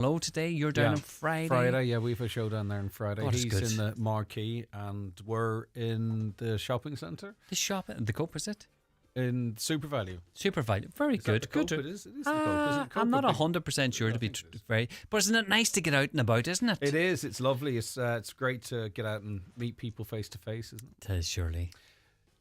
Hello today. You're down on Friday. Friday, yeah, we have a show down there on Friday. God, it's He's good. in the Marquee and we're in the shopping centre. The shop, the Cope, is it? In Super Value. Super Value. Very Is good. that the Cope? Good. It is the Cope. Isn't it Cope? I'm not Or big- 100% sure Yeah, to I be think it is. very. But isn't it nice to get out and about, isn't it? It is. It's lovely. It's great to get out and meet people face to face, isn't it? It is, surely.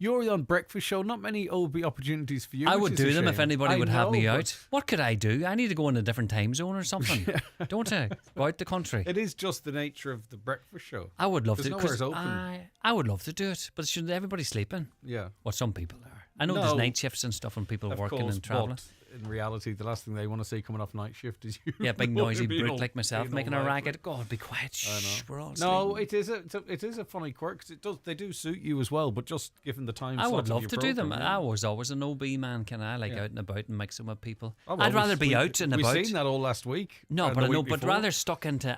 You're on breakfast show. Not many OB opportunities for you. I which would is a do them if shame. anybody I would have know, me but out. What could I do? I need to go in a different time zone or something. Don't I? Go out the country. It is just the nature of the breakfast show. I would love There's to. nowhere's 'Cause open. I would love to do it, but should everybody sleeping? Yeah. Well, some people are. I know No. there's night shifts and stuff and people Of working course, and travelling. but in reality, the last thing they want to see coming off night shift is you. Yeah, big noisy being brute all- like myself being all making a loud. racket. God, be quiet. Shh, we're all No, sleeping. it is a funny quirk 'cause they do suit you as well, but just given the time. I would slot of love your to do them. programme, I yeah. was always an OB man. Can I like Yeah. out and about and mixing with people? Oh, well, I'd rather be we- out and we've about. seen that all last week. No, and but the I know, week but before. rather stuck into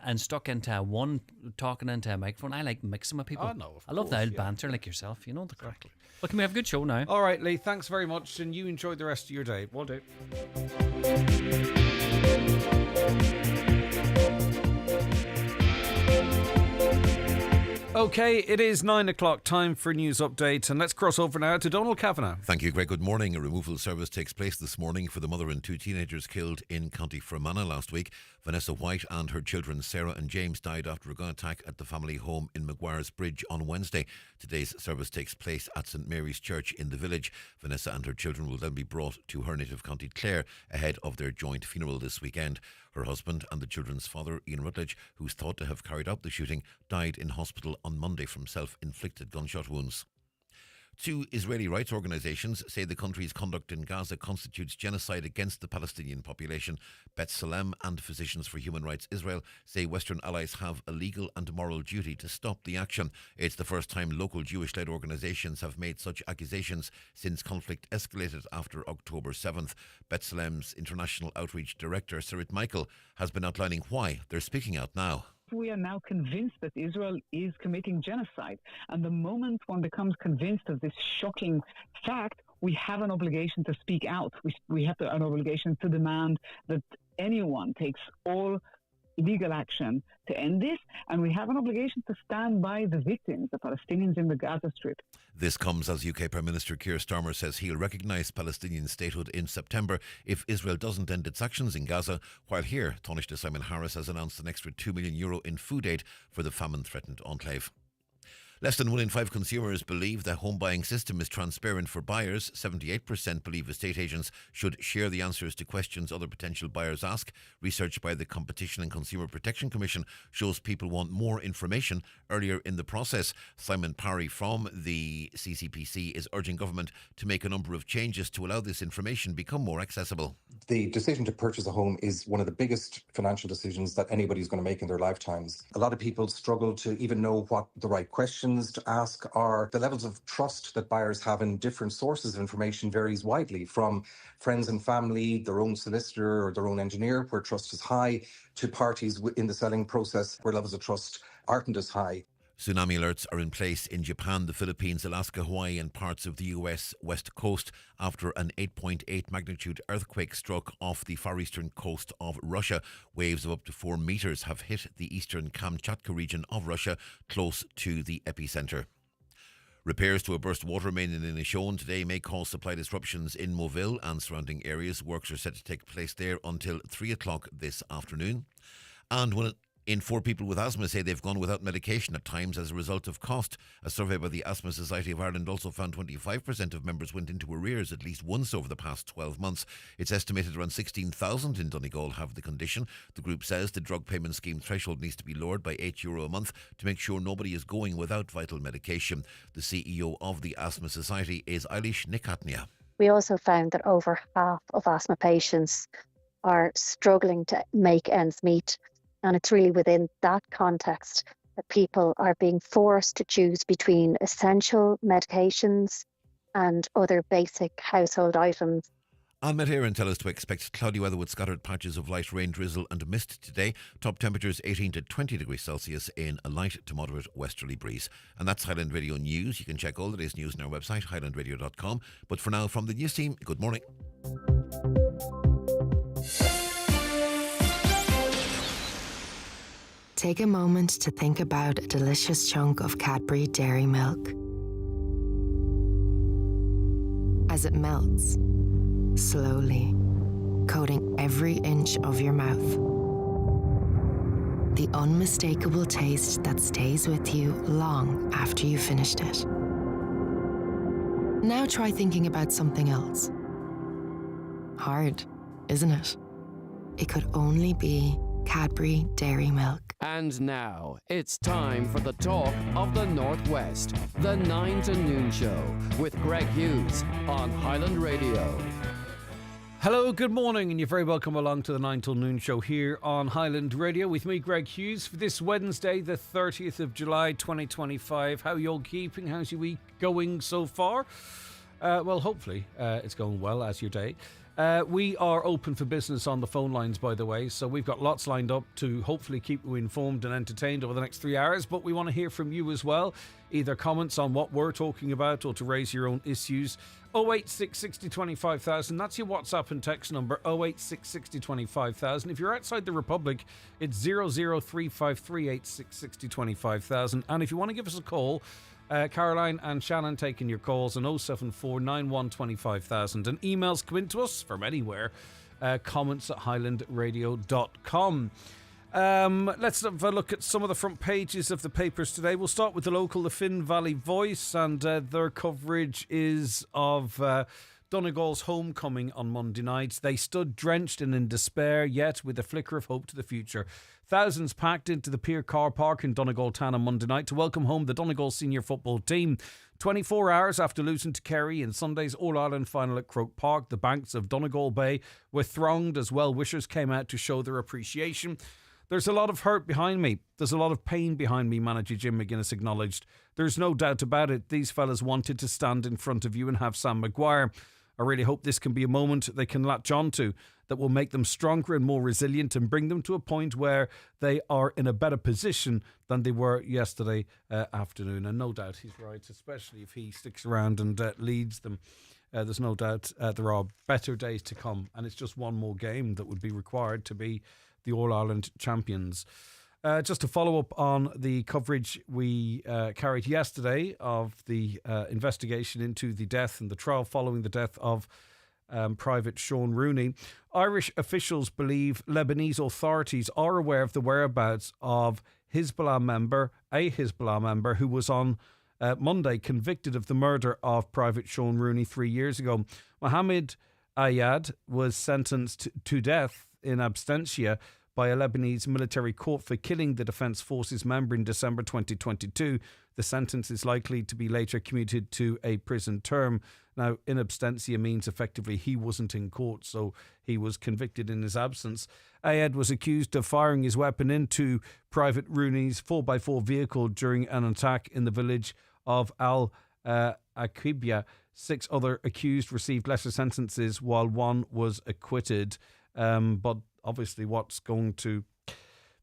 one talking into a microphone. I like mixing with people. Oh, no, of I love the course, old yeah. banter like yourself. You know the crack. Well, can we have a good show now? All right, Lee. Thanks very much, and you enjoy the rest of your day. Will do. Okay, it is 9 o'clock, time for a news update, and let's cross over now to Donald Kavanagh. Thank you, Greg. Good morning. A removal service takes place this morning for the mother and two teenagers killed in County Fermanagh last week. Vanessa White and her children Sarah and James died after a gun attack at the family home in Maguire's Bridge on Wednesday. Today's service takes place at St Mary's Church in the village. Vanessa and her children will then be brought to her native County Clare ahead of their joint funeral this weekend. Her husband and the children's father, Ian Rutledge, who's thought to have carried out the shooting, died in hospital on Monday from self-inflicted gunshot wounds. Two Israeli rights organisations say the country's conduct in Gaza constitutes genocide against the Palestinian population. B'Tselem and Physicians for Human Rights Israel say Western allies have a legal and moral duty to stop the action. It's the first time local Jewish-led organisations have made such accusations since conflict escalated after October 7th. B'Tselem's International Outreach Director, Sarit Michael, has been outlining why they're speaking out now. We are now convinced that Israel is committing genocide. And the moment one becomes convinced of this shocking fact, we have an obligation to speak out. We have an obligation to demand that anyone takes all legal action to end this. And we have an obligation to stand by the victims, the Palestinians in the Gaza Strip. This comes as UK Prime Minister Keir Starmer says he'll recognise Palestinian statehood in September if Israel doesn't end its actions in Gaza, while here, Taoiseach Simon Harris has announced an extra €2 million in food aid for the famine-threatened enclave. Less than 1 in 5 consumers believe the home buying system is transparent for buyers. 78% believe estate agents should share the answers to questions other potential buyers ask. Research by the Competition and Consumer Protection Commission shows people want more information earlier in the process. Simon Parry from the CCPC is urging government to make a number of changes to allow this information become more accessible. The decision to purchase a home is one of the biggest financial decisions that anybody's going to make in their lifetimes. A lot of people struggle to even know what the right questions to ask are. The levels of trust that buyers have in different sources of information varies widely, from friends and family, their own solicitor or their own engineer, where trust is high, to parties in the selling process where levels of trust aren't as high. Tsunami alerts are in place in Japan, the Philippines, Alaska, Hawaii and parts of the US west coast after an 8.8 magnitude earthquake struck off the far eastern coast of Russia. Waves of up to 4 metres have hit the eastern Kamchatka region of Russia, close to the epicentre. Repairs to a burst water main in Inishowen today may cause supply disruptions in Moville and surrounding areas. Works are set to take place there until 3 o'clock this afternoon. And when in 4 people with asthma say they've gone without medication at times as a result of cost. A survey by the Asthma Society of Ireland also found 25% of members went into arrears at least once over the past 12 months. It's estimated around 16,000 in Donegal have the condition. The group says the drug payment scheme threshold needs to be lowered by €8 a month to make sure nobody is going without vital medication. The CEO of the Asthma Society is Eilish Nikatnia. We also found that over half of asthma patients are struggling to make ends meet. And it's really within that context that people are being forced to choose between essential medications and other basic household items. And Met Éireann tell us to expect cloudy weather with scattered patches of light rain, drizzle and mist today. Top temperatures 18 to 20 degrees Celsius in a light to moderate westerly breeze. And that's Highland Radio News. You can check all the day's news on our website, highlandradio.com. But for now, from the news team, good morning. Take a moment to think about a delicious chunk of Cadbury dairy milk. As it melts, slowly, coating every inch of your mouth. The unmistakable taste that stays with you long after you've finished it. Now try thinking about something else. Hard, isn't it? It could only be Cadbury dairy milk. And now, it's time for the talk of the Northwest, the 9 to noon show with Greg Hughes on Highland Radio. Hello, good morning, and you're very welcome along to the 9 till noon show here on Highland Radio with me, Greg Hughes, for this Wednesday, the 30th of July, 2025. How are you all keeping? How's your week going so far? Well, hopefully it's going well as your day. We are open for business on the phone lines, by the way, so we've got lots lined up to hopefully keep you informed and entertained over the next 3 hours, but we want to hear from you as well, either comments on what we're talking about or to raise your own issues. 086 60 25,000, that's your WhatsApp and text number, 086 60 25,000. If you're outside the Republic, it's 0035386 60 25,000. And if you want to give us a call, Caroline and Shannon taking your calls on 074 91 25,000. And emails come into us from anywhere, comments at highlandradio.com. Let's have a look at some of the front pages of the papers today. We'll start with the local, the Finn Valley Voice, and their coverage is of Donegal's homecoming on Monday night. They stood drenched and in despair, yet with a flicker of hope to the future. Thousands packed into the Pier Car Park in Donegal Town on Monday night to welcome home the Donegal senior football team. 24 hours after losing to Kerry in Sunday's All-Ireland final at Croke Park, the banks of Donegal Bay were thronged as well-wishers came out to show their appreciation. There's a lot of hurt behind me. There's a lot of pain behind me, manager Jim McGuinness acknowledged. There's no doubt about it. These fellas wanted to stand in front of you and have Sam Maguire. I really hope this can be a moment they can latch on to that will make them stronger and more resilient and bring them to a point where they are in a better position than they were yesterday afternoon. And no doubt he's right, especially if he sticks around and leads them. There's no doubt there are better days to come. And it's just one more game that would be required to be the All-Ireland champions. Just to follow up on the coverage we carried yesterday of the investigation into the death and the trial following the death of Private Seán Rooney, Irish officials believe Lebanese authorities are aware of the whereabouts of a Hezbollah member who was on Monday convicted of the murder of Private Seán Rooney 3 years ago. Mohammed Ayad was sentenced to death in absentia by a Lebanese military court for killing the Defence Forces member in December 2022. The sentence is likely to be later commuted to a prison term. Now, in absentia means effectively he wasn't in court, so he was convicted in his absence. Ayad was accused of firing his weapon into Private Rooney's 4x4 vehicle during an attack in the village of Al-Aqibya. 6 other accused received lesser sentences while one was acquitted. But obviously what's going to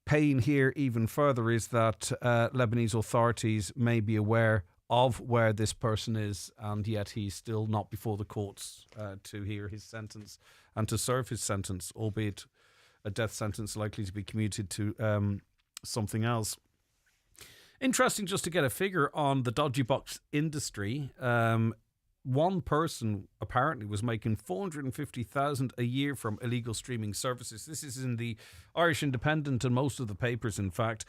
pain here even further is that Lebanese authorities may be aware of where this person is, and yet he's still not before the courts to hear his sentence and to serve his sentence, albeit a death sentence likely to be commuted to something else. Interesting just to get a figure on the dodgy box industry. One person apparently was making $450,000 a year from illegal streaming services. This is in the Irish Independent and most of the papers, in fact.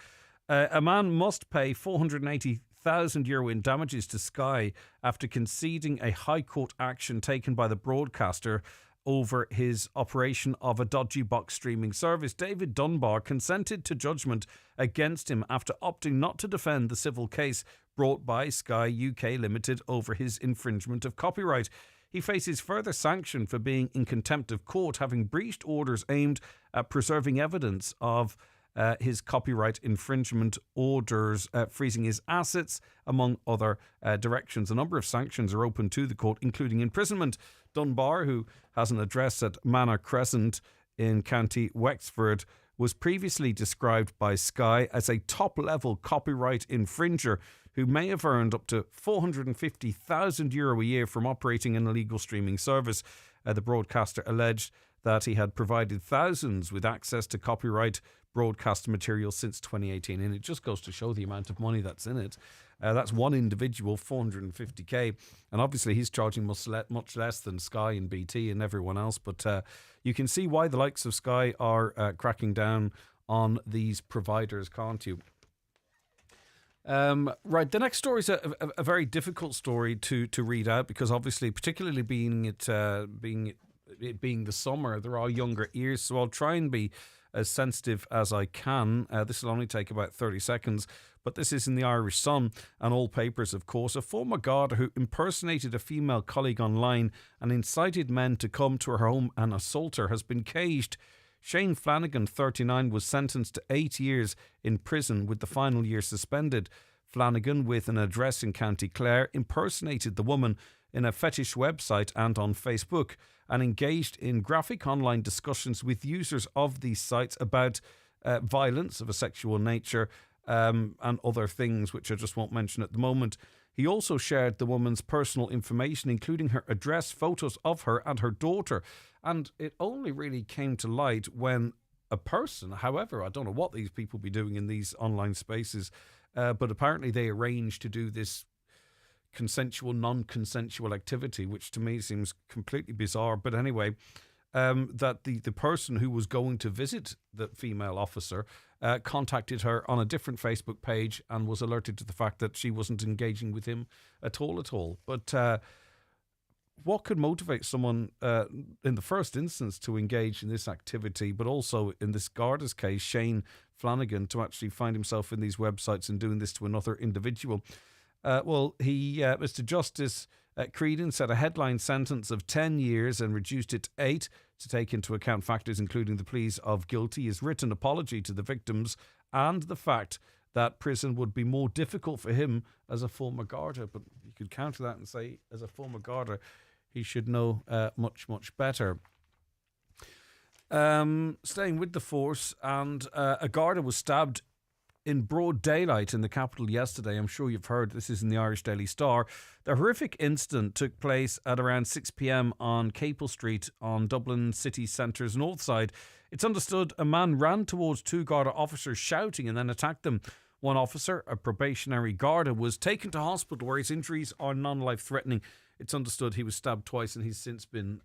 A man must pay €480,000 in damages to Sky after conceding a High Court action taken by the broadcaster over his operation of a dodgy box streaming service. David Dunbar consented to judgment against him after opting not to defend the civil case brought by Sky UK Limited over his infringement of copyright. He faces further sanction for being in contempt of court, having breached orders aimed at preserving evidence of his copyright infringement orders, freezing his assets, among other directions. A number of sanctions are open to the court, including imprisonment. Dunbar, who has an address at Manor Crescent in County Wexford, was previously described by Sky as a top-level copyright infringer who may have earned up to €450,000 a year from operating an illegal streaming service. The broadcaster alleged that he had provided thousands with access to copyright broadcast material since 2018. And it just goes to show the amount of money that's in it. That's one individual, 450k. And obviously he's charging much less than Sky and BT and everyone else. But you can see why the likes of Sky are cracking down on these providers, can't you? Right, the next story is a very difficult story to read out, because obviously, particularly being it being the summer, there are younger ears, so I'll try and be as sensitive as I can. This will only take about 30 seconds, but this is in the Irish Sun and all papers, of course. A former Garda who impersonated a female colleague online and incited men to come to her home and assault her has been caged. Shane Flanagan, 39, was sentenced to 8 years in prison with the final year suspended. Flanagan, with an address in County Clare, impersonated the woman in a fetish website and on Facebook, and engaged in graphic online discussions with users of these sites about violence of a sexual nature and other things, which I just won't mention at the moment. He also shared the woman's personal information, including her address, photos of her and her daughter. And it only really came to light when a person, however, I don't know what these people be doing in these online spaces, but apparently they arranged to do this consensual, non-consensual activity, which to me seems completely bizarre. But anyway, that the person who was going to visit the female officer contacted her on a different Facebook page and was alerted to the fact that she wasn't engaging with him at all. But what could motivate someone in the first instance to engage in this activity, but also in this Garda's case, Shane Flanagan, to actually find himself in these websites and doing this to another individual? Mr. Justice Creedon set a headline sentence of 10 years and reduced it to 8 to take into account factors including the pleas of guilty, his written apology to the victims, and the fact that prison would be more difficult for him as a former Garda. But you could counter that and say, as a former Garda, he should know much better. Staying with the force, and a Garda was stabbed in broad daylight in the capital yesterday. I'm sure you've heard. This is in the Irish Daily Star. The horrific incident took place at around 6 p.m. on Capel Street on Dublin city centre's north side. It's understood a man ran towards two Garda officers shouting and then attacked them. One officer, a probationary Garda, was taken to hospital where his injuries are non-life threatening. It's understood he was stabbed twice and he's since been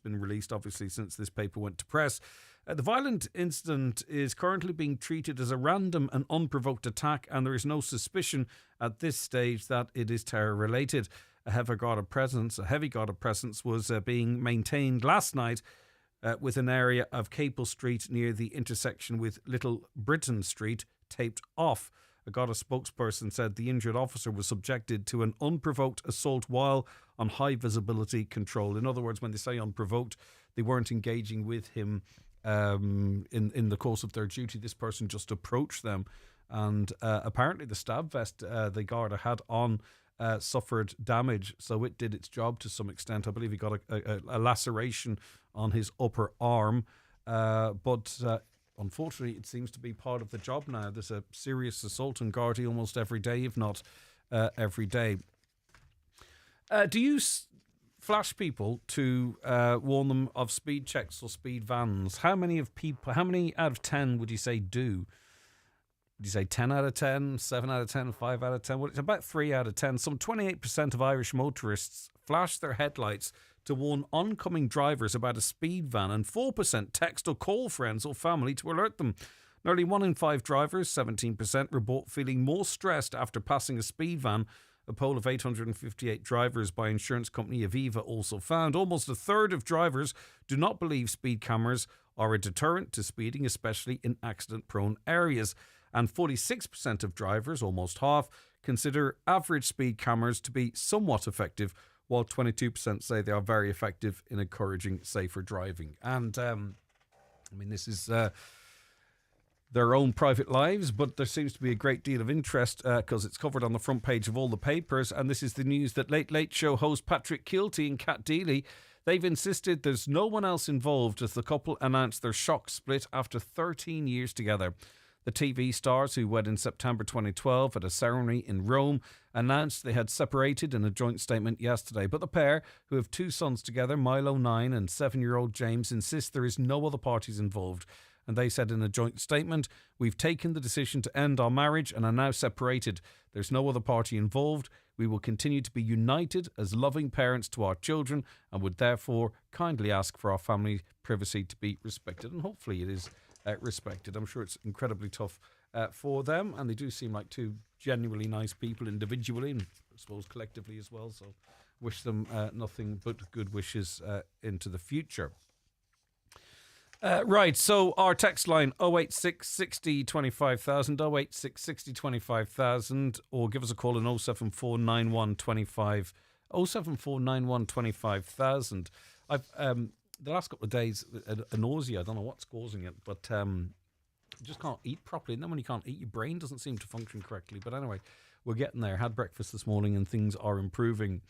released, obviously, since this paper went to press. The violent incident is currently being treated as a random and unprovoked attack, and there is no suspicion at this stage that it is terror-related. A heavy Garda presence was being maintained last night with an area of Capel Street near the intersection with Little Britain Street taped off. A Garda spokesperson said the injured officer was subjected to an unprovoked assault while on high visibility control. In other words, when they say unprovoked, they weren't engaging with him in the course of their duty. This person just approached them, and apparently the stab vest the Garda had on suffered damage, so it did its job to some extent. I believe he got a laceration on his upper arm, but unfortunately it seems to be part of the job now. There's a serious assault on Gardaí almost every day, if not every day. Do you flash people to warn them of speed checks or speed vans? How many out of 10 would you say do? Would you say 10 out of 10, 7 out of 10, 5 out of 10? Well, it's about 3 out of 10. Some 28% of Irish motorists flash their headlights to warn oncoming drivers about a speed van, and 4% text or call friends or family to alert them. Nearly 1 in 5 drivers, 17%, report feeling more stressed after passing a speed van. A poll of 858 drivers by insurance company Aviva also found almost a third of drivers do not believe speed cameras are a deterrent to speeding, especially in accident-prone areas. And 46% of drivers, almost half, consider average speed cameras to be somewhat effective, while 22% say they are very effective in encouraging safer driving. And, this is their own private lives, but there seems to be a great deal of interest because it's covered on the front page of all the papers. And this is the news that Late Late Show host Patrick Kielty and Cat Deeley, they've insisted there's no one else involved as the couple announced their shock split after 13 years together. The TV stars, who wed in September 2012 at a ceremony in Rome, announced they had separated in a joint statement yesterday. But the pair, who have 2 sons together, Milo 9 and 7-year-old James, insist there is no other parties involved. And they said in a joint statement, "We've taken the decision to end our marriage and are now separated. There's no other party involved. We will continue to be united as loving parents to our children and would therefore kindly ask for our family privacy to be respected." And hopefully it is respected. I'm sure it's incredibly tough for them, and they do seem like 2 genuinely nice people individually and I suppose collectively as well. So wish them nothing but good wishes into the future. Right, so our text line 086 60 25,000, 086 60 25,000, or give us a call on 074 91 25, 074 91 25,000. I've the last couple of days a nausea. I don't know what's causing it, but you just can't eat properly. And then when you can't eat, your brain doesn't seem to function correctly. But anyway, we're getting there. Had breakfast this morning and things are improving.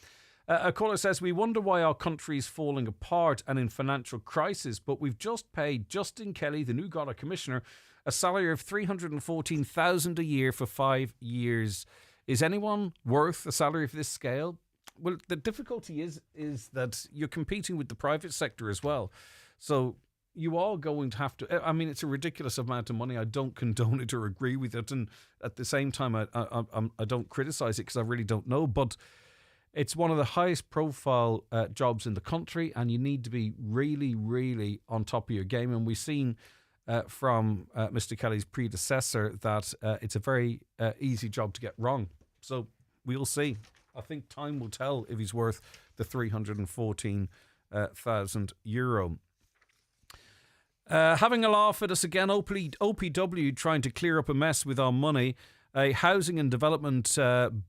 A caller says, "We wonder why our country is falling apart and in financial crisis, but we've just paid Justin Kelly, the new Garda Commissioner, a salary of $314,000 a year for 5 years. Is anyone worth a salary of this scale?" Well, the difficulty is that you're competing with the private sector as well. So you are going to have to... I mean, it's a ridiculous amount of money. I don't condone it or agree with it. And at the same time, I don't criticise it because I really don't know. But it's one of the highest profile jobs in the country, and you need to be really, really on top of your game. And we've seen from Mr. Kelly's predecessor that it's a very easy job to get wrong. So we'll see. I think time will tell if he's worth the €314,000. Having a laugh at us again, OPW trying to clear up a mess with our money. A housing and development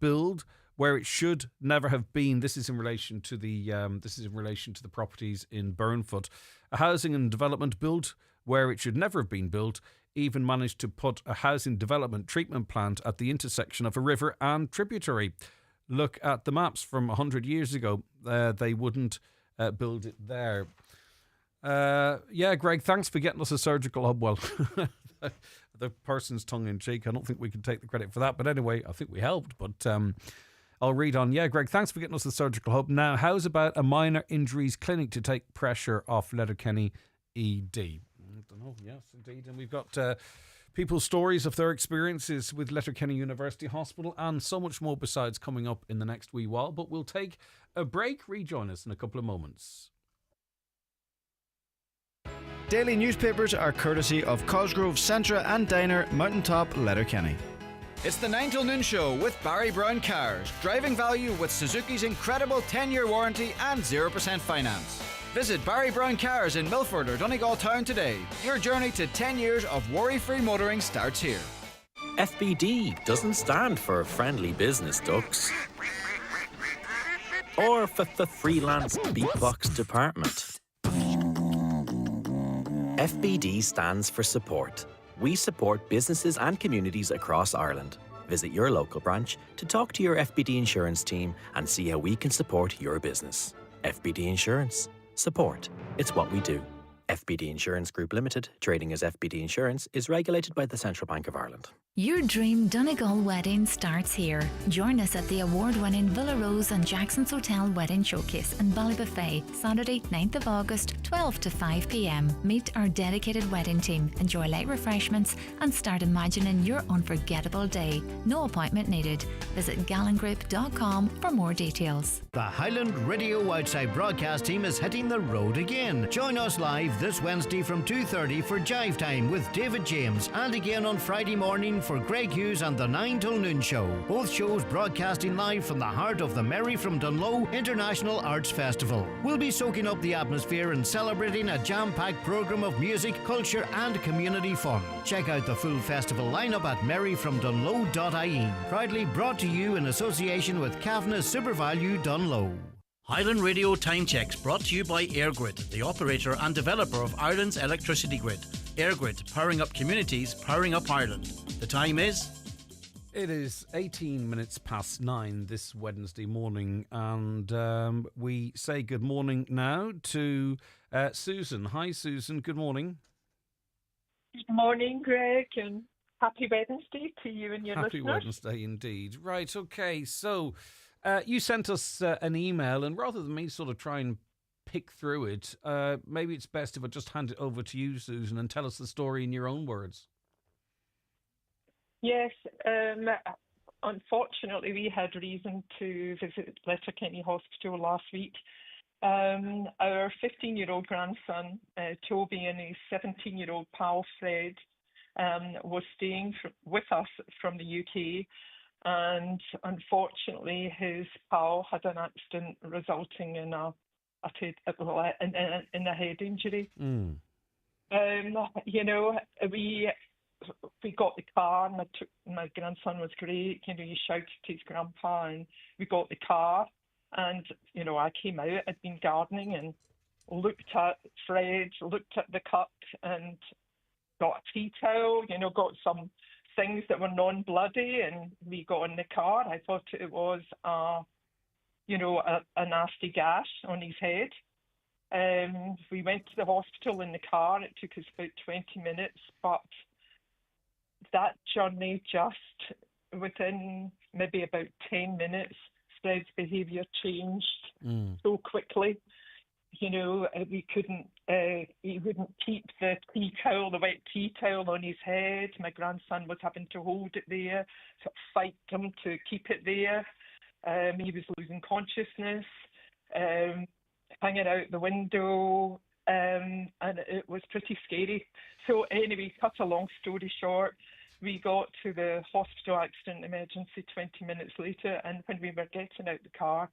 build where it should never have been. This is in relation to the properties in Burnfoot. A housing and development built where it should never have been built. Even managed to put a housing development treatment plant at the intersection of a river and tributary. Look at the maps from 100 years ago. They wouldn't build it there. Yeah, Greg, thanks for getting us a surgical hub. Well, the person's tongue in cheek. I don't think we can take the credit for that. But anyway, I think we helped. But I'll read on. Yeah, Greg, thanks for getting us the surgical hub. Now, how's about a minor injuries clinic to take pressure off Letterkenny ED? I don't know. Yes, indeed. And we've got... people's stories of their experiences with Letterkenny University Hospital and so much more besides coming up in the next wee while. But we'll take a break. Rejoin us in a couple of moments. Daily newspapers are courtesy of Cosgrove, Centra and Diner, Mountaintop, Letterkenny. It's the 9 till noon show with Barry Brown Cars. Driving value with Suzuki's incredible 10-year warranty and 0% finance. Visit Barry Brown Cars in Milford or Donegal Town today. Your journey to 10 years of worry-free motoring starts here. FBD doesn't stand for Friendly Business Ducks or Freelance Beatbox Department. FBD stands for support. We support businesses and communities across Ireland. Visit your local branch to talk to your FBD insurance team and see how we can support your business. FBD Insurance. Support. It's what we do. FBD Insurance Group Limited, trading as FBD Insurance, is regulated by the Central Bank of Ireland. Your dream Donegal wedding starts here. Join us at the award-winning Villa Rose and Jackson's Hotel Wedding Showcase in Ballybuffet, Saturday, 9th of August, 12 to 5 p.m. Meet our dedicated wedding team, enjoy light refreshments and start imagining your unforgettable day. No appointment needed. Visit gallangroup.com for more details. The Highland Radio Outside Broadcast team is hitting the road again. Join us live this Wednesday from 2:30 for Jive Time with David James, and again on Friday morning for Greg Hughes and the 9 till noon show. Both shows broadcasting live from the heart of the Mary from Dunloe International Arts Festival. We'll be soaking up the atmosphere and celebrating a jam-packed programme of music, culture and community fun. Check out the full festival lineup at maryfromdunloe.ie. Proudly brought to you in association with Cavanagh SuperValue Dunloe. Highland Radio Time Checks brought to you by EirGrid, the operator and developer of Ireland's electricity grid. EirGrid, powering up communities, powering up Ireland. The time is... It is 18 minutes past 9 this Wednesday morning, and we say good morning now to Susan. Hi, Susan. Good morning. Good morning, Greg, and Happy Wednesday to you and your Happy listeners. Wednesday indeed. Right, okay. So you sent us an email, and rather than me sort of try and pick through it, maybe it's best if I just hand it over to you, Susan, and tell us the story in your own words. Yes, unfortunately, we had reason to visit Letterkenny Hospital last week. Our 15-year-old grandson, Toby, and his 17-year-old pal, Fred, was staying with us from the UK. And unfortunately, his pal had an accident resulting in a head injury. Mm. We got the car, and my grandson was great. He shouted to his grandpa, and we got the car. And, I came out, I'd been gardening, and looked at Fred, looked at the cut, and got a tea towel, got some things that were non-bloody, and we got in the car. I thought it was, a nasty gash on his head. We went to the hospital in the car. It took us about 20 minutes, but that journey, just within maybe about 10 minutes, Fred's behaviour changed so quickly. We couldn't, he wouldn't keep the wet tea towel on his head. My grandson was having to hold it there, sort of fight him to keep it there. He was losing consciousness, hanging out the window, and it was pretty scary. So anyway, cut a long story short, we got to the hospital accident emergency 20 minutes later, and when we were getting out the car,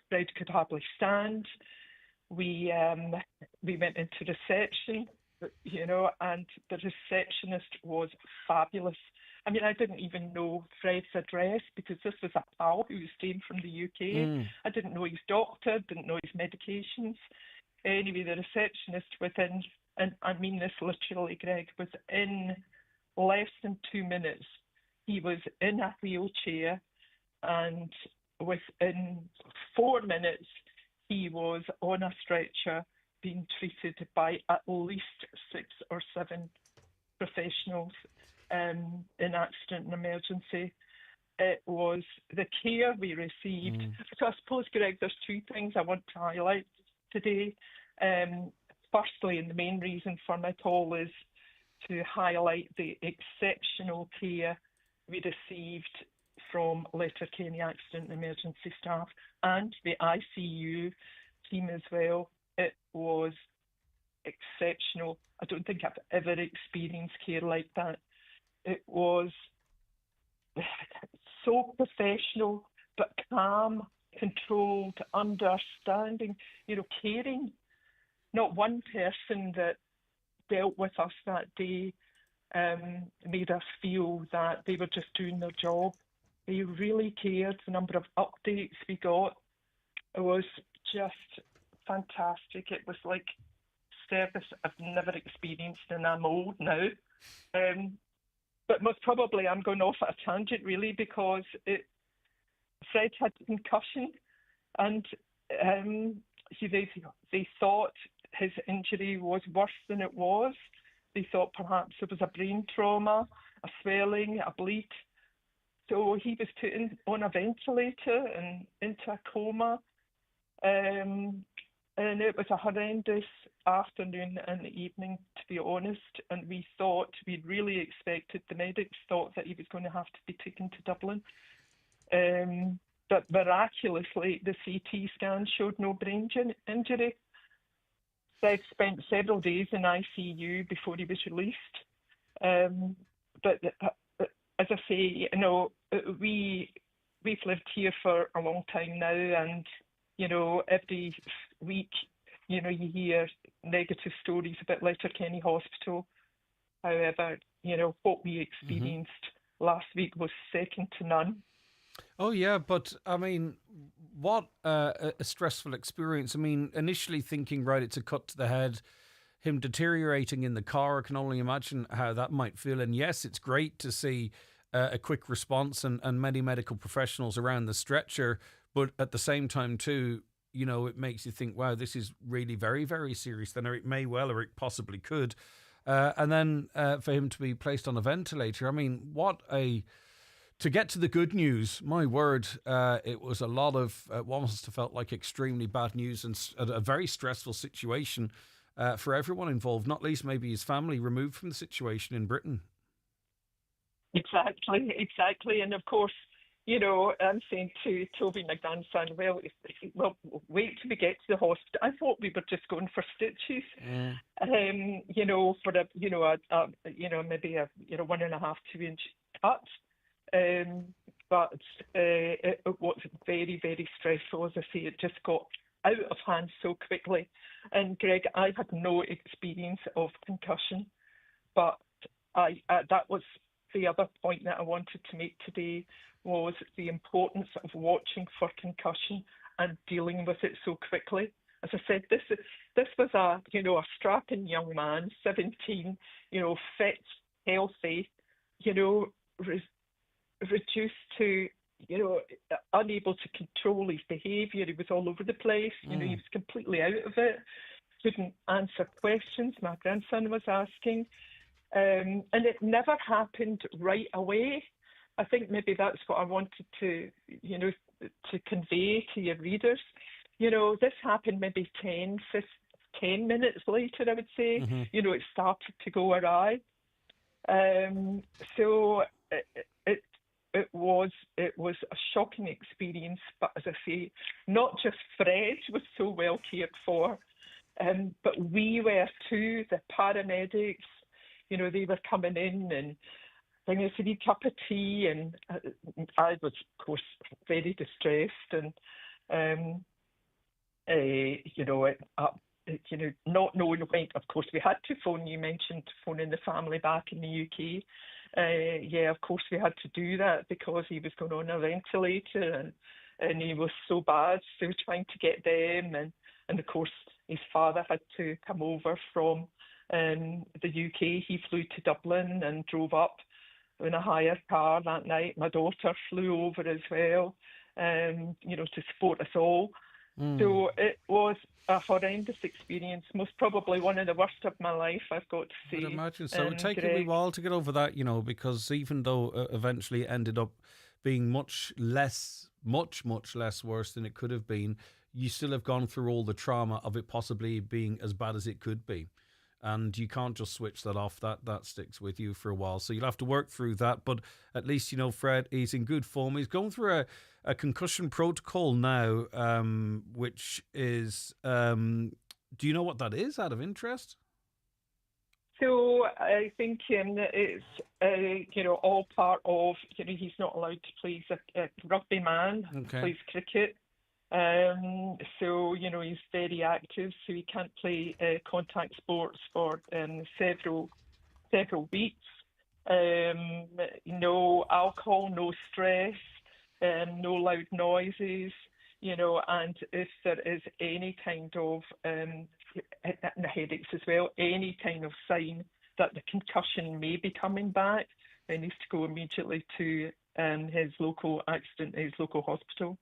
Fred could hardly stand. We went into reception, and the receptionist was fabulous. I mean, I didn't even know Fred's address because this was a pal who was staying from the UK. I didn't know his doctor, didn't know his medications. Anyway, the receptionist within, and I mean this literally, Greg, within less than 2 minutes, he was in a wheelchair, and within 4 minutes, he was on a stretcher being treated by at least 6 or 7 professionals in accident and emergency. It was the care we received. So I suppose, Greg, there's 2 things I want to highlight today. Firstly, and the main reason for my call is to highlight the exceptional care we received from Letterkenny Accident and Emergency staff and the ICU team as well. It was exceptional. I don't think I've ever experienced care like that. It was so professional, but calm, controlled, understanding, caring. Not one person that dealt with us that day made us feel that they were just doing their job. They really cared. The number of updates we got, it was just fantastic. It was like service I've never experienced, and I'm old now. But most probably I'm going off at a tangent, really, because Fred had concussion, and they thought his injury was worse than it was. They thought perhaps it was a brain trauma, a swelling, a bleed. So he was put on a ventilator and into a coma. And it was a horrendous afternoon and evening, to be honest. And we really expected, the medics thought that he was going to have to be taken to Dublin. But miraculously, the CT scan showed no brain injury. Fred spent several days in ICU before he was released. But as I say, we've lived here for a long time now, and every week, you hear negative stories about Letterkenny Hospital. However, what we experienced last week was second to none. Oh, yeah, but, I mean, what a stressful experience. I mean, initially thinking, right, it's a cut to the head, him deteriorating in the car, I can only imagine how that might feel. And yes, it's great to see a quick response and many medical professionals around the stretcher, but at the same time, too, it makes you think, wow, this is really very, very serious. Then it may well, or it possibly could, And then for him to be placed on a ventilator, I mean, to get to the good news, my word, it was a lot of what must have felt like extremely bad news and a very stressful situation for everyone involved, not least maybe his family removed from the situation in Britain. Exactly. And of course, I'm saying to Toby, my grandson, well, wait till we get to the hospital. I thought we were just going for stitches, for maybe a 1.5, 2-inch cut. But it was very, very stressful. As I say, it just got out of hand so quickly. And Greg, I had no experience of concussion, but that was the other point that I wanted to make today, was the importance of watching for concussion and dealing with it so quickly. As I said, this was a strapping young man, 17, fit, healthy, reduced to, unable to control his behaviour. He was all over the place. He was completely out of it. Couldn't answer questions my grandson was asking. And it never happened right away. I think maybe that's what I wanted to convey to your readers. This happened maybe 10 minutes later, I would say. Mm-hmm. It started to go awry. So it was a shocking experience. But as I say, not just Fred was so well cared for, but we were too. The paramedics, they were coming in and bringing us a wee cup of tea, and I was, of course, very distressed and, not knowing when. Of course, we had to phone. You mentioned phoning the family back in the UK. Of course, we had to do that because he was going on a ventilator and he was so bad. So trying to get them, and of course, his father had to come over from the UK. He flew to Dublin and drove up in a hired car that night. My daughter flew over as well, to support us all. So it was a horrendous experience, most probably one of the worst of my life, I've got to say. I'd imagine so. It would take a wee while to get over that, because even though eventually it ended up being much less worse than it could have been, you still have gone through all the trauma of it possibly being as bad as it could be. And you can't just switch that off. That sticks with you for a while. So you'll have to work through that. But at least, Fred, he's in good form. He's going through a concussion protocol now, which is, do you know what that is, out of interest? So I think it's, all part of, he's not allowed to play. He's a rugby man, plays cricket. So, he's very active, so he can't play contact sports for several weeks. No alcohol, no stress, no loud noises, and if there is any kind of, and the headaches as well, any kind of sign that the concussion may be coming back, he needs to go immediately to his local hospital.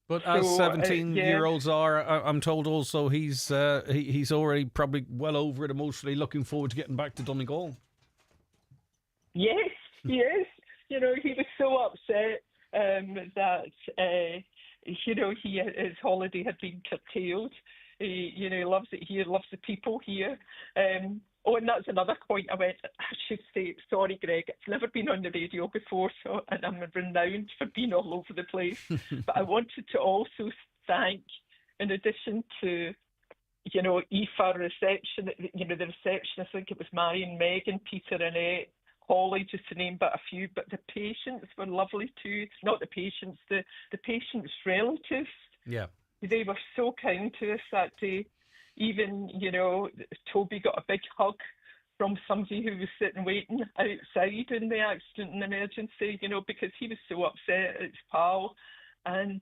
But as 17-year-olds are, I'm told also he's already probably well over it emotionally, looking forward to getting back to Donegal. Yes. He was so upset that his holiday had been curtailed. He loves it here, loves the people here. And that's another point I should say, sorry, Greg, I've never been on the radio before, and I'm renowned for being all over the place. But I wanted to also thank, in addition to, Aoife reception, the reception, I think it was Marion, Megan, Peter, Annette, Holly, just to name but a few, but the patients were lovely too. Not the patients, the patients' relatives. Yeah. They were so kind to us that day. Even, Toby got a big hug from somebody who was sitting waiting outside in the accident and emergency, because he was so upset at his pal and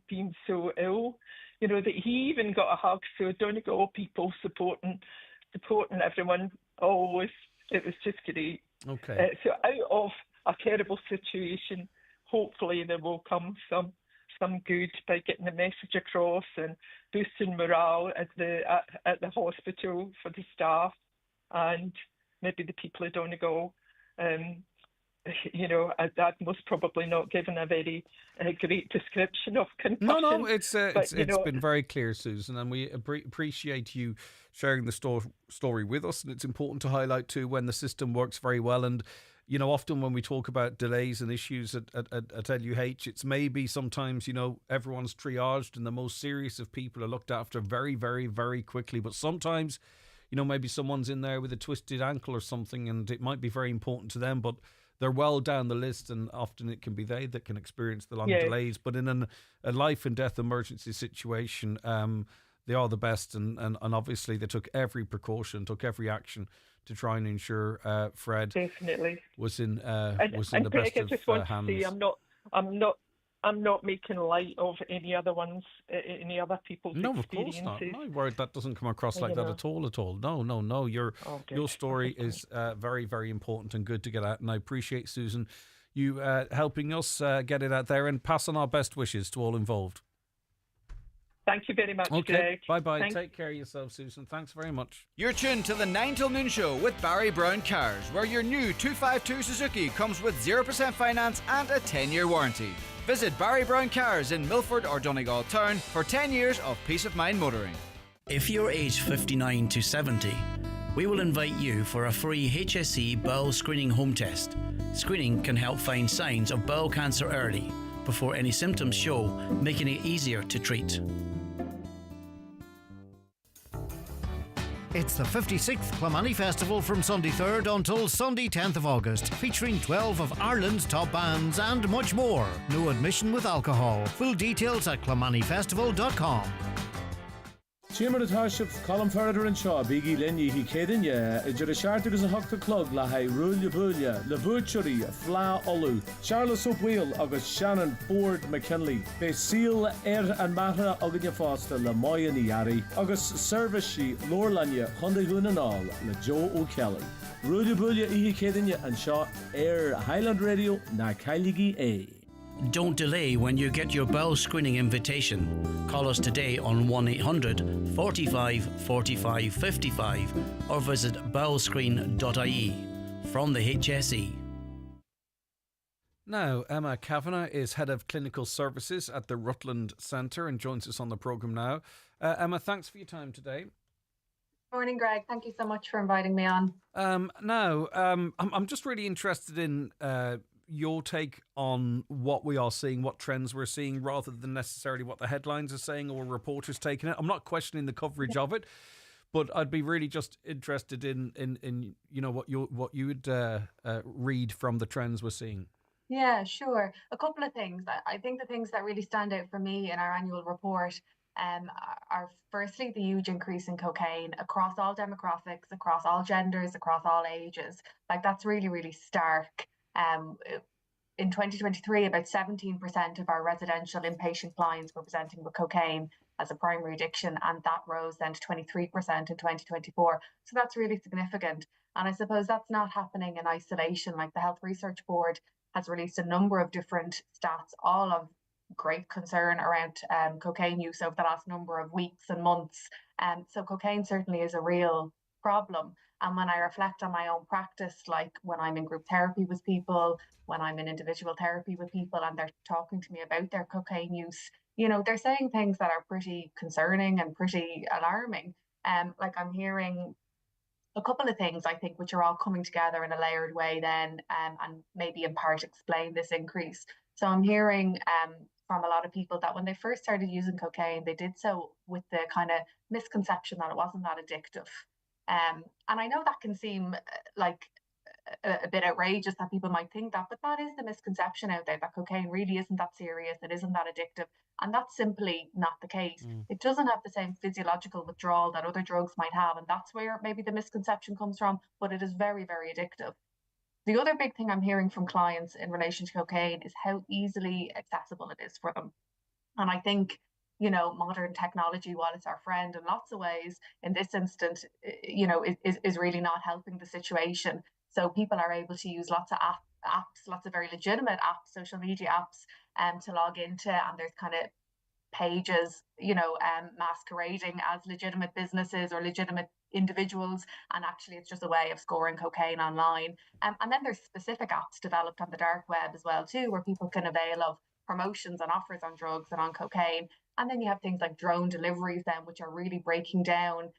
being so ill, that he even got a hug. So Donegal people supporting everyone always. It was just great. Okay. So out of a terrible situation, hopefully there will come some some good by getting the message across and boosting morale at the hospital for the staff and maybe the people at Donegal. I'd most probably not given a very great description of concussion. No, it's been very clear, Susan, and we appreciate you sharing the story with us. And it's important to highlight too when the system works very well. And often when we talk about delays and issues at LUH, it's maybe sometimes everyone's triaged and the most serious of people are looked after very, very, very quickly. But sometimes, maybe someone's in there with a twisted ankle or something, and it might be very important to them, but they're well down the list, and often it can be they that can experience the long delays. But in a life and death emergency situation, they are the best, and obviously they took every precaution, took every action to try and ensure Fred definitely was in the best of hands. To say, I'm not making light of any other people's no, experiences. No, of course not. My word, that doesn't come across like that at all. No. Your story is very, very important and good to get out. And I appreciate, Susan, you helping us get it out there and pass on our best wishes to all involved. Thank you very much, Okay, Greg. bye-bye. Take care of yourself, Susan. Thanks very much. You're tuned to the 9 till noon show with Barry Brown Cars, where your new 252 Suzuki comes with 0% finance and a 10-year warranty. Visit Barry Brown Cars in Milford or Donegal Town for 10 years of peace of mind motoring. If you're aged 59 to 70, we will invite you for a free HSE bowel screening home test. Screening can help find signs of bowel cancer early, before any symptoms show, making it easier to treat. It's the 56th Clonmany Festival from Sunday 3rd until Sunday 10th of August, featuring 12 of Ireland's top bands and much more. No admission with alcohol. Full details at clonmanyfestival.com. Tíimar atá sib colm further an seo bígí linne hí cédaine idir a seart agus a hachta clog le haid rúile búile le búteí flá olú Charles O'Wheel agus Shannon Ford McKinley be síl an mara agan fásta le maian iari agus service Lorlanya chunda húnanáil le Joe O'Kelly. Rúile búile hí cédaine an seo Highland Radio na Cailigi A. Don't delay when you get your bowel screening invitation. Call us today on 1-800 45 45 55 or visit bowelscreen.ie. From the HSE. Now, Emma Kavanagh is Head of Clinical Services at the Rutland Centre and joins us on the programme now. Emma, thanks for your time today. Morning, Greg. Thank you so much for inviting me on. I'm just really interested in your take on what we are seeing, what trends we're seeing, rather than necessarily what the headlines are saying or reporters taking it. I'm not questioning the coverage of it, but I'd be really just interested in what you would read from the trends we're seeing. Yeah, sure. A couple of things. I think the things that really stand out for me in our annual report are firstly the huge increase in cocaine across all demographics, across all genders, across all ages. Like, that's really, really stark. In 2023, about 17% of our residential inpatient clients were presenting with cocaine as a primary addiction, and that rose then to 23% in 2024. So that's really significant. And I suppose that's not happening in isolation. Like, the Health Research Board has released a number of different stats, all of great concern around cocaine use over the last number of weeks and months. So cocaine certainly is a real problem. And when I reflect on my own practice, like when I'm in group therapy with people, when I'm in individual therapy with people and they're talking to me about their cocaine use, they're saying things that are pretty concerning and pretty alarming. Like, I'm hearing a couple of things, I think, which are all coming together in a layered way then, and maybe in part explain this increase. So I'm hearing from a lot of people that when they first started using cocaine, they did so with the kind of misconception that it wasn't that addictive. And I know that can seem like a bit outrageous that people might think that, but that is the misconception out there, that cocaine really isn't that serious, it isn't that addictive, and that's simply not the case. It doesn't have the same physiological withdrawal that other drugs might have, and that's where maybe the misconception comes from, but it is very, very addictive. The other big thing I'm hearing from clients in relation to cocaine is how easily accessible it is for them. And I think, modern technology, while it's our friend in lots of ways, in this instance, is really not helping the situation. So people are able to use lots of apps, lots of very legitimate apps, social media apps, to log into, and there's kind of pages, masquerading as legitimate businesses or legitimate individuals, and actually it's just a way of scoring cocaine online. And then there's specific apps developed on the dark web as well too, where people can avail of promotions and offers on drugs and on cocaine. And then you have things like drone deliveries then, which are really breaking down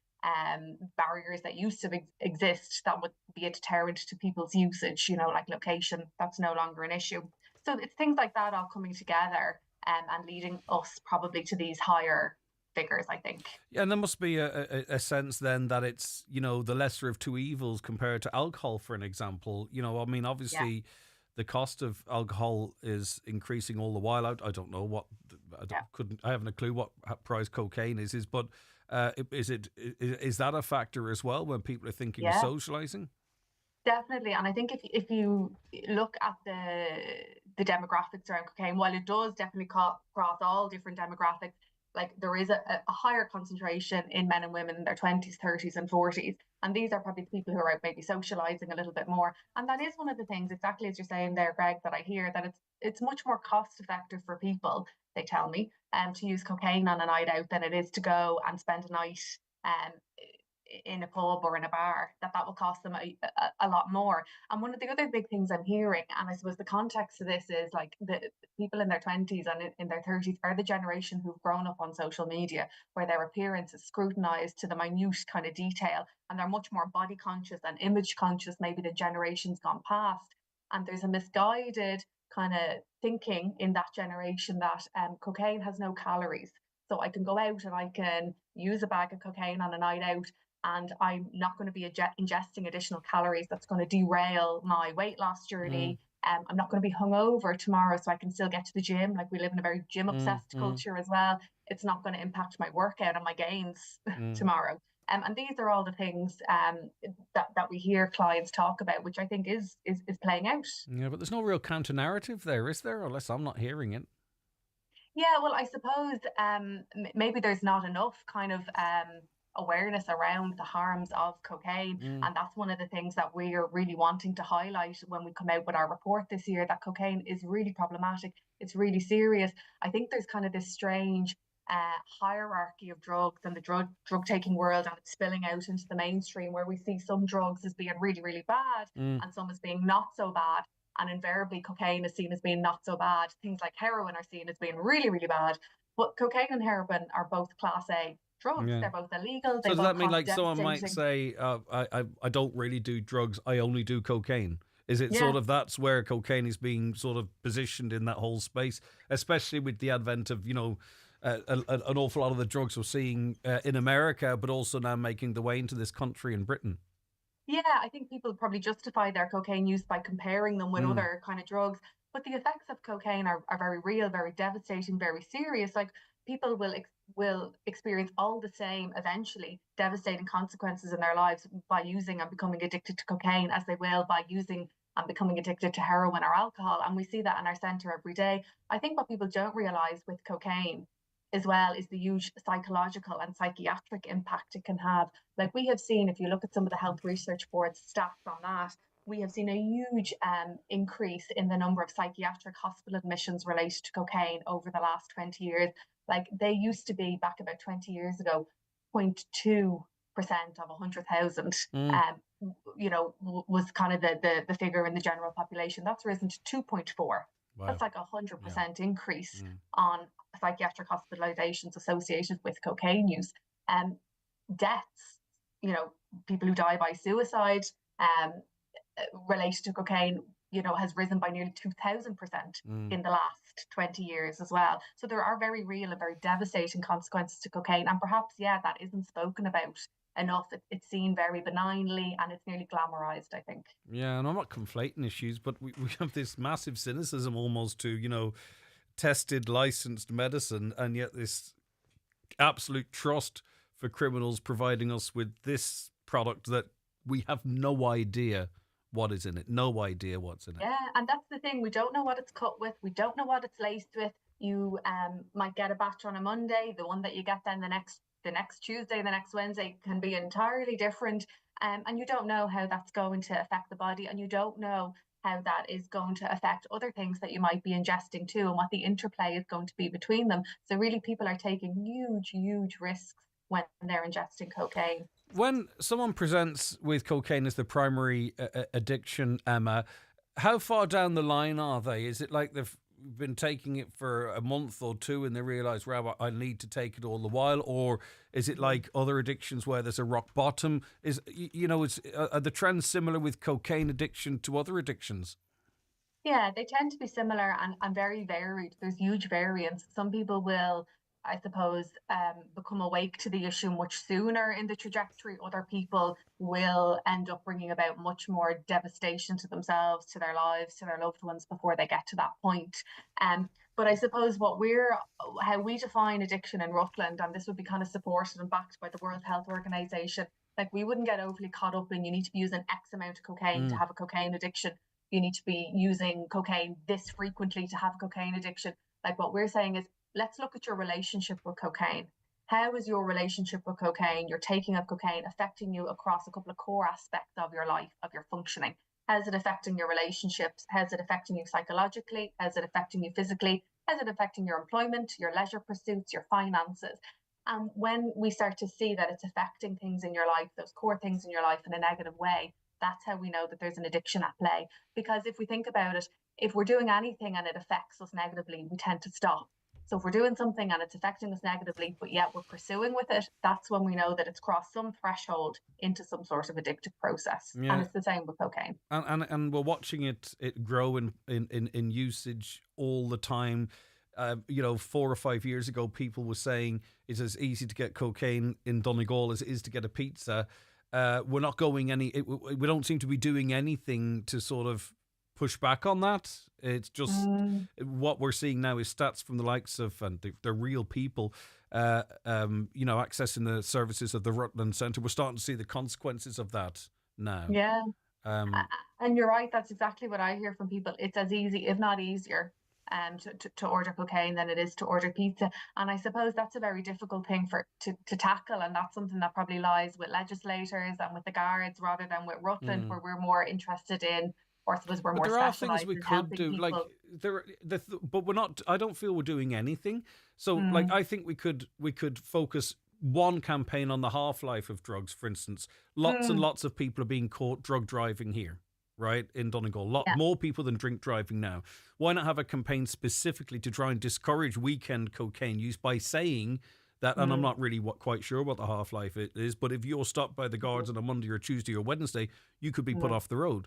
barriers that used to exist that would be a deterrent to people's usage, like location. That's no longer an issue. So it's things like that all coming together and leading us probably to these higher figures, I think. Yeah, and there must be a sense then that it's, the lesser of two evils compared to alcohol, for an example. Obviously the cost of alcohol is increasing all the while. I don't know what, I haven't a clue what price cocaine is, but is that a factor as well when people are thinking of socializing? Definitely. And I think if you look at the demographics around cocaine, while it does definitely cross all different demographics, like there is a higher concentration in men and women in their 20s, 30s and 40s. And these are probably the people who are out maybe socializing a little bit more. And that is one of the things, exactly as you're saying there, Greg, that I hear, that it's much more cost effective for people, they tell me, to use cocaine on a night out than it is to go and spend a night in a pub or in a bar, that will cost them a lot more. And one of the other big things I'm hearing, and I suppose the context of this is like the people in their 20s and in their 30s are the generation who've grown up on social media, where their appearance is scrutinized to the minute kind of detail, and they're much more body conscious and image conscious maybe the generations gone past. And there's a misguided kind of thinking in that generation that cocaine has no calories. So I can go out and I can use a bag of cocaine on a night out, and I'm not going to be ingesting additional calories that's going to derail my weight loss journey. I'm not going to be hungover tomorrow, so I can still get to the gym. Like, we live in a very gym obsessed culture as well. It's not going to impact my workout and my gains tomorrow. And these are all the things that we hear clients talk about, which I think is playing out. Yeah, but there's no real counter narrative there, is there? Unless I'm not hearing it. Yeah, well, I suppose maybe there's not enough kind of awareness around the harms of cocaine. And that's one of the things that we are really wanting to highlight when we come out with our report this year, that cocaine is really problematic. It's really serious. I think there's kind of this strange hierarchy of drugs in the drug taking world, and it's spilling out into the mainstream, where we see some drugs as being really, really bad and some as being not so bad. And invariably cocaine is seen as being not so bad. Things like heroin are seen as being really, really bad. But cocaine and heroin are both class A drugs. They're both illegal. So does that mean, like, someone might say, I don't really do drugs, I only do cocaine? Is it sort of, that's where cocaine is being sort of positioned in that whole space, especially with the advent of, an awful lot of the drugs we're seeing in America, but also now making the way into this country in Britain? Yeah, I think people probably justify their cocaine use by comparing them with other kind of drugs. But the effects of cocaine are very real, very devastating, very serious. Like, people will experience all the same, eventually, devastating consequences in their lives by using and becoming addicted to cocaine, as they will by using and becoming addicted to heroin or alcohol. And we see that in our centre every day. I think what people don't realise with cocaine as well is the huge psychological and psychiatric impact it can have. Like, we have seen, if you look at some of the Health Research Board's stats on that, we have seen a huge increase in the number of psychiatric hospital admissions related to cocaine over the last 20 years. Like, they used to be, back about 20 years ago, 0.2% of 100,000, was kind of the figure in the general population. That's risen to 2.4. Wow. That's like 100% increase on psychiatric hospitalizations associated with cocaine use. Deaths, people who die by suicide related to cocaine, has risen by nearly 2,000% in the last 20 years as well. So there are very real and very devastating consequences to cocaine. And perhaps, that isn't spoken about enough. It's seen very benignly, and it's nearly glamorized, I think. Yeah, and I'm not conflating issues, but we have this massive cynicism almost to, tested, licensed medicine, and yet this absolute trust for criminals providing us with this product that we have no idea what is in it, no idea what's in it. Yeah, and that's the thing. We don't know what it's cut with. We don't know what it's laced with. You might get a batch on a Monday. The one that you get then the next Tuesday, the next Wednesday can be entirely different. And you don't know how that's going to affect the body, and you don't know how that is going to affect other things that you might be ingesting too, and what the interplay is going to be between them. So really people are taking huge risks when they're ingesting cocaine. When someone presents with cocaine as the primary addiction, Emma, how far down the line are they? Is it like they've been taking it for a month or two and they realise, well, I need to take it all the while? Or is it like other addictions where there's a rock bottom? Are the trends similar with cocaine addiction to other addictions? Yeah, they tend to be similar and very varied. There's huge variance. Some people will, I suppose, become awake to the issue much sooner in the trajectory. Other people will end up bringing about much more devastation to themselves, to their lives, to their loved ones before they get to that point. But I suppose how we define addiction in Rutland, and this would be kind of supported and backed by the World Health Organization, like we wouldn't get overly caught up in you need to be using X amount of cocaine to have a cocaine addiction. You need to be using cocaine this frequently to have a cocaine addiction. Like what we're saying is, let's look at your relationship with cocaine. How is your relationship with cocaine, your taking of cocaine, affecting you across a couple of core aspects of your life, of your functioning? How's it affecting your relationships? How's it affecting you psychologically? How's it affecting you physically? How's it affecting your employment, your leisure pursuits, your finances? And when we start to see that it's affecting things in your life, those core things in your life in a negative way, that's how we know that there's an addiction at play. Because if we think about it, if we're doing anything and it affects us negatively, we tend to stop. So if we're doing something and it's affecting us negatively, but yet we're pursuing with it, that's when we know that it's crossed some threshold into some sort of addictive process. Yeah. And it's the same with cocaine. And we're watching it grow in usage all the time. 4 or 5 years ago, people were saying it's as easy to get cocaine in Donegal as it is to get a pizza. We're not going we don't seem to be doing anything to sort of push back on that. It's just what we're seeing now is stats from the likes of, and they're real people, accessing the services of the Rutland Centre. We're starting to see the consequences of that now. Yeah. And you're right. That's exactly what I hear from people. It's as easy, if not easier, to order cocaine than it is to order pizza. And I suppose that's a very difficult thing to tackle. And that's something that probably lies with legislators and with the Guards rather than with Rutland, where we're more interested in, or I suppose we're more specialised in helping people. Like but we're not. I don't feel we're doing anything. So, like, I think we could focus one campaign on the half-life of drugs, for instance. Lots and lots of people are being caught drug driving here, right, in Donegal. More people than drink driving now. Why not have a campaign specifically to try and discourage weekend cocaine use by saying that, and I'm not really quite sure what the half-life is, but if you're stopped by the Guards on a Monday or Tuesday or Wednesday, you could be put off the road.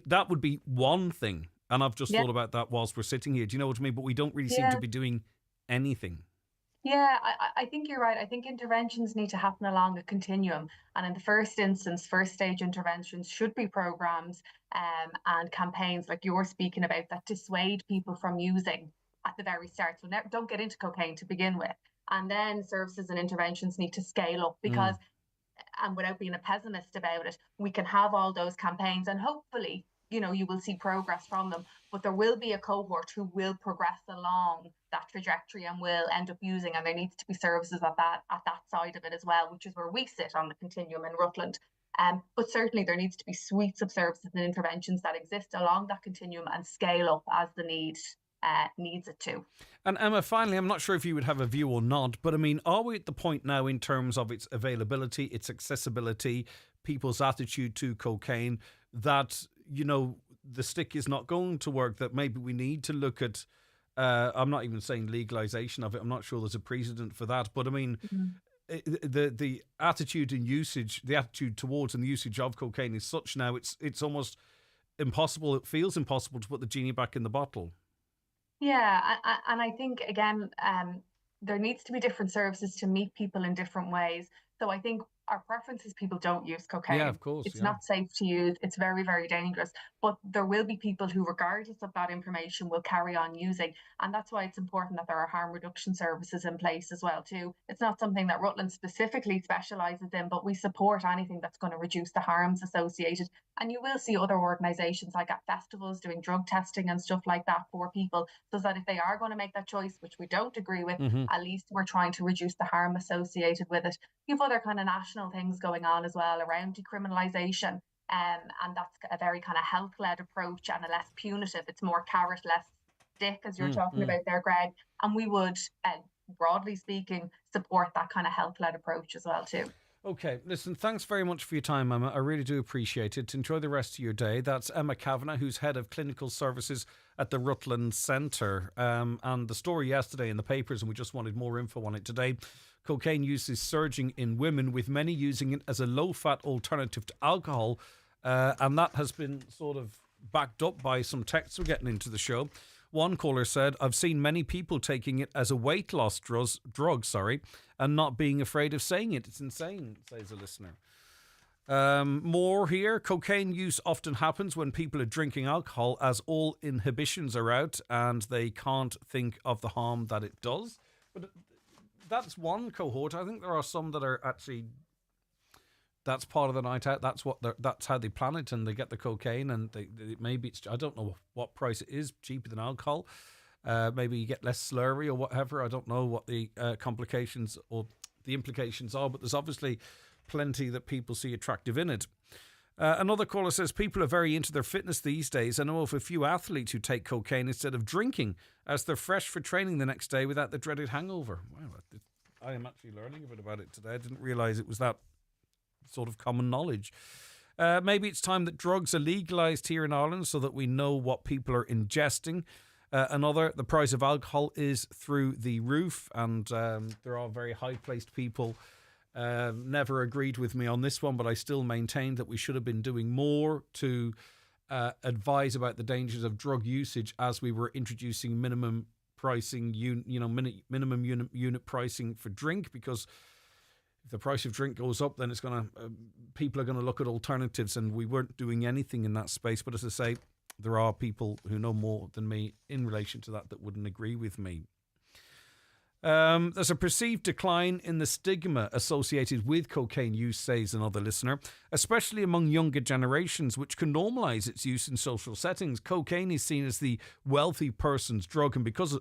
That would be one thing. And I've just thought about that whilst we're sitting here. Do you know what I mean? But we don't really seem to be doing anything. Yeah, I think you're right. I think interventions need to happen along a continuum. And in the first instance, first stage interventions should be programs and campaigns like you're speaking about that dissuade people from using at the very start. So don't get into cocaine to begin with. And then services and interventions need to scale up because, and without being a pessimist about it, we can have all those campaigns and hopefully, you will see progress from them, but there will be a cohort who will progress along that trajectory and will end up using, and there needs to be services at that side of it as well, which is where we sit on the continuum in Rutland. But certainly there needs to be suites of services and interventions that exist along that continuum and scale up as the needs it to. And Emma, finally, I'm not sure if you would have a view or not, but I mean, are we at the point now in terms of its availability, its accessibility, people's attitude to cocaine, that the stick is not going to work, that maybe we need to look at, I'm not even saying legalisation of it, I'm not sure there's a precedent for that, but I mean, the attitude and usage, the attitude towards and the usage of cocaine is such now, it's almost impossible, it feels impossible to put the genie back in the bottle. Yeah, and I think, again, there needs to be different services to meet people in different ways. So I think our preference is people don't use cocaine. Yeah, of course. It's not safe to use. It's very, very dangerous. But there will be people who, regardless of that information, will carry on using. And that's why it's important that there are harm reduction services in place as well, too. It's not something that Rutland specifically specialises in, but we support anything that's going to reduce the harms associated. And you will see other organisations like at festivals doing drug testing and stuff like that for people, so that if they are going to make that choice, which we don't agree with, at least we're trying to reduce the harm associated with it. You have other kind of national things going on as well around decriminalisation. and that's a very kind of health-led approach and a less punitive. It's more carrot, less stick, as you're talking about there, Greg. And we would, broadly speaking, support that kind of health-led approach as well too. Okay, listen, thanks very much for your time, Emma. I really do appreciate it. Enjoy the rest of your day. That's Emma Kavanagh, who's Head of Clinical Services at the Rutland Centre. And the story yesterday in the papers, and we just wanted more info on it today, cocaine use is surging in women, with many using it as a low-fat alternative to alcohol. And that has been sort of backed up by some texts we're getting into the show. One caller said, I've seen many people taking it as a weight loss drug, and not being afraid of saying it. It's insane, says a listener. More here. Cocaine use often happens when people are drinking alcohol, as all inhibitions are out and they can't think of the harm that it does. But that's one cohort. I think there are some that are actually... That's part of the night out. That's how they plan it, and they get the cocaine, and maybe it's, I don't know what price it is, cheaper than alcohol. Maybe you get less slurry or whatever. I don't know what the complications or the implications are, but there's obviously plenty that people see attractive in it. Another caller says people are very into their fitness these days. I know of a few athletes who take cocaine instead of drinking, as they're fresh for training the next day without the dreaded hangover. Wow, I am actually learning a bit about it today. I didn't realise it was that sort of common knowledge. Maybe it's time that drugs are legalised here in Ireland so that we know what people are ingesting. The price of alcohol is through the roof, and there are very high-placed people never agreed with me on this one, but I still maintain that we should have been doing more to advise about the dangers of drug usage as we were introducing minimum pricing, minimum unit pricing for drink, because if the price of drink goes up, then it's people are going to look at alternatives, and we weren't doing anything in that space. But as I say, there are people who know more than me in relation to that wouldn't agree with me. There's a perceived decline in the stigma associated with cocaine use, says another listener, especially among younger generations, which can normalise its use in social settings. Cocaine is seen as the wealthy person's drug, and because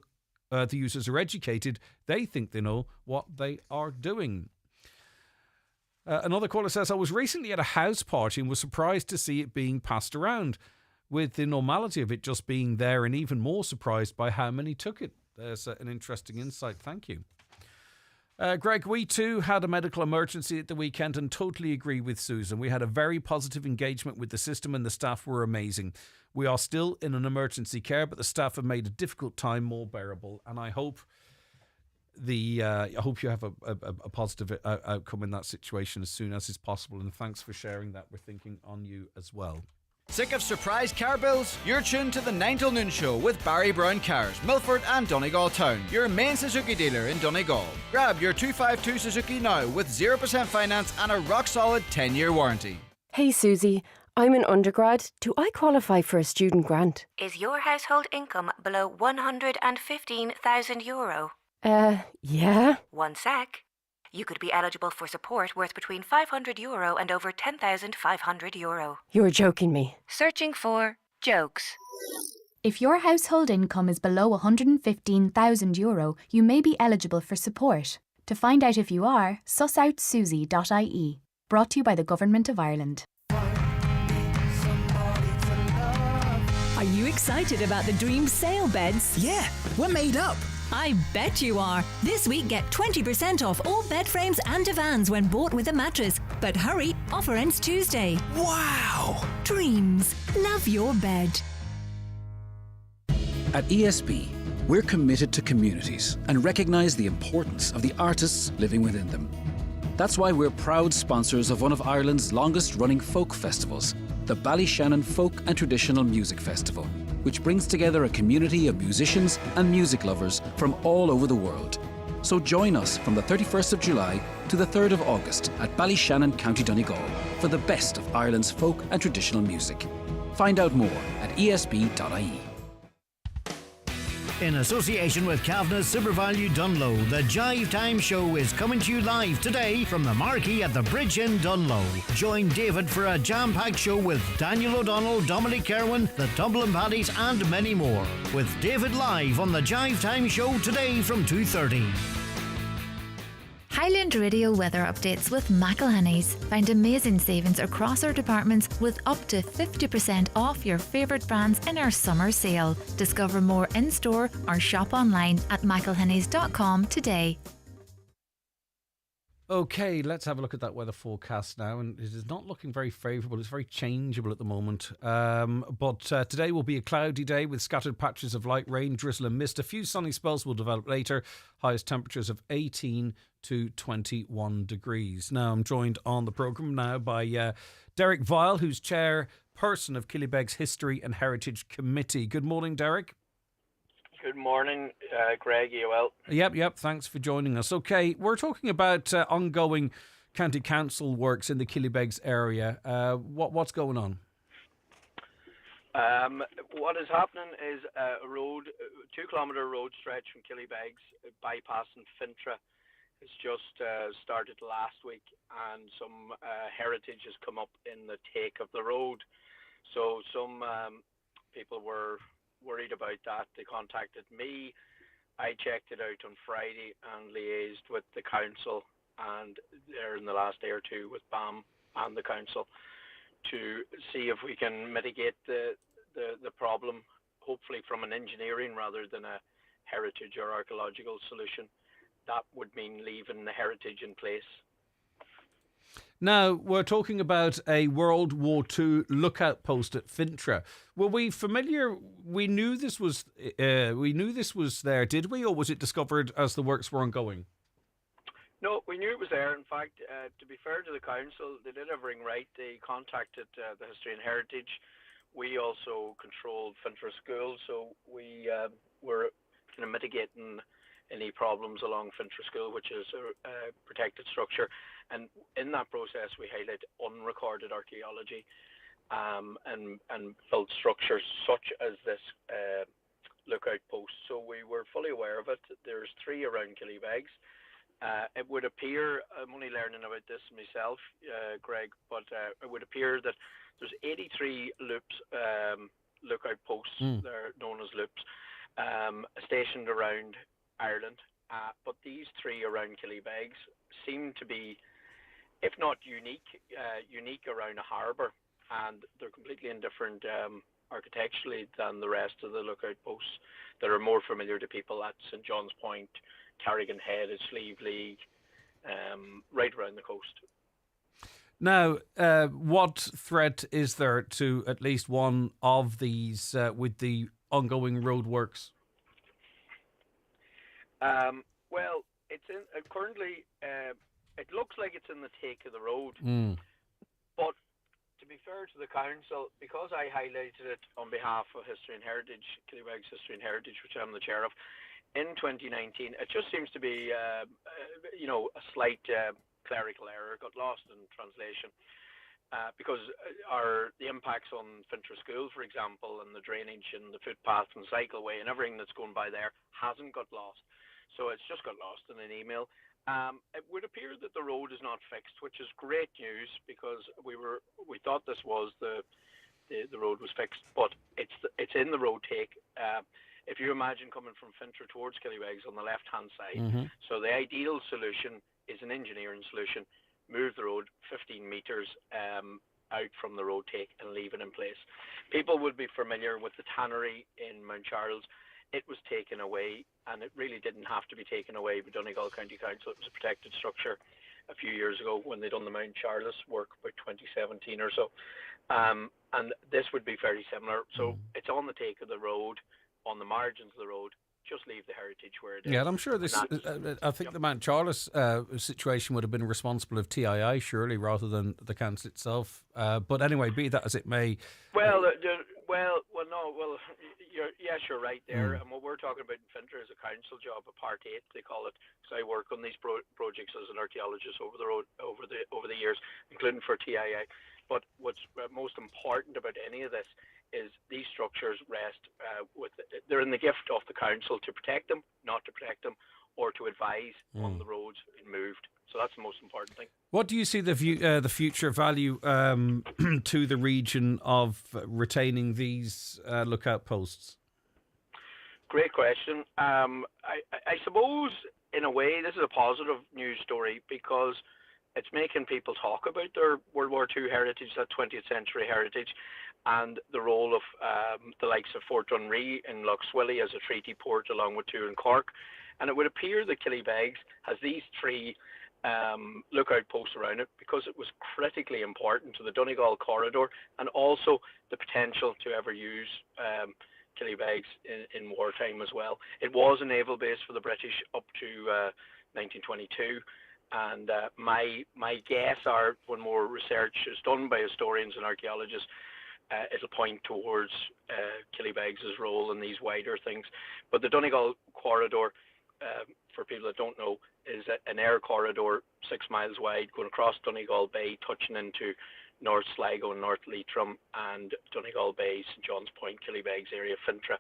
the users are educated, they think they know what they are doing. Another caller says, I was recently at a house party and was surprised to see it being passed around, with the normality of it just being there, and even more surprised by how many took it. There's an interesting insight. Thank you. Greg, we too had a medical emergency at the weekend and totally agree with Susan. We had a very positive engagement with the system and the staff were amazing. We are still in an emergency care, but the staff have made a difficult time more bearable, and I hope you have a positive outcome in that situation as soon as is possible, and thanks for sharing that. We're thinking on you as well. Sick of surprise car bills? You're tuned to the 9 till noon show with Barry Brown Cars, Milford and Donegal Town, your main Suzuki dealer in Donegal. Grab your 252 Suzuki now with 0% finance and a rock-solid 10-year warranty. Hey Susie, I'm an undergrad. Do I qualify for a student grant? Is your household income below €115,000? Yeah. One sec. You could be eligible for support worth between €500 and over €10,500. You're joking me. Searching for jokes. If your household income is below €115,000, you may be eligible for support. To find out if you are, sussoutssusie.ie. Brought to you by the Government of Ireland. Are you excited about the Dream sale beds? Yeah, we're made up. I bet you are. This week, get 20% off all bed frames and divans when bought with a mattress. But hurry, offer ends Tuesday. Wow! Dreams. Love your bed. At ESB, we're committed to communities and recognise the importance of the artists living within them. That's why we're proud sponsors of one of Ireland's longest-running folk festivals, the Ballyshannon Folk and Traditional Music Festival, which brings together a community of musicians and music lovers from all over the world. So join us from the 31st of July to the 3rd of August at Ballyshannon, County Donegal for the best of Ireland's folk and traditional music. Find out more at esb.ie. In association with Kavanagh's SuperValue Dunlow, the Jive Time Show is coming to you live today from the marquee at the Bridge in Dunlow. Join David for a jam-packed show with Daniel O'Donnell, Dominic Kerwin, the Dublin Paddies and many more. With David live on the Jive Time Show today from 2:30. Highland Radio weather updates with McElhenney's. Find amazing savings across our departments with up to 50% off your favourite brands in our summer sale. Discover more in-store or shop online at mcelhenneys.com today. Okay, let's have a look at that weather forecast now, and it is not looking very favourable. It's very changeable at the moment. But today will be a cloudy day with scattered patches of light rain, drizzle and mist. A few sunny spells will develop later. Highest temperatures of 18 to 21 degrees. Now, I'm joined on the programme now by Derek Vile, who's chairperson of Killybeg's History and Heritage Committee. Good morning, Derek. Good morning, Greg. You well? Yep. Thanks for joining us. Okay, we're talking about ongoing county council works in the Killybeg's area. What's going on? What is happening is a 2-kilometre road stretch from Killybeg's bypassing Fintra has just started last week, and some heritage has come up in the take of the road. So some people were worried about that. They contacted me. I checked it out on Friday and liaised with the council, and there in the last day or two with BAM and the council to see if we can mitigate the problem, hopefully from an engineering rather than a heritage or archaeological solution. That would mean leaving the heritage in place. Now, we're talking about a World War II lookout post at Fintra. Were we familiar? We knew this was there, did we, or was it discovered as the works were ongoing? No, we knew it was there. In fact, to be fair to the council, they did everything right. They contacted the History and Heritage. We also controlled Fintra School, so we were kind of mitigating any problems along Fintra School, which is a protected structure. And in that process, we highlight unrecorded archaeology and built structures such as this lookout post. So we were fully aware of it. There's 3 around Killybeg's. It would appear, I'm only learning about this myself, Greg, but it would appear that there's 83 loops, lookout posts, they're known as loops, stationed around Ireland. But these 3 around Killybeg's seem to be, if not unique around a harbour, and they're completely indifferent architecturally than the rest of the lookout posts that are more familiar to people at St John's Point, Carrigan Head, Slieve League, right around the coast. Now, what threat is there to at least one of these with the ongoing road works? Well, it's in currently. It looks like it's in the take of the road, but to be fair to the council, because I highlighted it on behalf of History and Heritage, Killybeg's History and Heritage, which I'm the chair of, in 2019, it just seems to be, a slight clerical error, got lost in translation, because the impacts on Fintra School, for example, and the drainage and the footpath and cycleway and everything that's going by there hasn't got lost. So it's just got lost in an email. It would appear that the road is not fixed, which is great news, because we thought this was the road was fixed, but it's in the road take. If you imagine coming from Fintra towards Killybeg's on the left hand side, so the ideal solution is an engineering solution. Move the road 15 metres out from the road take and leave it in place. People would be familiar with the tannery in Mount Charles. It was taken away, and it really didn't have to be taken away by Donegal County Council. It was a protected structure a few years ago when they done the Mount Charles work, about 2017 or so. And this would be very similar. So it's on the take of the road, on the margins of the road. Just leave the heritage where it is. Yeah, and I'm sure this. I think the Mount Charles situation would have been responsible of TII, surely, rather than the council itself. But anyway, be that as it may. You're right there. And what we're talking about in Fintra is a council job, a Part 8 they call it. So I work on these projects as an archaeologist over the years, including for TII. But what's most important about any of this is these structures rest they're in the gift of the council to protect them, not to protect them, or to advise on the roads being moved. So that's the most important thing. What do you see the future value to the region of retaining these lookout posts? Great question. I suppose in a way, this is a positive news story because it's making people talk about their World War II heritage, that 20th century heritage, and the role of the likes of Fort Dunree in Lough Swilly as a treaty port along with Tuam and Cork. And it would appear that Killybegs has these three lookout posts around it because it was critically important to the Donegal corridor and also the potential to ever use Killybegs in wartime as well. It was a naval base for the British up to 1922. And my guess are when more research is done by historians and archaeologists, it'll point towards Killybegs' role in these wider things. But the Donegal corridor, for people that don't know, is an air corridor 6 miles wide going across Donegal Bay, touching into North Sligo and North Leitrim and Donegal Bay, St John's Point, Killybegs area, Fintra.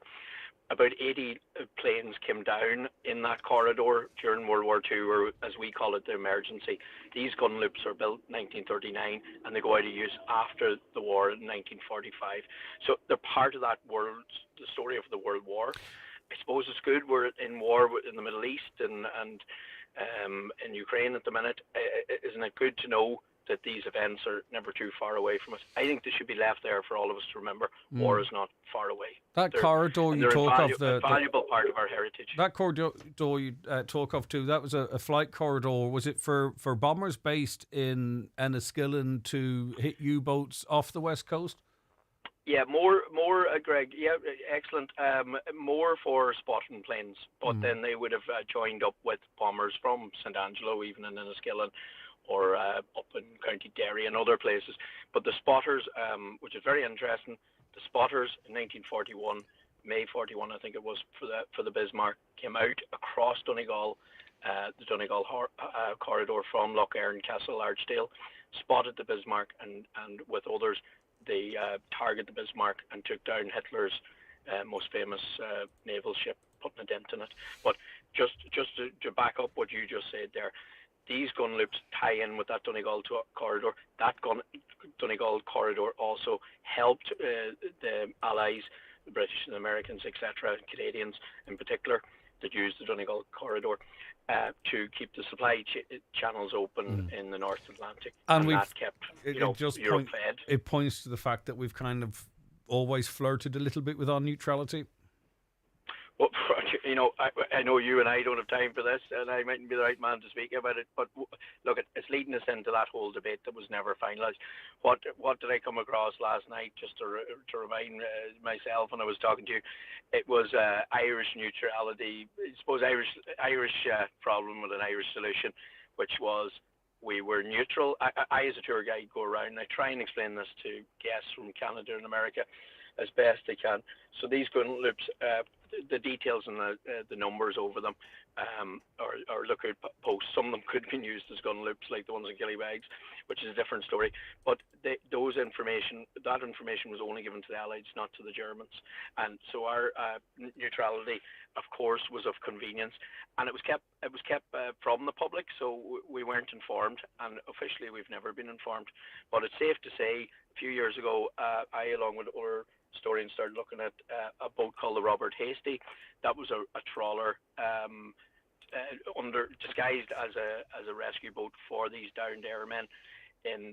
About 80 planes came down in that corridor during World War II, or as we call it, the emergency. These gun loops are built in 1939 and they go out of use after the war in 1945. So they're part of that world, the story of the World War. I suppose it's good we're in war in the Middle East and in Ukraine at the minute. Isn't it good to know that these events are never too far away from us? I think they should be left there for all of us to remember. War is not far away. That corridor you talk of, a valuable part of our heritage. That corridor you talk of too, that was a flight corridor. Was it for bombers based in Enniskillen to hit U-boats off the west coast? Yeah, more, Greg. Yeah, excellent. More for spotting planes, but then they would have joined up with bombers from St Angelo, even in Enniskillen, or up in County Derry and other places. But the spotters, which is very interesting, the spotters in 1941, May 41, I think it was, for the Bismarck, came out across Donegal, the Donegal corridor from Lough Erne, Castle Archdale, spotted the Bismarck, and with others, they targeted the Bismarck and took down Hitler's most famous naval ship, putting a dent in it. But just to back up what you just said there, these gun loops tie in with that Donegal corridor. That Donegal corridor also helped the Allies, the British and Americans, etc., Canadians in particular, that used the Donegal corridor to keep the supply channels open in the North Atlantic. And that kept Europe fed. It points to the fact that we've kind of always flirted a little bit with our neutrality. Well, I know you and I don't have time for this, and I mightn't be the right man to speak about it, but look, it's leading us into that whole debate that was never finalised. What did I come across last night, just to remind myself when I was talking to you? It was Irish neutrality, I suppose Irish problem with an Irish solution, which was we were neutral. I as a tour guide, go around and I try and explain this to guests from Canada and America as best I can. So these gun loops, the details and the numbers over them, or lookout posts. Some of them could have been used as gun loops, like the ones in Killybegs, which is a different story. But that information was only given to the Allies, not to the Germans. And so our neutrality, of course, was of convenience, and it was kept from the public, so we weren't informed. And officially, we've never been informed. But it's safe to say, a few years ago, I, along with other historians, started looking at a boat called the Robert Hasty. That was a trawler disguised as a rescue boat for these downed airmen in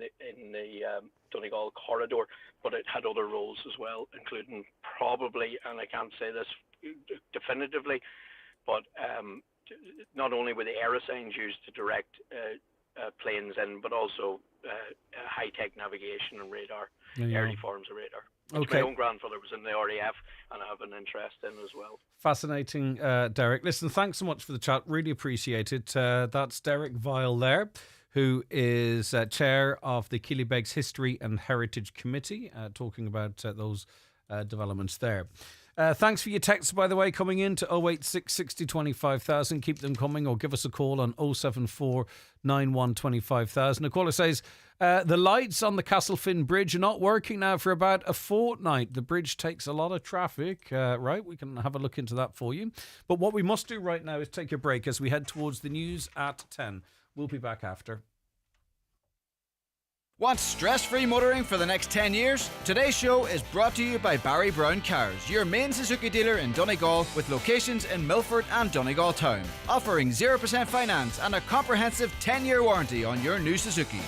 the Donegal corridor, but it had other roles as well, including probably, and I can't say this definitively, but not only were the aerosigns used to direct planes in, but also high-tech navigation and radar, early forms of radar. Okay. My own grandfather was in the RAF, and I have an interest in as well. Fascinating, Derek. Listen, thanks so much for the chat. Really appreciate it. That's Derek Vile there, who is chair of the Killybegs History and Heritage Committee, talking about those developments there. Thanks for your texts, by the way, coming in to 086 60 25,000. Keep them coming, or give us a call on 074 91 25,000. A caller says, the lights on the Castlefin Bridge are not working now for about a fortnight. The bridge takes a lot of traffic. Right, we can have a look into that for you. But what we must do right now is take a break as we head towards the news at 10. We'll be back after. Want stress-free motoring for the next 10 years? Today's show is brought to you by Barry Brown Cars, your main Suzuki dealer in Donegal with locations in Milford and Donegal Town, offering 0% finance and a comprehensive 10-year warranty on your new Suzuki.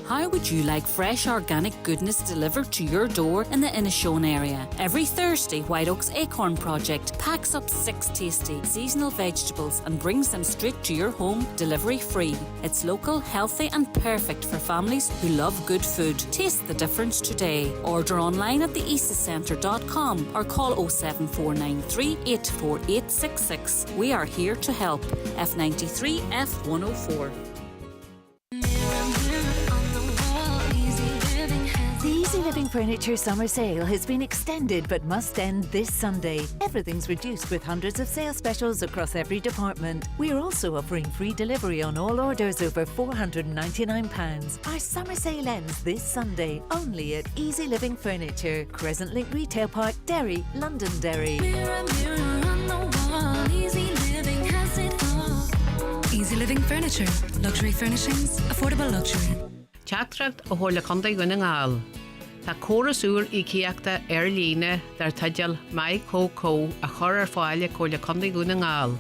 How would you like fresh organic goodness delivered to your door in the Inishowen area? Every Thursday, White Oak's Acorn Project packs up 6 tasty seasonal vegetables and brings them straight to your home, delivery free. It's local, healthy and perfect for families who love good food. Taste the difference today. Order online at theeasycentre.com or call 07493 84866. We are here to help. F93 F104. The Easy Living Furniture summer sale has been extended but must end this Sunday. Everything's reduced with hundreds of sale specials across every department. We are also offering free delivery on all orders over £499. Our summer sale ends this Sunday only at Easy Living Furniture, Crescent Link Retail Park, Derry, Londonderry. Mirror, mirror on the wall, Easy Living has it all. Easy Living Furniture, luxury furnishings, affordable luxury. Teatracht a thuirle contaí gine ngáil. Tá córas úr í cíachta líne dar taideal mai có a chur ar fáile thuirle contaí gine ngáil,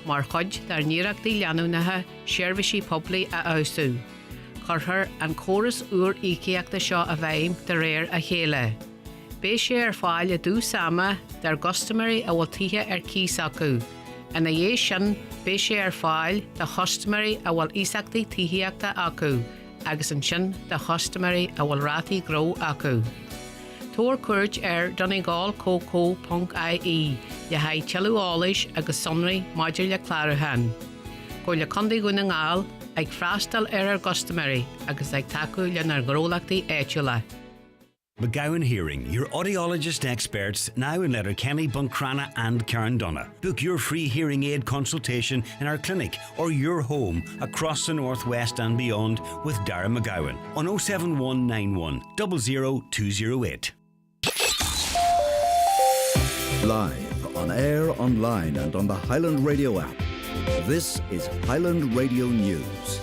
mar chuid dar níreachtaí leanúnathe seirbhísí poblí a ausú. Churthar an córas úr í cíachta seo a bhaim de réir a chéile. Bé sé ar fáile dú sama dar customary a bhfuil tithe ar cís acu. A na dhé sin bé sé ar fáil de customary a bhfuil ísachtaí tithiachta acu. Agus an sin de customary a bhfuil rátaí gró acu. Tóir cuirt ar donegalcoco.ie le haid tealúális agus sonraí maidir le clárúthain. Go le condaí gúna ngáil ag freastal ar customary agus ag taú le nar grólaachtaí éitiúla. McGowan Hearing, your audiologist experts now in Letterkenny, Buncrana and Carndonna. Book your free hearing aid consultation in our clinic or your home across the northwest and beyond with Darragh McGowan on 07191 00208. Live, on air, online and on the Highland Radio app. This is Highland Radio News.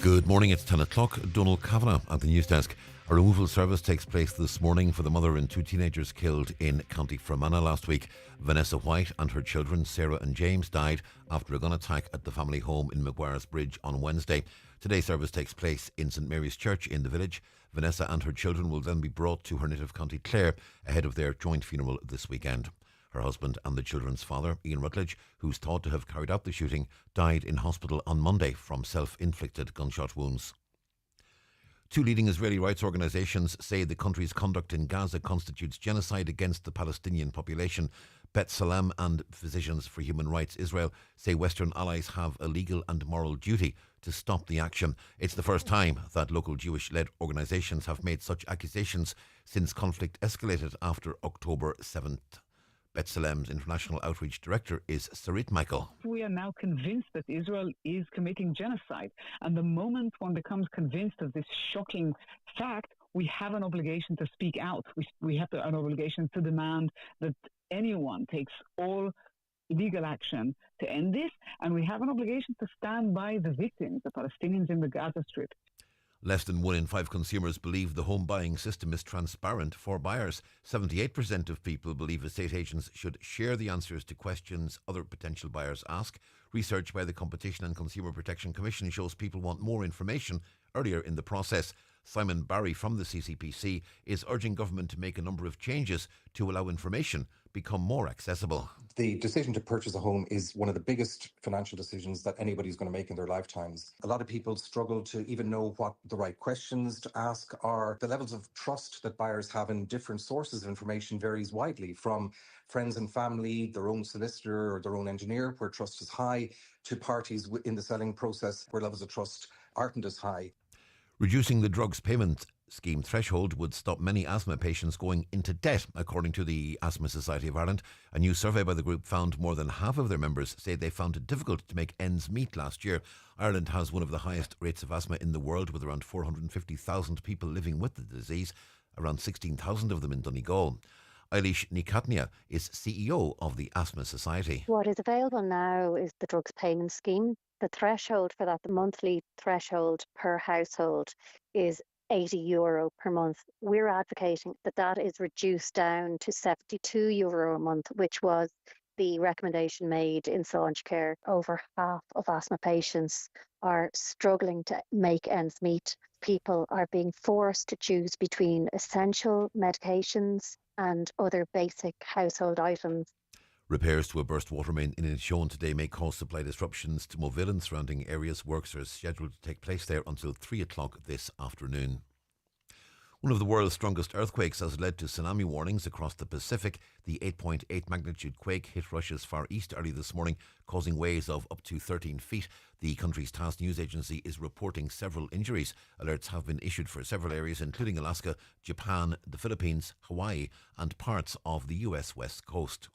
Good morning, it's 10 o'clock. Donald Kavanagh at the news desk. A removal service takes place this morning for the mother and 2 teenagers killed in County Fermanagh last week. Vanessa White and her children, Sarah and James, died after a gun attack at the family home in Maguire's Bridge on Wednesday. Today's service takes place in St Mary's Church in the village. Vanessa and her children will then be brought to her native County Clare ahead of their joint funeral this weekend. Her husband and the children's father, Ian Rutledge, who's thought to have carried out the shooting, died in hospital on Monday from self-inflicted gunshot wounds. 2 leading Israeli rights organisations say the country's conduct in Gaza constitutes genocide against the Palestinian population. B'Tselem and Physicians for Human Rights Israel say Western allies have a legal and moral duty to stop the action. It's the first time that local Jewish-led organisations have made such accusations since conflict escalated after October 7th. B'Tselem's International Outreach Director is Sarit Michael. We are now convinced that Israel is committing genocide. And the moment one becomes convinced of this shocking fact, we have an obligation to speak out. We have an obligation to demand that anyone takes all legal action to end this. And we have an obligation to stand by the victims, the Palestinians in the Gaza Strip. Less than 1 in 5 consumers believe the home buying system is transparent for buyers. 78% of people believe estate agents should share the answers to questions other potential buyers ask. Research by the Competition and Consumer Protection Commission shows people want more information earlier in the process. Simon Barry from the CCPC is urging government to make a number of changes to allow information become more accessible. The decision to purchase a home is one of the biggest financial decisions that anybody's going to make in their lifetimes. A lot of people struggle to even know what the right questions to ask are. The levels of trust that buyers have in different sources of information varies widely, from friends and family, their own solicitor or their own engineer, where trust is high, to parties in the selling process where levels of trust aren't as high. Reducing the drugs payment scheme threshold would stop many asthma patients going into debt, according to the Asthma Society of Ireland. A new survey by the group found more than half of their members say they found it difficult to make ends meet last year. Ireland has one of the highest rates of asthma in the world, with around 450,000 people living with the disease, around 16,000 of them in Donegal. Eilish Nikatnia is CEO of the Asthma Society. What is available now is the drugs payment scheme. The threshold for that, the monthly threshold per household, is €80 per month. We're advocating that that is reduced down to €72 a month, which was the recommendation made in Sláinte Care. Over half of asthma patients are struggling to make ends meet. People are being forced to choose between essential medications and other basic household items. Repairs to a burst water main in Inishowen today may cause supply disruptions to Moville and surrounding areas. Works are scheduled to take place there until 3 o'clock this afternoon. One of the world's strongest earthquakes has led to tsunami warnings across the Pacific. The 8.8 magnitude quake hit Russia's far east early this morning, causing waves of up to 13 feet. The country's TASS news agency is reporting several injuries. Alerts have been issued for several areas, including Alaska, Japan, the Philippines, Hawaii, and parts of the US West Coast.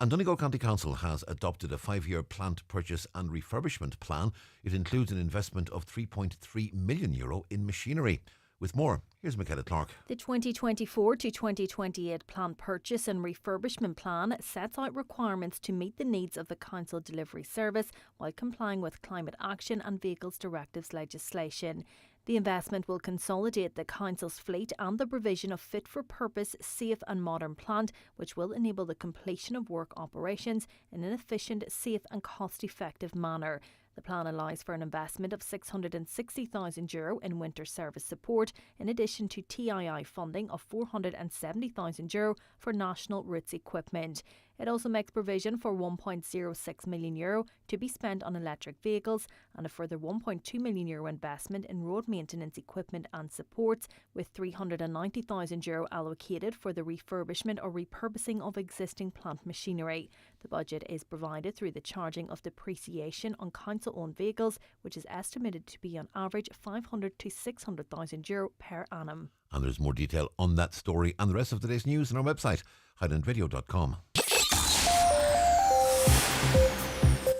And Donegal County Council has adopted a 5-year plant purchase and refurbishment plan. It includes an investment of €3.3 million in machinery. With more, here's Michaela Clark. The 2024 to 2028 plant purchase and refurbishment plan sets out requirements to meet the needs of the council delivery service while complying with climate action and vehicles directives legislation. The investment will consolidate the council's fleet and the provision of fit-for-purpose, safe and modern plant, which will enable the completion of work operations in an efficient, safe and cost-effective manner. The plan allows for an investment of €660,000 in winter service support, in addition to TII funding of €470,000 for national routes equipment. It also makes provision for €1.06 million to be spent on electric vehicles and a further €1.2 million investment in road maintenance equipment and supports, with €390,000 allocated for the refurbishment or repurposing of existing plant machinery. The budget is provided through the charging of depreciation on council-owned vehicles, which is estimated to be on average €500,000 to €600,000 per annum. And there's more detail on that story and the rest of today's news on our website, highlandradio.com.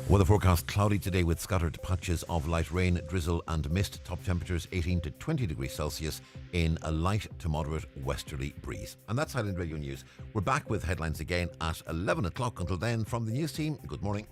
Weather forecast: cloudy today with scattered patches of light rain, drizzle and mist. Top temperatures 18 to 20 degrees Celsius in a light to moderate westerly breeze. And that's Highland Radio News. We're back with headlines again at 11 o'clock. Until then, from the news team, good morning.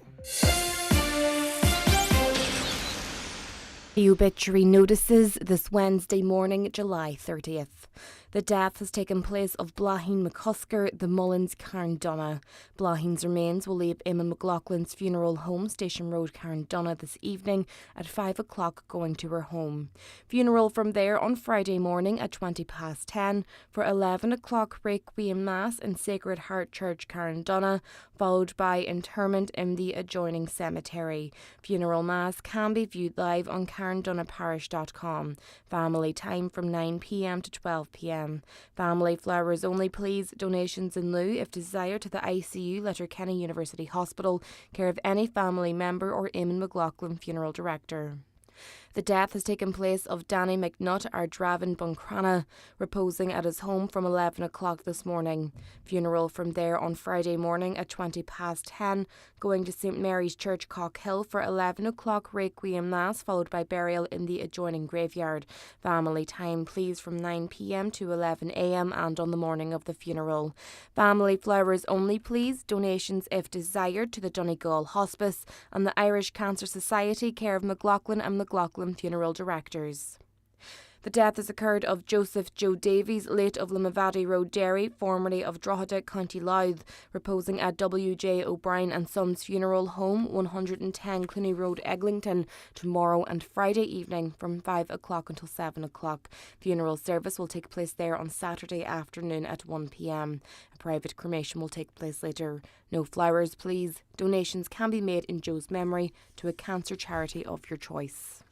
The Obituary notices this Wednesday morning, July 30th. The death has taken place of Blaheen McCusker, the Mullins, Carndonna. Blaheen's remains will leave Emma McLaughlin's funeral home, Station Road, Carndonna, this evening at 5 o'clock, going to her home. Funeral from there on Friday morning at 10:20. For 11 o'clock, Requiem Mass in Sacred Heart Church, Carndonna, followed by interment in the adjoining cemetery. Funeral Mass can be viewed live on carndonnaparish.com. Family time from 9 p.m. to 12 p.m. Family flowers only, please. Donations in lieu, if desired, to the ICU, Letterkenny University Hospital, care of any family member or Eamon McLaughlin, funeral director. The death has taken place of Danny McNutt, Ardravin Buncrana, reposing at his home from 11 o'clock this morning. Funeral from there on Friday morning at 10:20, going to St Mary's Church, Cockhill, for 11 o'clock, Requiem Mass, followed by burial in the adjoining graveyard. Family time, please, from 9 p.m. to 11 a.m. and on the morning of the funeral. Family flowers only, please. Donations, if desired, to the Donegal Hospice and the Irish Cancer Society, care of McLaughlin and McLaughlin funeral directors. The death has occurred of Joseph Joe Davies, late of Limavady Road, Derry, formerly of Drogheda, County Louth, reposing at W.J. O'Brien and Sons Funeral Home, 110 Cluny Road, Eglinton, tomorrow and Friday evening from 5 o'clock until 7 o'clock. Funeral service will take place there on Saturday afternoon at 1 p.m. A private cremation will take place later. No flowers, please. Donations can be made in Joe's memory to a cancer charity of your choice.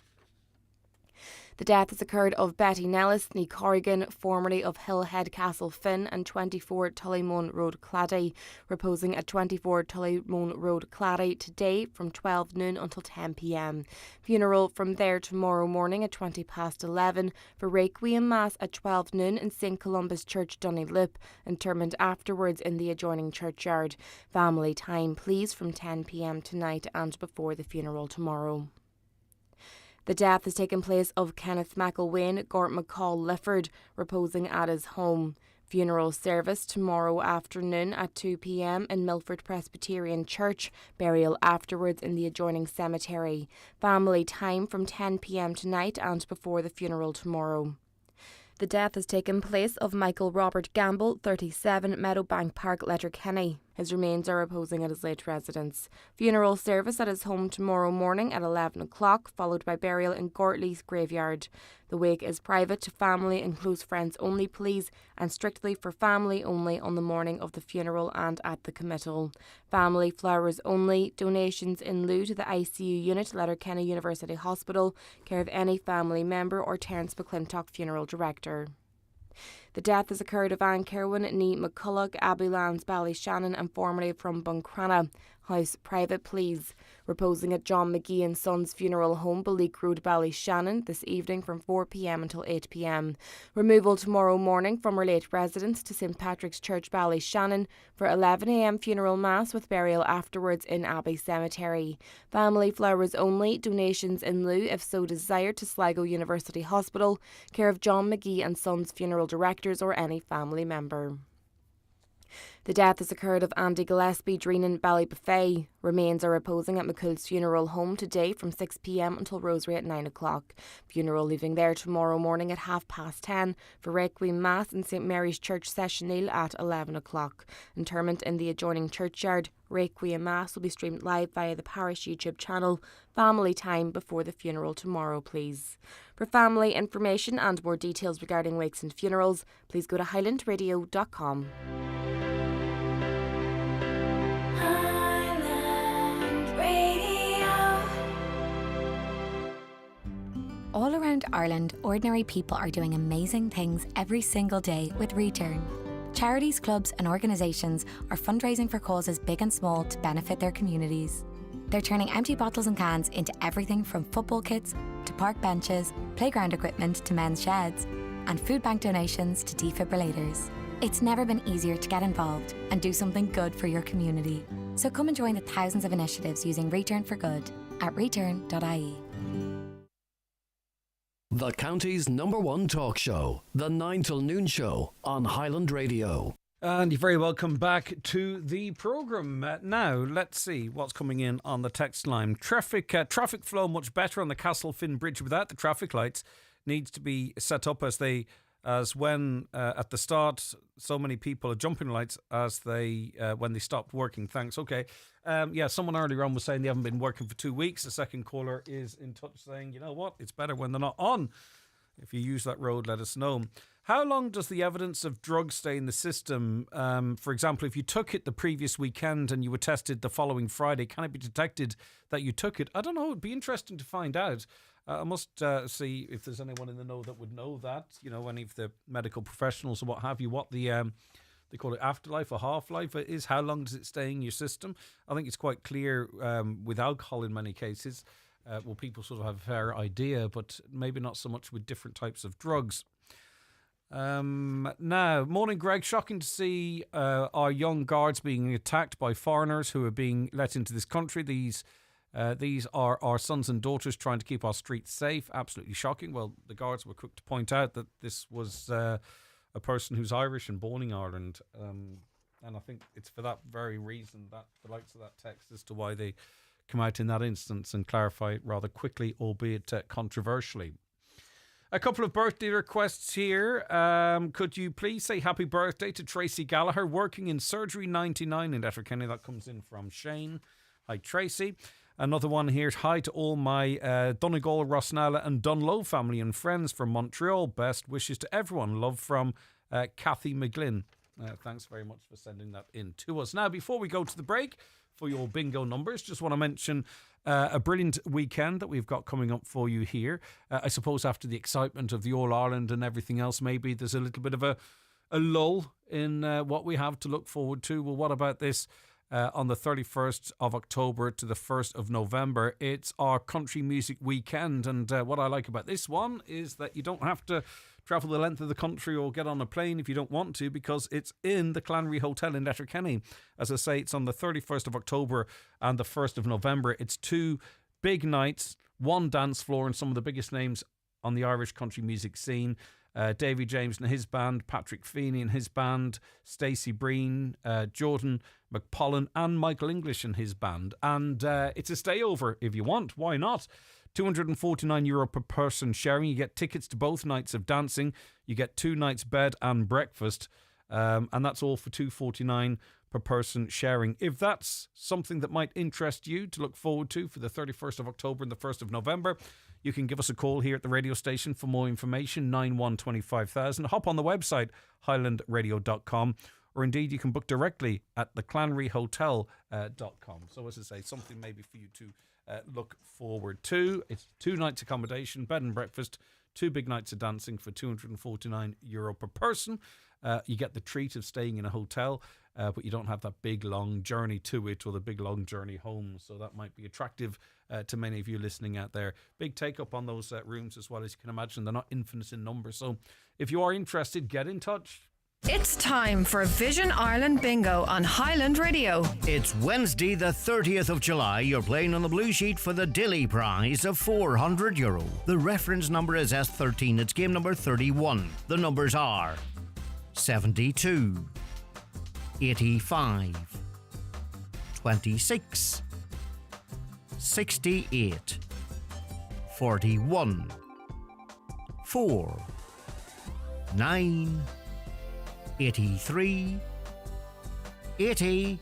The death has occurred of Betty Nellis, ní Corrigan, formerly of Hillhead Castle Finn, and 24 Tullymone Road, Clady, reposing at 24 Tullymone Road, Clady, today from 12 noon until 10 p.m. Funeral from there tomorrow morning at 11:20, for Requiem Mass at 12 noon in St Columba's Church, Doneylip, interment afterwards in the adjoining churchyard. Family time, please, from 10 p.m. tonight and before the funeral tomorrow. The death has taken place of Kenneth McElwain, Gort McCall Lifford, reposing at his home. Funeral service tomorrow afternoon at 2 p.m. in Milford Presbyterian Church, burial afterwards in the adjoining cemetery. Family time from 10 p.m. tonight and before the funeral tomorrow. The death has taken place of Michael Robert Gamble, 37, Meadowbank Park, Letterkenny. His remains are reposing at his late residence. Funeral service at his home tomorrow morning at 11 o'clock, followed by burial in Gortleith Graveyard. The wake is private to family and close friends only, please, and strictly for family only on the morning of the funeral and at the committal. Family flowers only. Donations in lieu to the ICU unit, Letterkenny University Hospital, care of any family member or Terence McClintock Funeral Director. The death has occurred of Anne Kerwin, ní McCulloch, Abbeylands, Ballyshannon and formerly from Buncrana. House private, please. Reposing at John McGee and Sons Funeral Home, Baleek Road, Ballyshannon, this evening from 4 p.m. until 8 p.m. Removal tomorrow morning from her late residence to St Patrick's Church, Ballyshannon, for 11 a.m. funeral mass with burial afterwards in Abbey Cemetery. Family flowers only. Donations in lieu, if so desired, to Sligo University Hospital, care of John McGee and Sons Funeral Directors or any family member. The death has occurred of Andy Gillespie, Dreenan, Ballybuffet. Remains are reposing at McCool's Funeral Home today from 6 p.m. until Rosary at 9 o'clock. Funeral leaving there tomorrow morning at 10:30 for Requiem Mass in St Mary's Church Sessionil at 11 o'clock. Interment in the adjoining churchyard. Requiem Mass will be streamed live via the parish YouTube channel. Family time before the funeral tomorrow, please. For family information and more details regarding wakes and funerals, please go to highlandradio.com. All around Ireland, ordinary people are doing amazing things every single day with Return. Charities, clubs and organisations are fundraising for causes big and small to benefit their communities. They're turning empty bottles and cans into everything from football kits to park benches, playground equipment to men's sheds, and food bank donations to defibrillators. It's never been easier to get involved and do something good for your community. So come and join the thousands of initiatives using Return for Good at return.ie. The county's #1 talk show, The 9 till Noon Show on Highland Radio. And you're very welcome back to the programme. Now, let's see what's coming in on the text line. Traffic flow much better on the Castlefin Bridge without the traffic lights. Needs to be set up as when at the start so many people are jumping lights as when they stopped working. Thanks. Okay. Someone earlier on was saying they haven't been working for 2 weeks. The second caller is in touch saying, you know what, it's better when they're not on. If you use that road, let us know. How long does the evidence of drugs stay in the system? For example, if you took it the previous weekend and you were tested the following Friday, can it be detected that you took it? I don't know. It'd be interesting to find out. I must see if there's anyone in the know that would know that, any of the medical professionals or what have you, what the they call it afterlife or half-life is. How long does it stay in your system? I think it's quite clear with alcohol in many cases. People sort of have a fair idea, but maybe not so much with different types of drugs. Now, morning Greg, shocking to see our young guards being attacked by foreigners who are being let into this country. These are our sons and daughters trying to keep our streets safe. Absolutely shocking. Well, the guards were quick to point out that this was a person who's Irish and born in Ireland. And I think it's for that very reason that the likes of that text as to why they come out in that instance and clarify it rather quickly, albeit controversially. A couple of birthday requests here. Could you please say happy birthday to Tracy Gallagher, working in Surgery 99 in Letterkenny? That comes in from Shane. Hi, Tracy. Another one here. Hi to all my Donegal, Rosnala and Dunlow family and friends from Montreal. Best wishes to everyone. Love from Kathy McGlynn. Thanks very much for sending that in to us. Now, before we go to the break for your bingo numbers, just want to mention a brilliant weekend that we've got coming up for you here. I suppose after the excitement of the All-Ireland and everything else, maybe there's a little bit of a lull in what we have to look forward to. Well, what about this? On the 31st of October to the 1st of November, it's our country music weekend. And what I like about this one is that you don't have to travel the length of the country or get on a plane if you don't want to, because it's in the Clanry Hotel in Letterkenny. As I say, it's on the 31st of October and the 1st of November. It's 2 big nights, 1 dance floor, and some of the biggest names on the Irish country music scene. Davy James and his band, Patrick Feeney and his band, Stacey Breen, Jordan McPollen and Michael English and his band. And it's a stay over if you want. Why not? €249 per person sharing. You get tickets to both nights of dancing. You get 2 nights bed and breakfast. And that's all for $249 per person sharing. If that's something that might interest you to look forward to for the 31st of October and the 1st of November, you can give us a call here at the radio station for more information, 9125,000. Hop on the website, highlandradio.com, or indeed you can book directly at theclanryhotel.com. So as I say, something maybe for you to look forward to. It's 2 nights accommodation, bed and breakfast, 2 big nights of dancing for €249 per person. You get the treat of staying in a hotel, but you don't have that big long journey to it or the big long journey home. So that might be attractive to many of you listening out there. Big take up on those rooms as well, as you can imagine. They're not infinite in number. So if you are interested, get in touch. It's time for Vision Ireland Bingo on Highland Radio. It's Wednesday the 30th of July. You're playing on the blue sheet for the Deeley prize of €400. The reference number is S13. It's game number 31. The numbers are 72, 85, 26, 68, 41, 4, 9, 83, 80,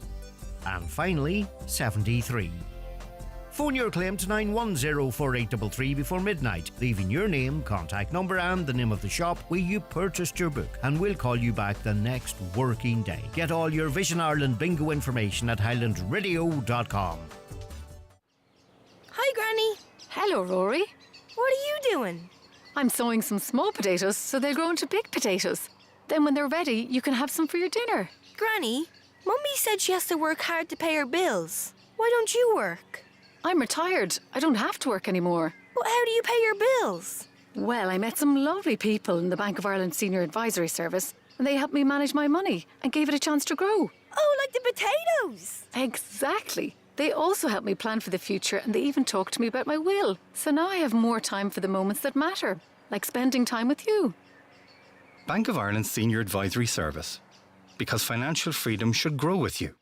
and finally 73. Phone your claim to 9104833 before midnight, leaving your name, contact number and the name of the shop where you purchased your book, and we'll call you back the next working day. Get all your Vision Ireland bingo information at highlandradio.com. Hi, Granny. Hello, Rory. What are you doing? I'm sowing some small potatoes so they'll grow into big potatoes. Then when they're ready, you can have some for your dinner. Granny, Mummy said she has to work hard to pay her bills. Why don't you work? I'm retired. I don't have to work anymore. But how do you pay your bills? Well, I met some lovely people in the Bank of Ireland Senior Advisory Service, and they helped me manage my money and gave it a chance to grow. Oh, like the potatoes? Exactly. They also helped me plan for the future, and they even talked to me about my will. So now I have more time for the moments that matter, like spending time with you. Bank of Ireland Senior Advisory Service. Because financial freedom should grow with you.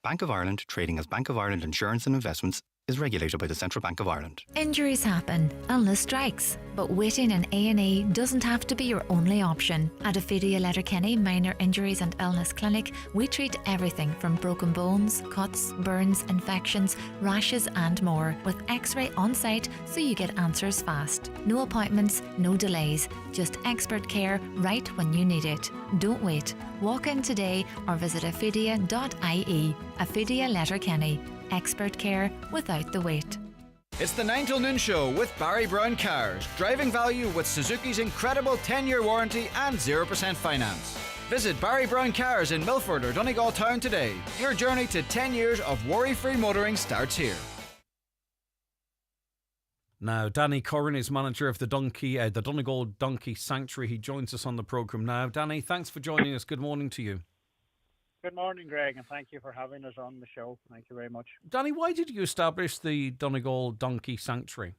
Bank of Ireland, trading as Bank of Ireland Insurance and Investments, is regulated by the Central Bank of Ireland. Injuries happen, illness strikes, but waiting in A&E doesn't have to be your only option. At Ophidia Letterkenny Minor Injuries and Illness Clinic, we treat everything from broken bones, cuts, burns, infections, rashes and more, with X-ray on site so you get answers fast. No appointments, no delays, just expert care right when you need it. Don't wait. Walk in today or visit ophidia.ie. Ophidia Letterkenny. Expert care without the wait. It's the 9 till noon show with Barry Brown Cars. Driving value with Suzuki's incredible 10-year warranty and 0% finance. Visit Barry Brown Cars in Milford or Donegal Town today. Your journey to 10 years of worry-free motoring starts here. Now, Danny Curran is manager of the Donegal Donkey Sanctuary. He joins us on the programme now. Danny, thanks for joining us. Good morning to you. Good morning, Greg, and thank you for having us on the show. Thank you very much. Danny, why did you establish the Donegal Donkey Sanctuary?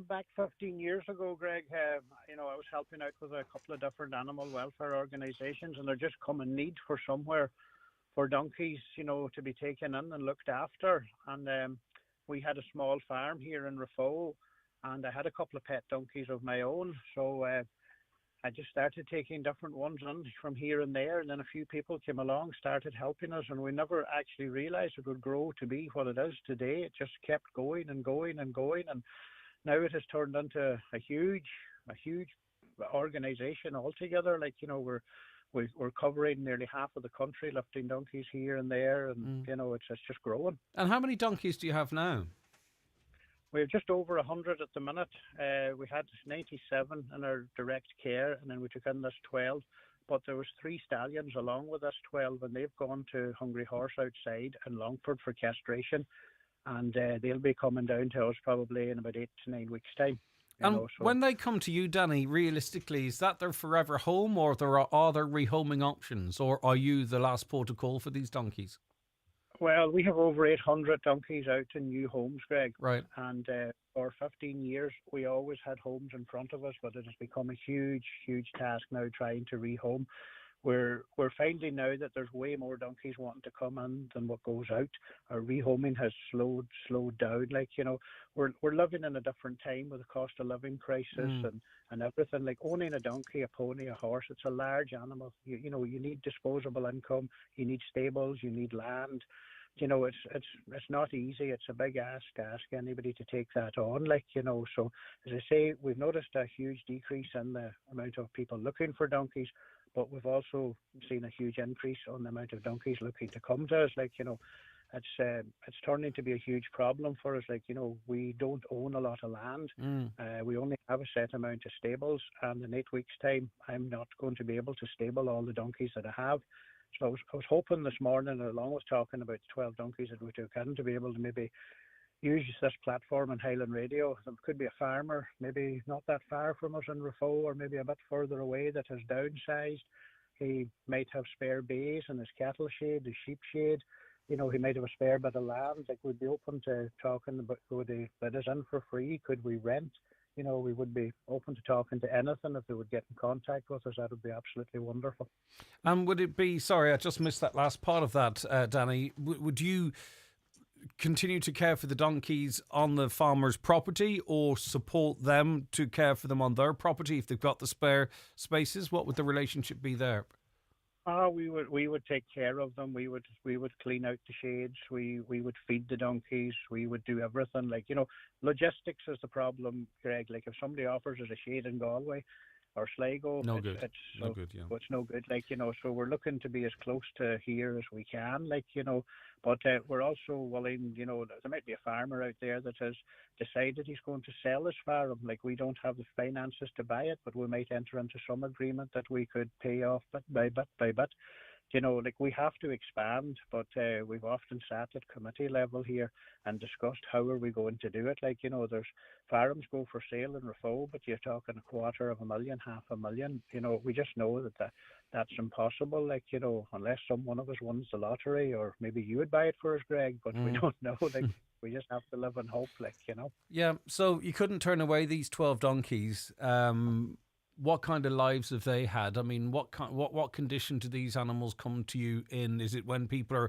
Back 15 years ago, Greg, I was helping out with a couple of different animal welfare organisations, and they're just come in need for somewhere for donkeys, to be taken in and looked after. And we had a small farm here in Raphoe, and I had a couple of pet donkeys of my own, so I just started taking different ones in from here and there, and then a few people came along, started helping us, and we never actually realised it would grow to be what it is today. It just kept going and going and going, and now it has turned into a huge organisation altogether. Like, we're covering nearly half of the country, lifting donkeys here and there, and it's just growing. And how many donkeys do you have now? We have just over 100 at the minute. We had 97 in our direct care, and then we took in this 12. But there was 3 stallions along with this 12, and they've gone to Hungry Horse outside in Longford for castration, and they'll be coming down to us probably in about 8 to 9 weeks' time. And when they come to you, Danny, realistically, is that their forever home, or there are other rehoming options, or are you the last port of call for these donkeys? Well, we have over 800 donkeys out in new homes, Greg. Right. And for 15 years, we always had homes in front of us, but it has become a huge, huge task now trying to rehome. We're finding now that there's way more donkeys wanting to come in than what goes out. Our rehoming has slowed down. Like, we're living in a different time with the cost of living crisis and everything. Like owning a donkey, a pony, a horse, it's a large animal. You need disposable income, you need stables, you need land. It's not easy. It's a big ask to ask anybody to take that on. So as I say, we've noticed a huge decrease in the amount of people looking for donkeys, but we've also seen a huge increase on the amount of donkeys looking to come to us. It's turning to be a huge problem for us. We don't own a lot of land. We only have a set amount of stables, and in 8 weeks' time, I'm not going to be able to stable all the donkeys that I have. So I was hoping this morning, along with talking about 12 donkeys that we took in, to be able to maybe use this platform on Highland Radio. There could be a farmer, maybe not that far from us in Rafo, or maybe a bit further away, that has downsized. He might have spare bays in his cattle shed, his sheep shed. He might have a spare bit of land. We'd be open to talking about, would they let us in for free? Could we rent? We would be open to talking to anything. If they would get in contact with us, that would be absolutely wonderful. And would it be, sorry, I just missed that last part of that, Danny, would you continue to care for the donkeys on the farmer's property, or support them to care for them on their property if they've got the spare spaces? What would the relationship be there? We would take care of them. We would clean out the sheds. We would feed the donkeys. We would do everything. Logistics is the problem, Greg. If somebody offers us a shed in Galway or Sligo, no good. Yeah. It's no good. So we're looking to be as close to here as we can. But we're also willing. There might be a farmer out there that has decided he's going to sell his farm. We don't have the finances to buy it, but we might enter into some agreement that we could pay off bit by bit. We have to expand, but we've often sat at committee level here and discussed how are we going to do it. There's farms go for sale in Rafo, but you're talking $250,000, $500,000. We just know that's impossible. Unless one of us wins the lottery, or maybe you would buy it for us, Greg, but we don't know. We just have to live in hope, Yeah, so you couldn't turn away these 12 donkeys. What kind of lives have they had? I mean, what condition do these animals come to you in? Is it when people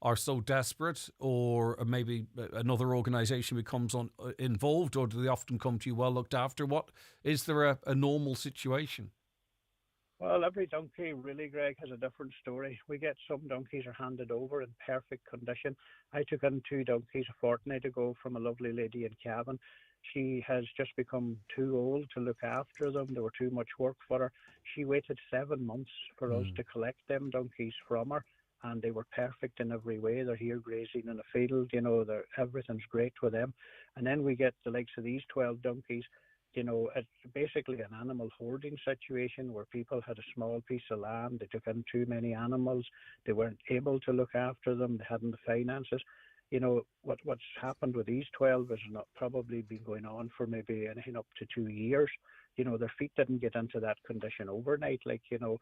are so desperate, or maybe another organisation becomes involved, or do they often come to you well looked after? Is there a normal situation? Well, every donkey really, Greg, has a different story. We get some donkeys are handed over in perfect condition. I took in 2 donkeys a fortnight ago from a lovely lady in Cavan. She has just become too old to look after them. They were too much work for her. She waited 7 months for us to collect them donkeys from her, and they were perfect in every way. They're here grazing in a field, everything's great with them. And then we get the likes of these 12 donkeys. It's basically an animal hoarding situation where people had a small piece of land. They took in too many animals. They weren't able to look after them. They hadn't the finances. What's happened with these 12 has not probably been going on for maybe anything up to 2 years. Their feet didn't get into that condition overnight, and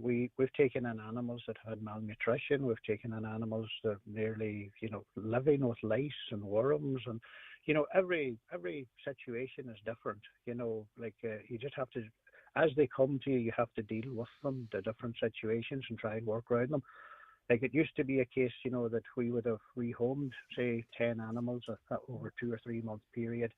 we've taken in animals that had malnutrition. We've taken in animals that nearly, living with lice and worms, and every situation is different. You just have to, as they come to you, you have to deal with them, the different situations, and try and work around them. It used to be a case, that we would have rehomed, say, 10 animals over 2 or 3 month period,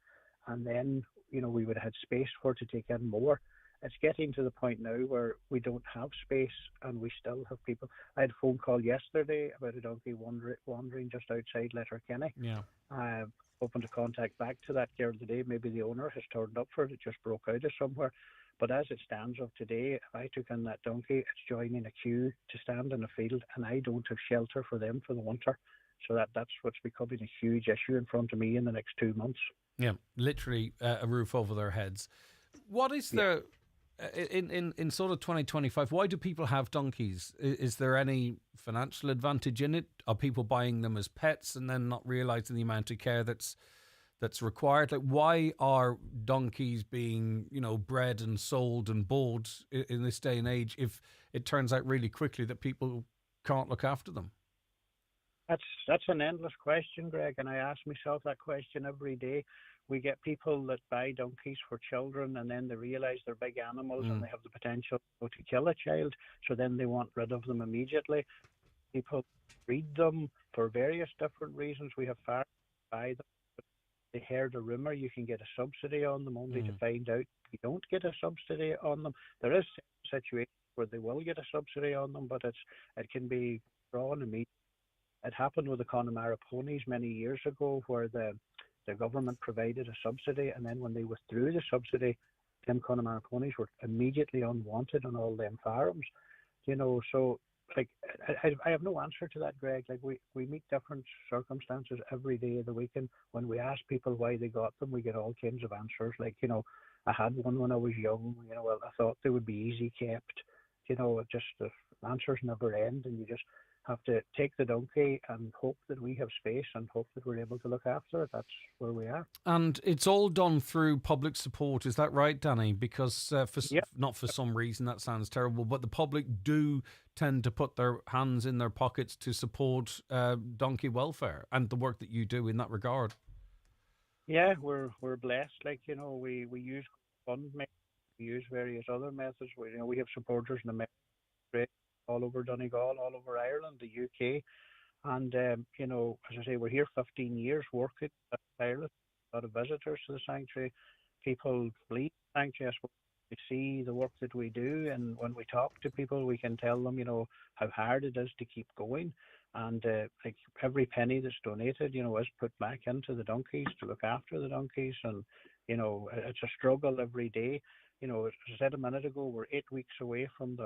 and then, we would have had space to take in more. It's getting to the point now where we don't have space, and we still have people. I had a phone call yesterday about a donkey wandering just outside Letterkenny. Yeah. Hoping to contact back to that girl today. Maybe the owner has turned up for it. It just broke out of somewhere. But as it stands of today, if I took in that donkey, it's joining a queue to stand in a field, and I don't have shelter for them for the winter. So that's what's becoming a huge issue in front of me in the next 2 months. Yeah, literally a roof over their heads. What is there in sort of 2025? Why do people have donkeys? Is there any financial advantage in it? Are people buying them as pets and then not realising the amount of care that's required? Why are donkeys being, bred and sold and bought in this day and age if it turns out really quickly that people can't look after them? That's an endless question, Greg, and I ask myself that question every day. We get people that buy donkeys for children, and then they realise they're big animals and they have the potential to kill a child, so then they want rid of them immediately. People breed them for various different reasons. We have farmers buy them. They heard a rumour you can get a subsidy on them, only to find out you don't get a subsidy on them. There is situations where they will get a subsidy on them, but it can be drawn immediately. It happened with the Connemara ponies many years ago, where the government provided a subsidy, and then when they withdrew the subsidy, them Connemara ponies were immediately unwanted on all them farms. So like I have no answer to that, Greg. Like we meet different circumstances every day of the week, and when we ask people why they got them, we get all kinds of answers. Like, I had one when I was young. I thought they would be easy kept. Just the answers never end, and you just have to take the donkey and hope that we have space and hope that we're able to look after it. That's where we are. And it's all done through public support, is that right, Danny? Because not for some reason, that sounds terrible, but the public do tend to put their hands in their pockets to support donkey welfare and the work that you do in that regard. Yeah, we're blessed. Like, we use GoFundMe, we use various other methods. We have supporters in America, all over Donegal, all over Ireland, the UK. And, as I say, we're here 15 years working in Ireland. A lot of visitors to the sanctuary. People leave the sanctuary. We see the work that we do. And when we talk to people, we can tell them, how hard it is to keep going. And like every penny that's donated, is put back into the donkeys to look after the donkeys. And, it's a struggle every day. As I said a minute ago, we're 8 weeks away from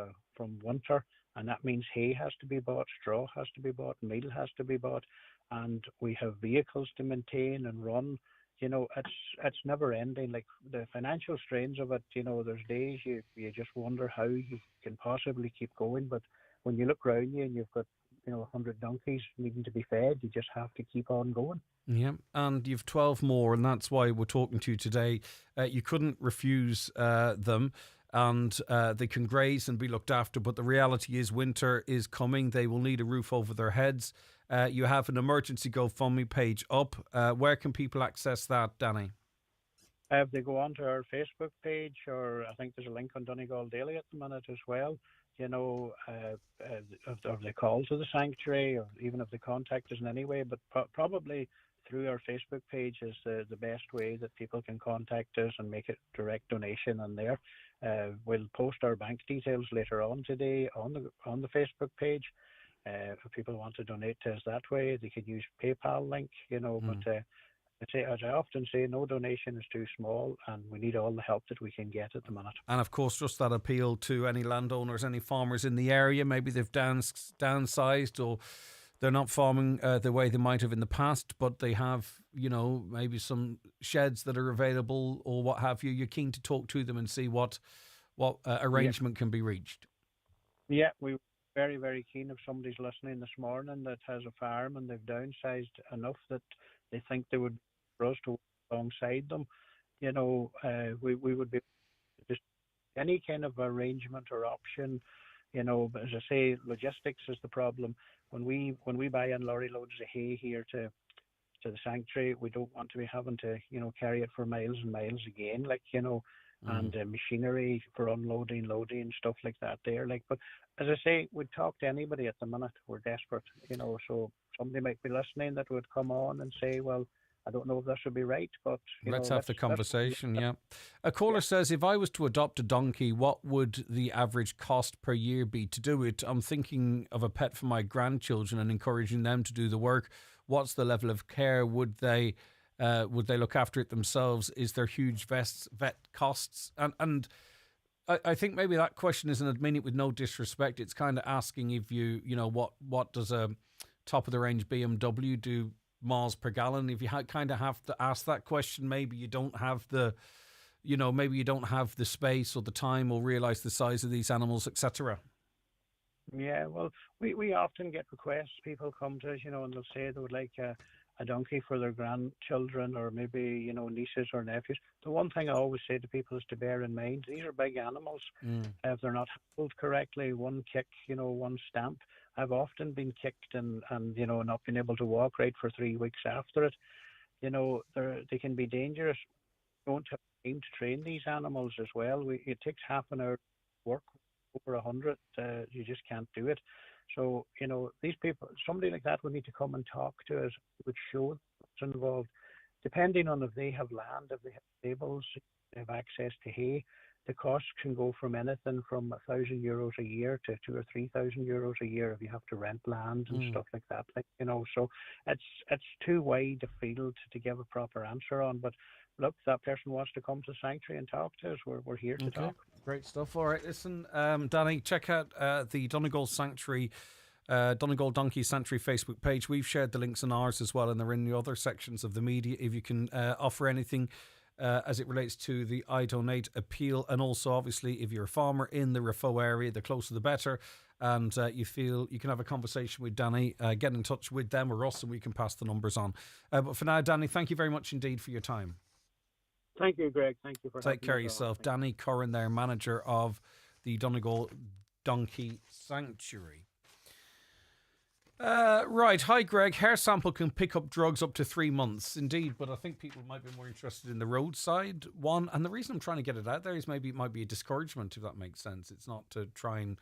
winter, and that means hay has to be bought, straw has to be bought, meal has to be bought, and we have vehicles to maintain and run. It's never ending. Like the financial strains of it, there's days you just wonder how you can possibly keep going, but when you look around you and you've got 100 donkeys needing to be fed, you just have to keep on going. Yeah, and you've 12 more, and that's why we're talking to you today. You couldn't refuse them, and they can graze and be looked after, but the reality is winter is coming. They will need a roof over their heads. You have an emergency GoFundMe page up. Where can people access that, Danny? If they go onto our Facebook page, or I think there's a link on Donegal Daily at the minute as well, if they call to the sanctuary, or even if they contact us in any way, but probably through our Facebook page is the best way that people can contact us and make a direct donation on there. We'll post our bank details later on today on the Facebook page. If people want to donate to us that way, they could use PayPal link, but as I often say, no donation is too small, and we need all the help that we can get at the minute. And of course, just that appeal to any landowners, any farmers in the area. Maybe they've downsized, or they're not farming the way they might have in the past, but they have, maybe some sheds that are available or what have you. You're keen to talk to them and see what arrangement can be reached. Yeah, we're very, very keen. If somebody's listening this morning that has a farm and they've downsized enough that they think they would for us to work alongside them, we would be just any kind of arrangement or option. But as I say, logistics is the problem. When we buy in lorry loads of hay here to the sanctuary, we don't want to be having to carry it for miles and miles again, and machinery for unloading, loading, and stuff like that there. But as I say, we'd talk to anybody at the minute. We're desperate, so somebody might be listening that would come on and say, well, I don't know if this would be right, but let's have the conversation. Yeah. A caller says, if I was to adopt a donkey, what would the average cost per year be to do it? I'm thinking of a pet for my grandchildren and encouraging them to do the work. What's the level of care? Would they look after it themselves? Is there huge vet costs? And I think maybe that question isn't admitting it with no disrespect. It's kind of asking if what does a top of the range BMW do miles per gallon? If you kind of have to ask that question, maybe you don't have the space or the time or realise the size of these animals, etc. Yeah, well, we often get requests. People come to us, and they'll say they would like a donkey for their grandchildren, or maybe nieces or nephews. The one thing I always say to people is to bear in mind these are big animals. If they're not handled correctly, one kick, one stamp, I've often been kicked and not been able to walk right for 3 weeks after it. They can be dangerous. Don't have time to train these animals as well. It takes half an hour work over 100. You just can't do it. So these people, somebody like that would need to come and talk to us. Would show what's involved. Depending on if they have land, if they have stables, if they have access to hay, the costs can go from anything from €1,000 a year to €2,000 or €3,000 a year if you have to rent land and stuff like that. So it's too wide a field to give a proper answer on. But look, if that person wants to come to the sanctuary and talk to us, we're here to talk. Great stuff. All right, listen, Danny, check out the Donegal Sanctuary. Donegal Donkey Sanctuary Facebook page. We've shared the links on ours as well, and they're in the other sections of the media. If you can offer anything as it relates to the I Donate appeal, and also obviously if you're a farmer in the Rafo area, the closer the better, and you feel you can have a conversation with Danny, get in touch with them or us and we can pass the numbers on. But for now, Danny, thank you very much indeed for your time. Thank you, Greg. Thank you for Take care of yourself. Danny Curran there, manager of the Donegal Donkey Sanctuary. Right, hi Greg. Hair sample can pick up drugs up to 3 months, indeed, but I think people might be more interested in the roadside one. And the reason I'm trying to get it out there is maybe it might be a discouragement, if that makes sense. It's not to try and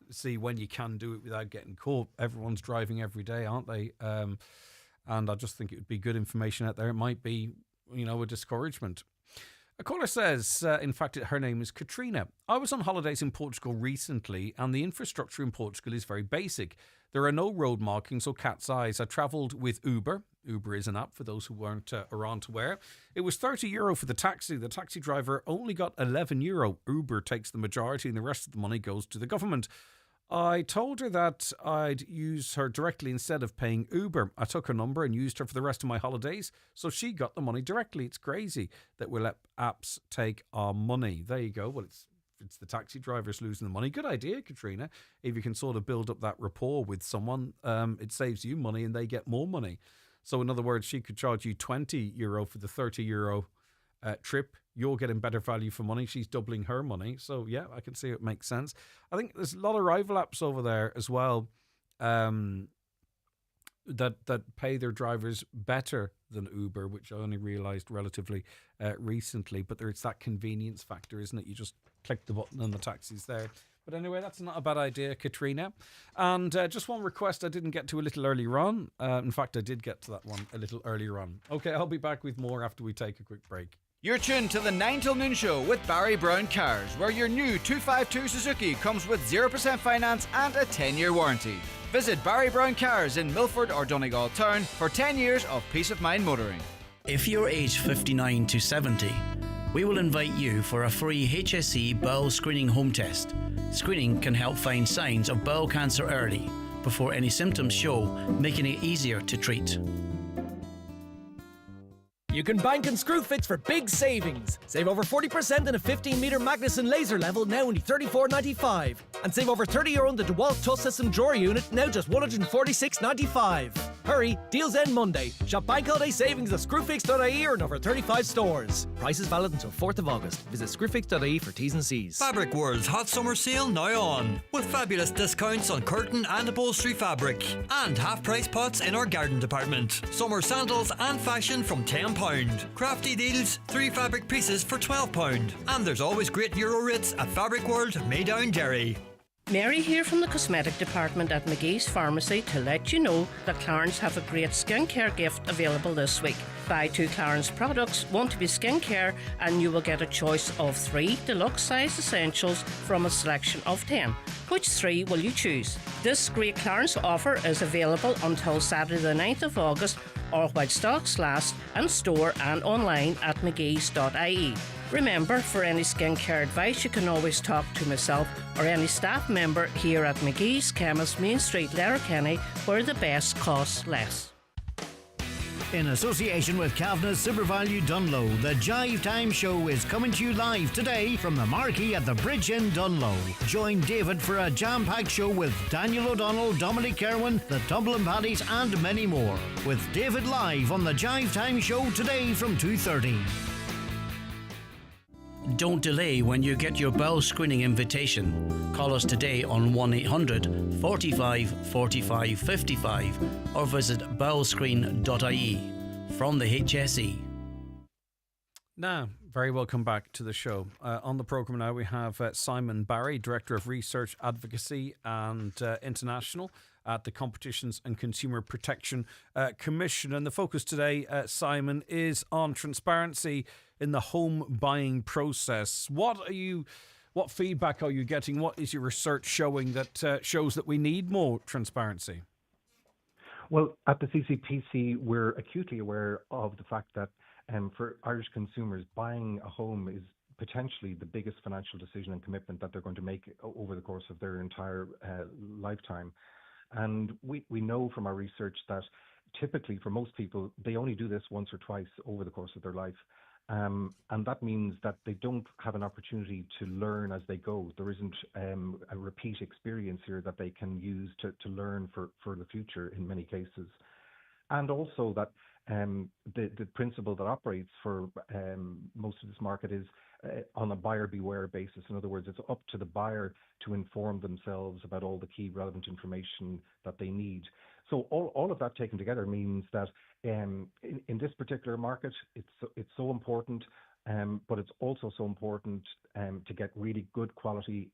see when you can do it without getting caught. Everyone's driving every day, aren't they? And I just think it would be good information out there. It might be, a discouragement. A caller says, in fact, her name is Katrina. I was on holidays in Portugal recently, and the infrastructure in Portugal is very basic. There are no road markings or cat's eyes. I travelled with Uber. Uber is an app for those who aren't aware. It was €30 for the taxi. The taxi driver only got €11. Uber takes the majority, and the rest of the money goes to the government. I told her that I'd use her directly instead of paying Uber. I took her number and used her for the rest of my holidays, so she got the money directly. It's crazy that we let apps take our money. There you go. Well, it's the taxi drivers losing the money. Good idea, Katrina. If you can sort of build up that rapport with someone, it saves you money and they get more money. So in other words, she could charge you €20 for the €30 trip. You're getting better value for money. She's doubling her money. So, yeah, I can see it makes sense. I think there's a lot of rival apps over there as well that pay their drivers better than Uber, which I only realised relatively recently. But there's that convenience factor, isn't it? You just click the button and the taxi's there. But anyway, that's not a bad idea, Katrina. And just one request I didn't get to a little earlier on. In fact, I did get to that one a little earlier on. Okay, I'll be back with more after we take a quick break. You're tuned to the 9 till noon show with Barry Brown Cars, where your new 252 Suzuki comes with 0% finance and a 10-year warranty. Visit Barry Brown Cars in Milford or Donegal Town for 10 years of peace of mind motoring. If you're aged 59 to 70, we will invite you for a free HSE bowel screening home test. Screening can help find signs of bowel cancer early, before any symptoms show, making it easier to treat. You can bank on Screwfix for big savings. Save over 40% in a 15-metre Magnuson laser level, now only $34.95. And save over €30 on the DeWalt Tuss System drawer unit, now just $146.95. Hurry, deals end Monday. Shop bank holiday savings at screwfix.ie or in over 35 stores. Prices valid until 4th of August. Visit screwfix.ie for T's and C's. Fabric World's hot summer sale now on, with fabulous discounts on curtain and upholstery fabric, and half-price pots in our garden department. Summer sandals and fashion from £10. Crafty deals, 3 fabric pieces for £12. And there's always great Euro rates at Fabric World, Maydown, Derry. Mary here from the cosmetic department at McGee's Pharmacy to let you know that Clarence have a great skincare gift available this week. Buy 2 Clarence products, 1 to be skincare, and you will get a choice of 3 deluxe size essentials from a selection of 10. Which 3 will you choose? This great Clarence offer is available until Saturday the 9th of August or while stocks last, and store and online at mcgees.ie. Remember, for any skincare advice, you can always talk to myself or any staff member here at McGee's Chemist, Main Street, Letterkenny, where the best costs less. In association with Kavnagh's SuperValue Dunlow, the Jive Time Show is coming to you live today from the marquee at the Bridge in Dunlow. Join David for a jam-packed show with Daniel O'Donnell, Dominic Kerwin, the Tumblin' Paddies and many more. With David live on the Jive Time Show today from 2:30. Don't delay when you get your bowel screening invitation. Call us today on 1-800 45 45 55 or visit bowelscreen.ie. From the HSE. Now, very welcome back to the show. On the programme now we have Simon Barry, Director of Research Advocacy and International at the Competitions and Consumer Protection Commission. And the focus today, Simon, is on transparency in the home buying process. What feedback are you getting? What is your research showing that shows that we need more transparency? Well, at the CCPC, we're acutely aware of the fact that for Irish consumers, buying a home is potentially the biggest financial decision and commitment that they're going to make over the course of their entire lifetime. And we know from our research that typically for most people, they only do this once or twice over the course of their life. And that means that they don't have an opportunity to learn as they go. There isn't a repeat experience here that they can use to learn for the future in many cases. And also that the principle that operates for most of this market is on a buyer beware basis. In other words, it's up to the buyer to inform themselves about all the key relevant information that they need. So all of that taken together means that in this particular market, it's so important, but it's also so important to get really good quality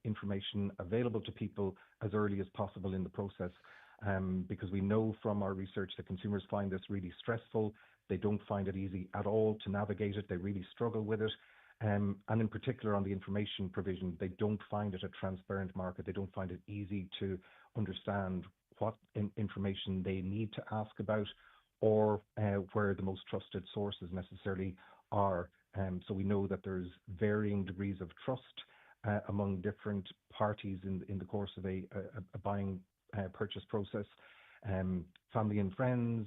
information available to people as early as possible in the process. Because we know from our research that consumers find this really stressful. They don't find it easy at all to navigate it. They really struggle with it. And in particular on the information provision, they don't find it a transparent market. They don't find it easy to understand what information they need to ask about or where the most trusted sources necessarily are. So we know that there's varying degrees of trust among different parties in the course of a buying purchase process. Family and friends,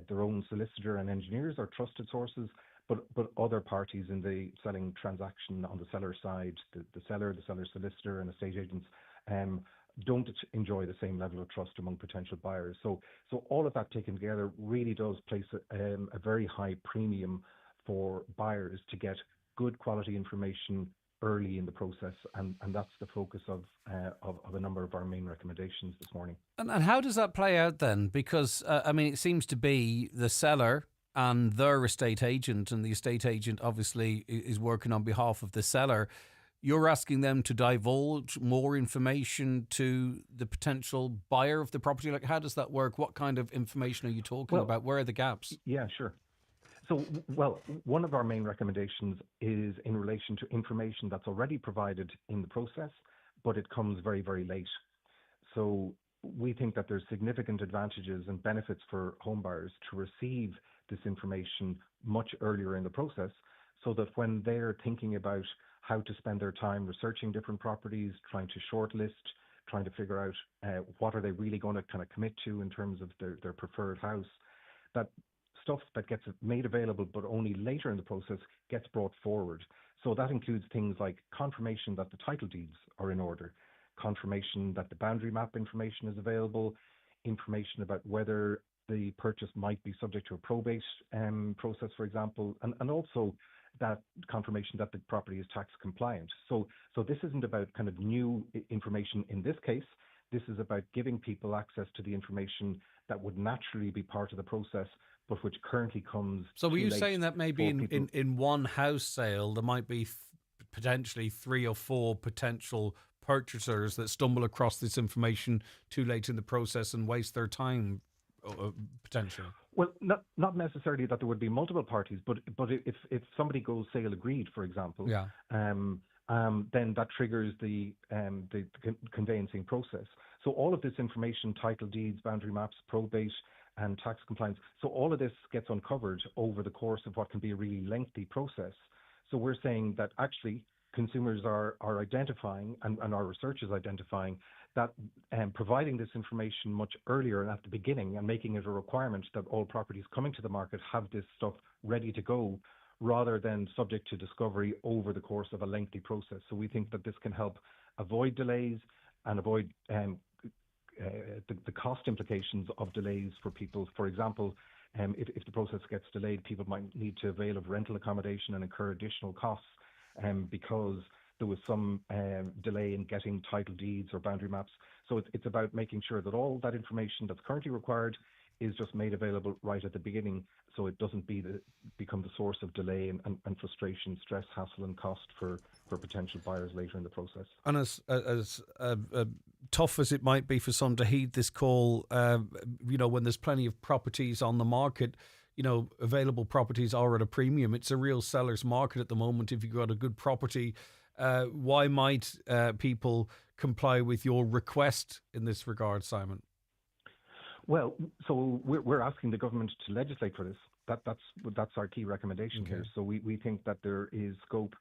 their own solicitor and engineers are trusted sources, but other parties in the selling transaction on the seller side, the seller solicitor and estate agents don't enjoy the same level of trust among potential buyers. So all of that taken together really does place a very high premium for buyers to get good quality information early in the process, and that's the focus of a number of our main recommendations this morning. And how does that play out then? Because, it seems to be the seller and their estate agent, and the estate agent obviously is working on behalf of the seller. You're asking them to divulge more information to the potential buyer of the property. Like, how does that work? What kind of information are you talking about? Where are the gaps? Yeah, sure. So, one of our main recommendations is in relation to information that's already provided in the process, but it comes very, very late. So we think that there's significant advantages and benefits for home buyers to receive this information much earlier in the process, so that when they're thinking about how to spend their time researching different properties, trying to shortlist, trying to figure out what are they really going to kind of commit to in terms of their preferred house, that stuff that gets made available but only later in the process gets brought forward. So that includes things like confirmation that the title deeds are in order, confirmation that the boundary map information is available, information about whether the purchase might be subject to a probate process, for example, and also that confirmation that the property is tax compliant. So this isn't about kind of new information in this case. This is about giving people access to the information that would naturally be part of the process, but which currently comes. So were you saying that maybe in one house sale there might be potentially 3 or 4 potential purchasers that stumble across this information too late in the process and waste their time potentially? Well, not necessarily that there would be multiple parties, but if somebody goes sale agreed, for example, then that triggers the conveyancing process. So all of this information, title deeds, boundary maps, probate, and tax compliance, so all of this gets uncovered over the course of what can be a really lengthy process. So we're saying that actually consumers are identifying, and our research is identifying, that providing this information much earlier and at the beginning and making it a requirement that all properties coming to the market have this stuff ready to go, rather than subject to discovery over the course of a lengthy process. So we think that this can help avoid delays and avoid the cost implications of delays for people. For example, if the process gets delayed, people might need to avail of rental accommodation and incur additional costs. because there was some delay in getting title deeds or boundary maps. So it's about making sure that all that information that's currently required is just made available right at the beginning, so it doesn't become the source of delay and frustration, stress, hassle and cost for potential buyers later in the process. And as tough as it might be for some to heed this call, when there's plenty of properties on the market, available properties are at a premium. It's a real seller's market at the moment. If you've got a good property, why might people comply with your request in this regard, Simon? Well, so we're asking the government to legislate for this. That's our key recommendation here. So we think that there is scope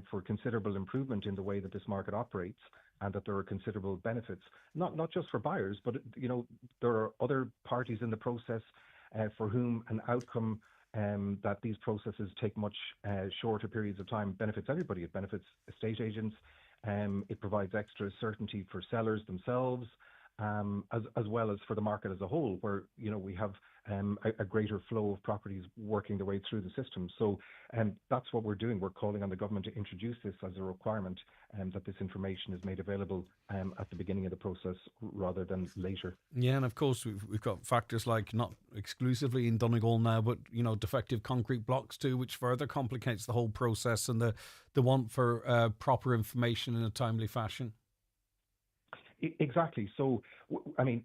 for considerable improvement in the way that this market operates, and that there are considerable benefits, not just for buyers, but there are other parties in the process for whom an outcome that these processes take much shorter periods of time benefits everybody. It benefits estate agents. It provides extra certainty for sellers themselves, as well as for the market as a whole, where we have a greater flow of properties working their way through the system. So that's what we're doing. We're calling on the government to introduce this as a requirement, that this information is made available at the beginning of the process rather than later. Yeah, and of course we've got factors like, not exclusively in Donegal now, but defective concrete blocks too, which further complicates the whole process, and the want for proper information in a timely fashion. Exactly. So, I mean,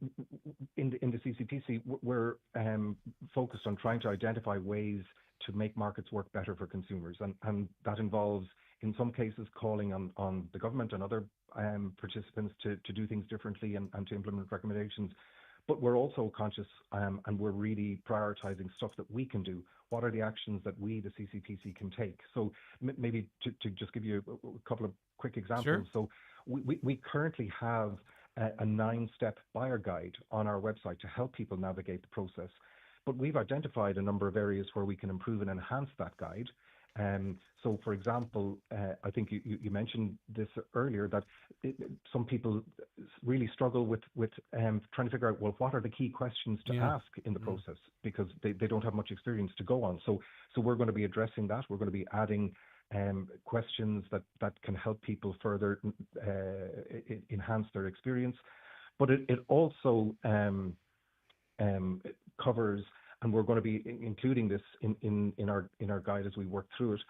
in the CCPC, we're focused on trying to identify ways to make markets work better for consumers. And that involves, in some cases, calling on the government and other participants to do things differently and to implement recommendations. But we're also conscious and we're really prioritizing stuff that we can do. What are the actions that we, the CCPC, can take? So maybe to just give you a couple of quick examples. Sure. So we currently have a 9-step buyer guide on our website to help people navigate the process. But we've identified a number of areas where we can improve and enhance that guide. So, for example, I think you mentioned this earlier, that some people really struggle with trying to figure out, well, what are the key questions to ask in the process, because they don't have much experience to go on. So we're going to be addressing that. We're going to be adding questions that can help people further enhance their experience. But it also covers, and we're going to be including this in our guide as we work through it,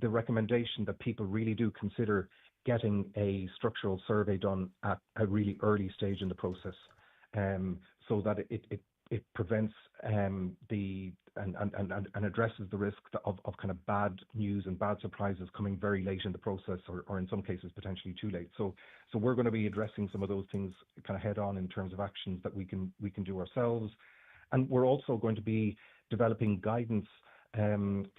the recommendation that people really do consider getting a structural survey done at a really early stage in the process, so that it prevents and addresses the risk of kind of bad news and bad surprises coming very late in the process, or in some cases potentially too late. So we're going to be addressing some of those things kind of head on in terms of actions that we can do ourselves. And we're also going to be developing guidance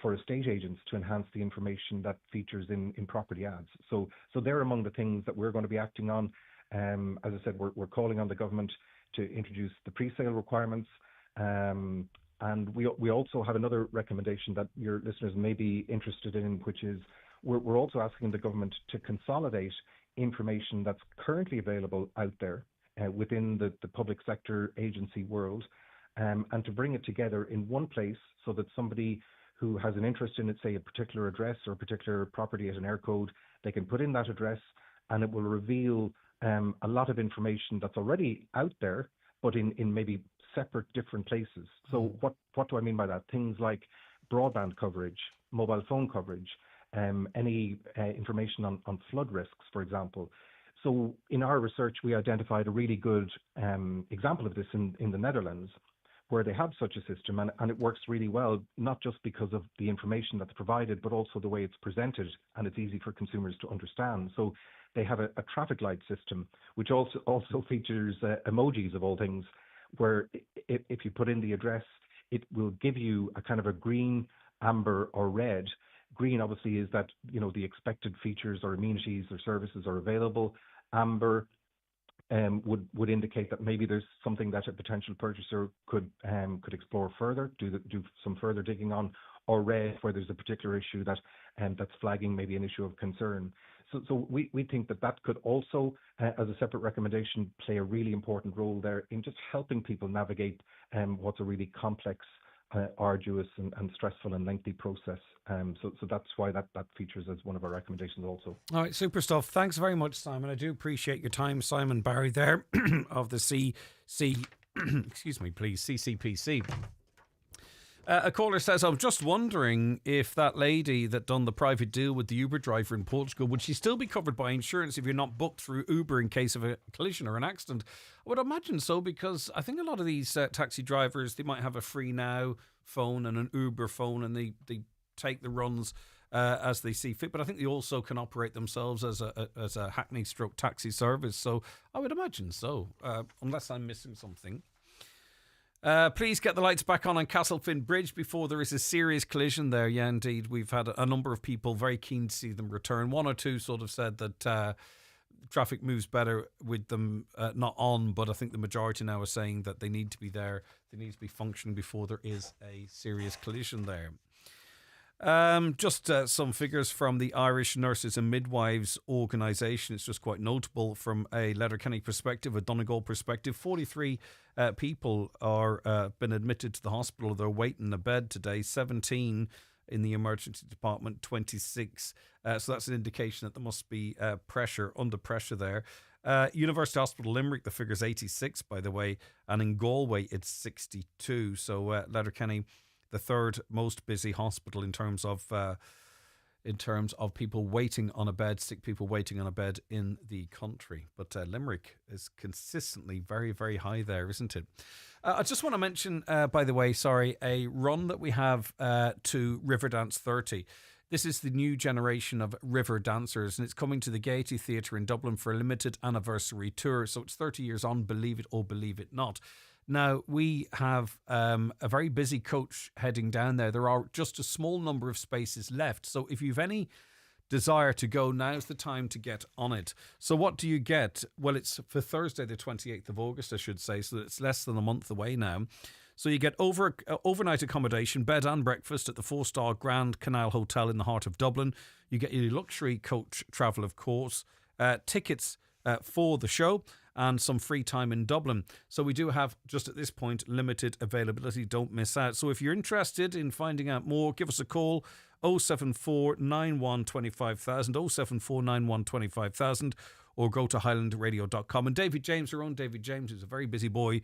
for estate agents to enhance the information that features in property ads. So they're among the things that we're going to be acting on. As I said, we're calling on the government to introduce the pre-sale requirements. And we also have another recommendation that your listeners may be interested in, which is we're also asking the government to consolidate information that's currently available out there within the public sector agency world, and to bring it together in one place so that somebody who has an interest in, say, a particular address or a particular property at an air code, they can put in that address and it will reveal a lot of information that's already out there, but in maybe separate different places. So what do I mean by that? Things like broadband coverage, mobile phone coverage, any information on flood risks, for example. So in our research, we identified a really good example of this in the Netherlands, where they have such a system, and it works really well, not just because of the information that's provided, but also the way it's presented, and it's easy for consumers to understand. So they have a traffic light system, which also features emojis of all things, where if you put in the address, it will give you a kind of a green, amber, or red. Green obviously is that, the expected features or amenities or services are available. Amber would indicate that maybe there's something that a potential purchaser could explore further, do some further digging on, or red, where there's a particular issue that's flagging maybe an issue of concern. So we think that could also, as a separate recommendation, play a really important role there in just helping people navigate what's a really complex arduous and stressful and lengthy process. So that's why that features as one of our recommendations also. All right, super stuff. Thanks very much, Simon. I do appreciate your time, Simon Barry there of the CCPC. A caller says, I'm just wondering if that lady that done the private deal with the Uber driver in Portugal, would she still be covered by insurance if you're not booked through Uber in case of a collision or an accident? I would imagine so, because I think a lot of these taxi drivers, they might have a Free Now phone and an Uber phone, and they take the runs as they see fit. But I think they also can operate themselves as a Hackney stroke taxi service. So I would imagine so, unless I'm missing something. Please get the lights back on Castlefin Bridge before there is a serious collision there. Yeah, indeed. We've had a number of people very keen to see them return. One or two sort of said that traffic moves better with them not on, but I think the majority now are saying that they need to be there. They need to be functioning before there is a serious collision there. Just some figures from the Irish Nurses and Midwives organisation. It's just quite notable from a Letterkenny perspective, a Donegal perspective. 43 people are been admitted to the hospital. They're waiting in a bed today. 17 in the emergency department, 26. So that's an indication that there must be under pressure there. University Hospital Limerick, the figure's 86, by the way, and in Galway it's 62. So Letterkenny, the third most busy hospital in terms of people waiting on a bed, sick people waiting on a bed in the country. But Limerick is consistently very, very high there, isn't it? I just want to mention, by the way, a run that we have to Riverdance 30. This is the new generation of river dancers, and it's coming to the Gaiety Theatre in Dublin for a limited anniversary tour. So it's 30 years on, believe it or believe it not. Now, we have a very busy coach heading down there. There are just a small number of spaces left. So if you've any desire to go, now's the time to get on it. So what do you get? Well, it's for Thursday, the 28th of August, I should say. So it's less than a month away now. So you get overnight accommodation, bed and breakfast at the 4-star Grand Canal Hotel in the heart of Dublin. You get your luxury coach travel, of course, tickets for the show, and some free time in Dublin. So we do have, just at this point, limited availability. Don't miss out. So if you're interested in finding out more, give us a call, 074 91 25000, 074 91 25000, or go to highlandradio.com. And David James, our own David James, who's a very busy boy,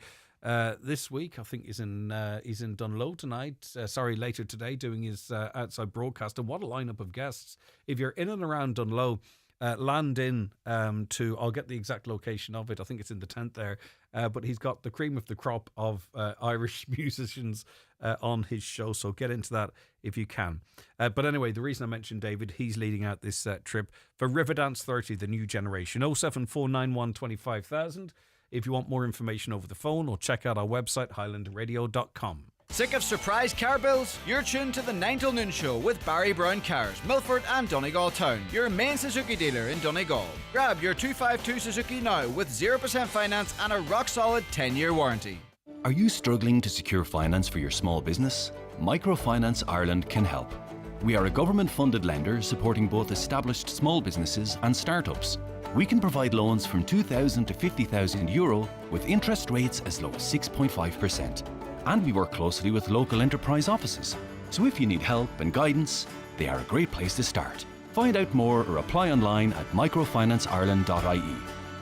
this week, I think he's in Dunlow tonight, later today, doing his outside broadcast. And what a lineup of guests. If you're in and around Dunlow, land in I'll get the exact location of it. I think it's in the tent there. But he's got the cream of the crop of Irish musicians on his show. So get into that if you can. But anyway, the reason I mentioned David, he's leading out this trip for Riverdance 30, the new generation. 07491 25000 if you want more information over the phone, or check out our website, highlandradio.com. Sick of surprise car bills? You're tuned to the 9 till Noon Show with Barry Brown Cars, Milford and Donegal Town, your main Suzuki dealer in Donegal. Grab your 252 Suzuki now with 0% finance and a rock-solid 10-year warranty. Are you struggling to secure finance for your small business? Microfinance Ireland can help. We are a government-funded lender supporting both established small businesses and startups. We can provide loans from €2,000 to €50,000 with interest rates as low as 6.5%. And we work closely with local enterprise offices. So if you need help and guidance, they are a great place to start. Find out more or apply online at microfinanceIreland.ie.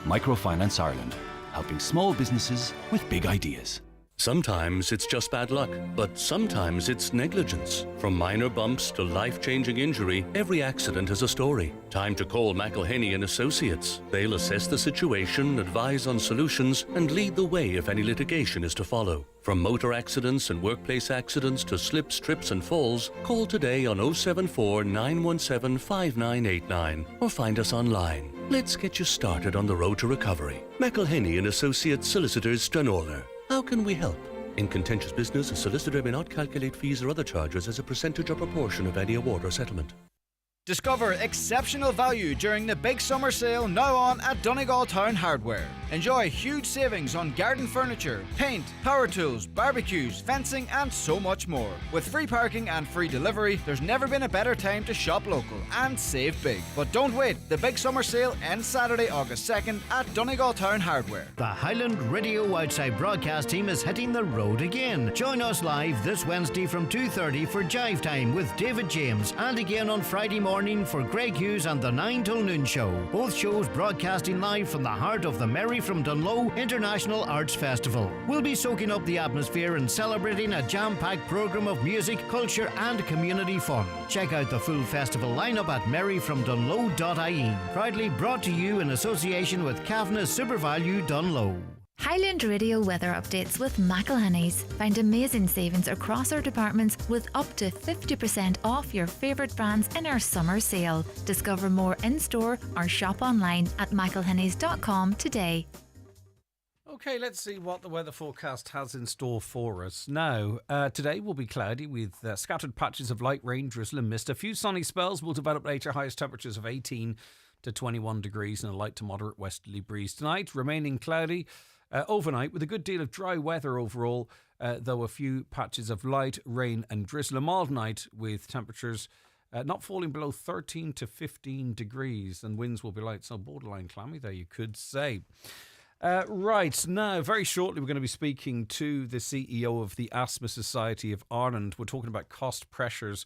Microfinance Ireland, helping small businesses with big ideas. Sometimes it's just bad luck, but sometimes it's negligence. From minor bumps to life-changing injury, every accident has a story. Time to call McElhenney and Associates. They'll assess the situation, advise on solutions, and lead the way if any litigation is to follow. From motor accidents and workplace accidents to slips, trips and falls, call today on 074 917 5989 or find us online. Let's get you started on the road to recovery. McElhenney and Associates Solicitors, Stranorlar. How can we help? In contentious business, a solicitor may not calculate fees or other charges as a percentage or proportion of any award or settlement. Discover exceptional value during the big summer sale now on at Donegal Town Hardware. Enjoy huge savings on garden furniture, paint, power tools, barbecues, fencing and so much more. With free parking and free delivery, there's never been a better time to shop local and save big. But don't wait, the big summer sale ends Saturday, August 2nd at Donegal Town Hardware. The Highland Radio Outside broadcast team is hitting the road again. Join us live this Wednesday from 2:30 for Jive Time with David James, and again on Friday morning for Greg Hughes and the 9 till Noon Show. Both shows broadcasting live from the heart of the Mary from Dunloe International Arts Festival. We'll be soaking up the atmosphere and celebrating a jam-packed programme of music, culture and community fun. Check out the full festival lineup at maryfromdunloe.ie. Proudly brought to you in association with Kavanagh SuperValue Dunloe. Highland Radio weather updates with McElhenney's. Find amazing savings across our departments with up to 50% off your favourite brands in our summer sale. Discover more in-store or shop online at mcelhenneys.com today. Okay, let's see what the weather forecast has in store for us. Now, today will be cloudy with scattered patches of light rain, drizzle and mist. A few sunny spells will develop later, highest temperatures of 18 to 21 degrees and a light to moderate westerly breeze. Tonight, remaining cloudy. Overnight, with a good deal of dry weather overall, though a few patches of light rain and drizzle. A mild night with temperatures not falling below 13 to 15 degrees, and winds will be light, so borderline clammy there, you could say. Right, now, very shortly we're going to be speaking to the CEO of the Asthma Society of Ireland. We're talking about cost pressures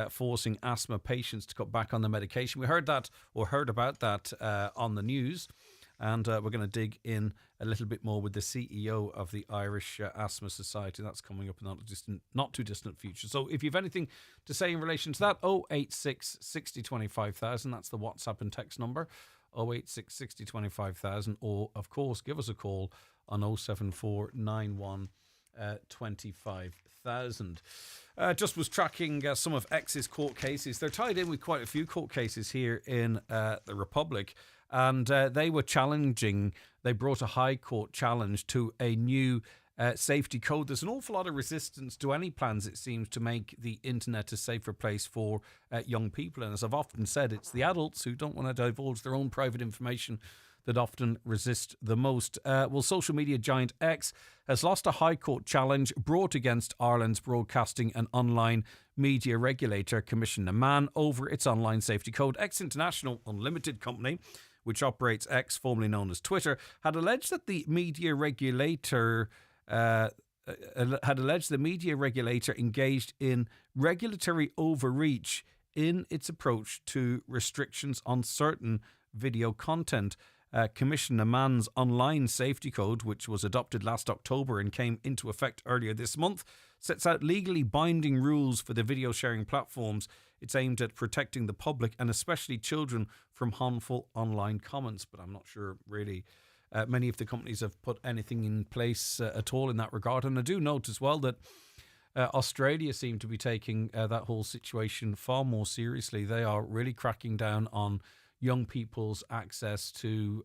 forcing asthma patients to cut back on their medication. We heard about that on the news. And we're going to dig in a little bit more with the CEO of the Irish Asthma Society. That's coming up in the not too distant future. So if you have anything to say in relation to that, 086 60 25,000. That's the WhatsApp and text number, 086 60 25,000. Or, of course, give us a call on 074 91 25,000. Just was tracking some of X's court cases. They're tied in with quite a few court cases here in the Republic. And they were challenging, they brought a High Court challenge to a new safety code. There's an awful lot of resistance to any plans, it seems, to make the internet a safer place for young people. And as I've often said, it's the adults who don't want to divulge their own private information that often resist the most. Well, social media giant X has lost a High Court challenge brought against Ireland's broadcasting and online media regulator, Commissioner Mann, over its online safety code. X International Unlimited Company, which operates X, formerly known as Twitter, had alleged that the media regulator engaged in regulatory overreach in its approach to restrictions on certain video content. Commissioner Mann's online safety code, which was adopted last October and came into effect earlier this month, sets out legally binding rules for the video sharing platforms. It's aimed at protecting the public and especially children from harmful online comments. But I'm not sure really many of the companies have put anything in place at all in that regard. And I do note as well that Australia seem to be taking that whole situation far more seriously. They are really cracking down on young people's access to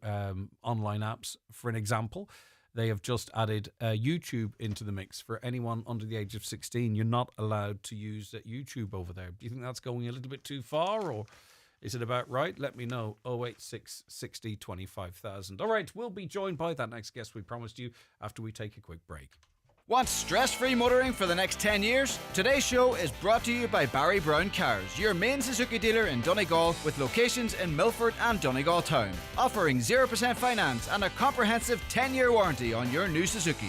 online apps. For an example, they have just added YouTube into the mix. For anyone under the age of 16, you're not allowed to use YouTube over there. Do you think that's going a little bit too far, or is it about right? Let me know. 086 60 25,000. All right, we'll be joined by that next guest we promised you after we take a quick break. Want stress-free motoring for the next 10 years? Today's show is brought to you by Barry Brown Cars, your main Suzuki dealer in Donegal with locations in Milford and Donegal Town, offering 0% finance and a comprehensive 10-year warranty on your new Suzuki.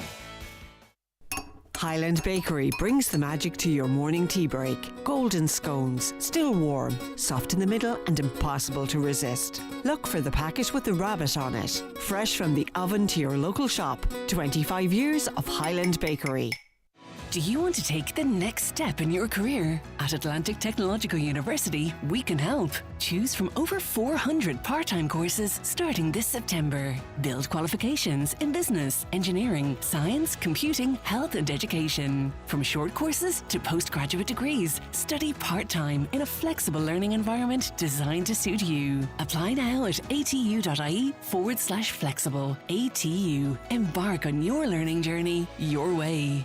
Highland Bakery brings the magic to your morning tea break. Golden scones, still warm, soft in the middle and impossible to resist. Look for the packet with the rabbit on it. Fresh from the oven to your local shop. 25 years of Highland Bakery. Do you want to take the next step in your career? At Atlantic Technological University, we can help. Choose from over 400 part-time courses starting this September. Build qualifications in business, engineering, science, computing, health and education. From short courses to postgraduate degrees, study part-time in a flexible learning environment designed to suit you. Apply now at atu.ie/flexible. ATU. Embark on your learning journey your way.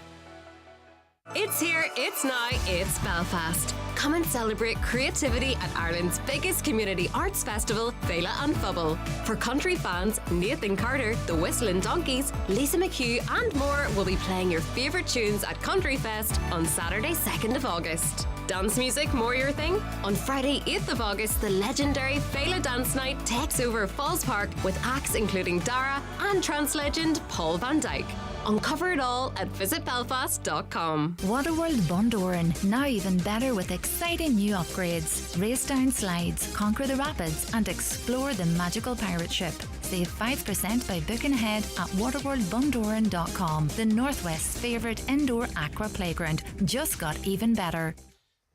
It's here, it's now, it's Belfast. Come and celebrate creativity at Ireland's biggest community arts festival, Fela and Fubble. For country fans, Nathan Carter, the Whistling Donkeys, Lisa McHugh and more will be playing your favourite tunes at Country Fest on Saturday 2nd of August. Dance music more your thing? On Friday 8th of August, the legendary Fela Dance Night takes over Falls Park with acts including Dara and trance legend Paul van Dyk. Uncover it all at visitbelfast.com. Waterworld Bundoran, now even better with exciting new upgrades. Race down slides, conquer the rapids and explore the magical pirate ship. Save 5% by booking ahead at waterworldbundoran.com. The Northwest's favourite indoor aqua playground just got even better.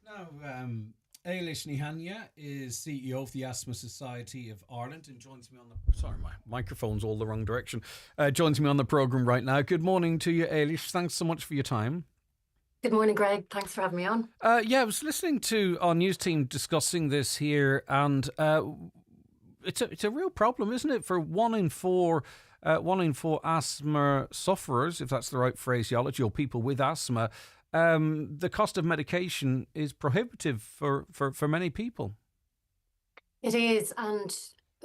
Now, Ailish Nihanya is CEO of the Asthma Society of Ireland and joins me on the... Sorry, my microphone's all the wrong direction. Joins me on the programme right now. Good morning to you, Ailish. Thanks so much for your time. Good morning, Greg. Thanks for having me on. Yeah, I was listening to our news team discussing this here, and it's a real problem, isn't it, for one in four asthma sufferers, if that's the right phraseology, or people with asthma. The cost of medication is prohibitive for many people. It is, and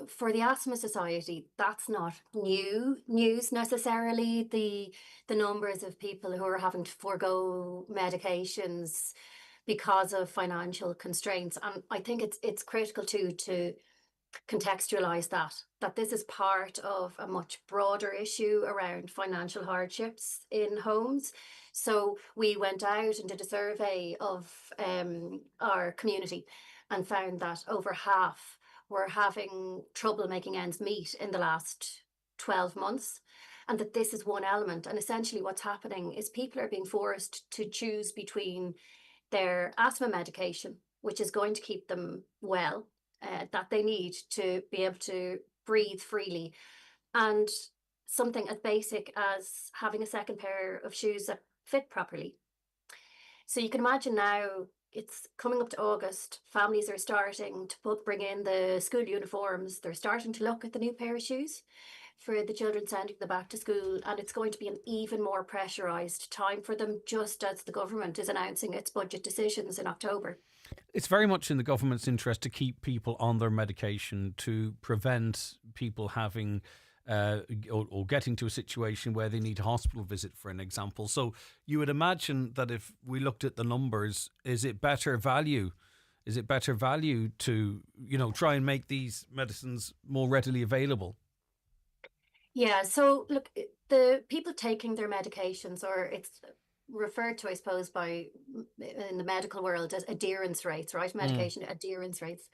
for the Asthma Society, that's not new news necessarily. The numbers of people who are having to forego medications because of financial constraints, and I think it's critical too to contextualize that this is part of a much broader issue around financial hardships in homes. So we went out and did a survey of our community and found that over half were having trouble making ends meet in the last 12 months, and that this is one element. And essentially what's happening is people are being forced to choose between their asthma medication, which is going to keep them well, that they need to be able to breathe freely, and something as basic as having a second pair of shoes that fit properly. So you can imagine now it's coming up to August, families are starting to bring in the school uniforms, they're starting to look at the new pair of shoes for the children sending them back to school, and it's going to be an even more pressurised time for them, just as the government is announcing its budget decisions in October. It's very much in the government's interest to keep people on their medication to prevent people having or getting to a situation where they need a hospital visit, for an example. So you would imagine that if we looked at the numbers, is it better value? Is it better value to, try and make these medicines more readily available? Yeah, so look, the people taking their medications, or it's referred to, I suppose, in the medical world as adherence rates, right? Medication adherence rates.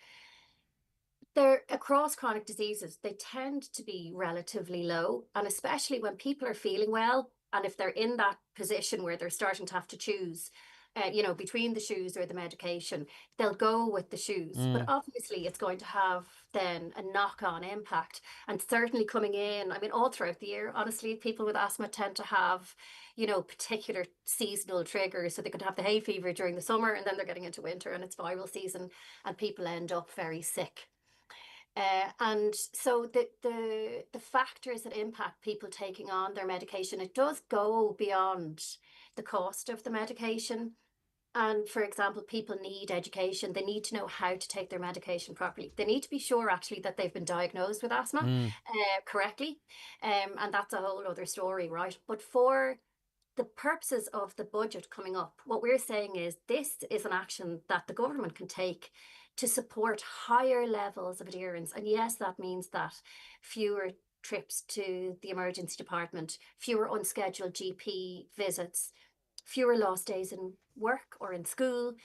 They're across chronic diseases, they tend to be relatively low, and especially when people are feeling well, and if they're in that position where they're starting to have to choose, between the shoes or the medication, they'll go with the shoes. But obviously it's going to have then a knock-on impact, and certainly coming in, all throughout the year, honestly, people with asthma tend to have, particular seasonal triggers. So they could have the hay fever during the summer, and then they're getting into winter and it's viral season, and people end up very sick. And so the factors that impact people taking on their medication, it does go beyond the cost of the medication. And for example, people need education. They need to know how to take their medication properly. They need to be sure actually that they've been diagnosed with asthma correctly. And that's a whole other story, right? But for the purposes of the budget coming up, what we're saying is this is an action that the government can take to support higher levels of adherence. And yes, that means that fewer trips to the emergency department, fewer unscheduled GP visits, fewer lost days in work or in school.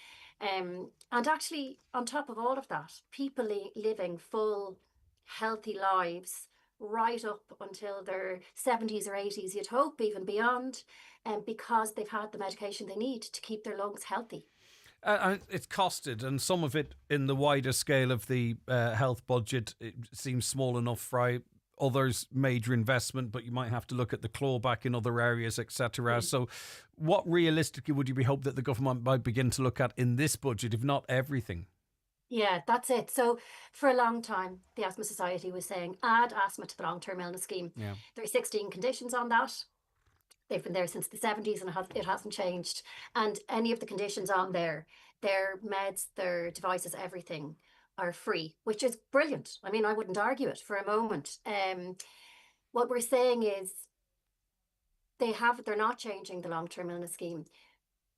And actually, on top of all of that, people living full, healthy lives right up until their 70s or 80s, you'd hope even beyond, because they've had the medication they need to keep their lungs healthy. And it's costed, and some of it in the wider scale of the health budget, it seems small enough, for others major investment, but you might have to look at the clawback in other areas, etc. So what realistically would you be hope that the government might begin to look at in this budget, if not everything? Yeah, that's it. So for a long time, the Asthma Society was saying, add asthma to the long-term illness scheme. Yeah. There are 16 conditions on that. They've been there since the 70s and it hasn't changed. And any of the conditions on there, Their meds, their devices, everything are free, which is brilliant. I mean, I wouldn't argue it for a moment. What we're saying is they're not changing the long-term illness scheme.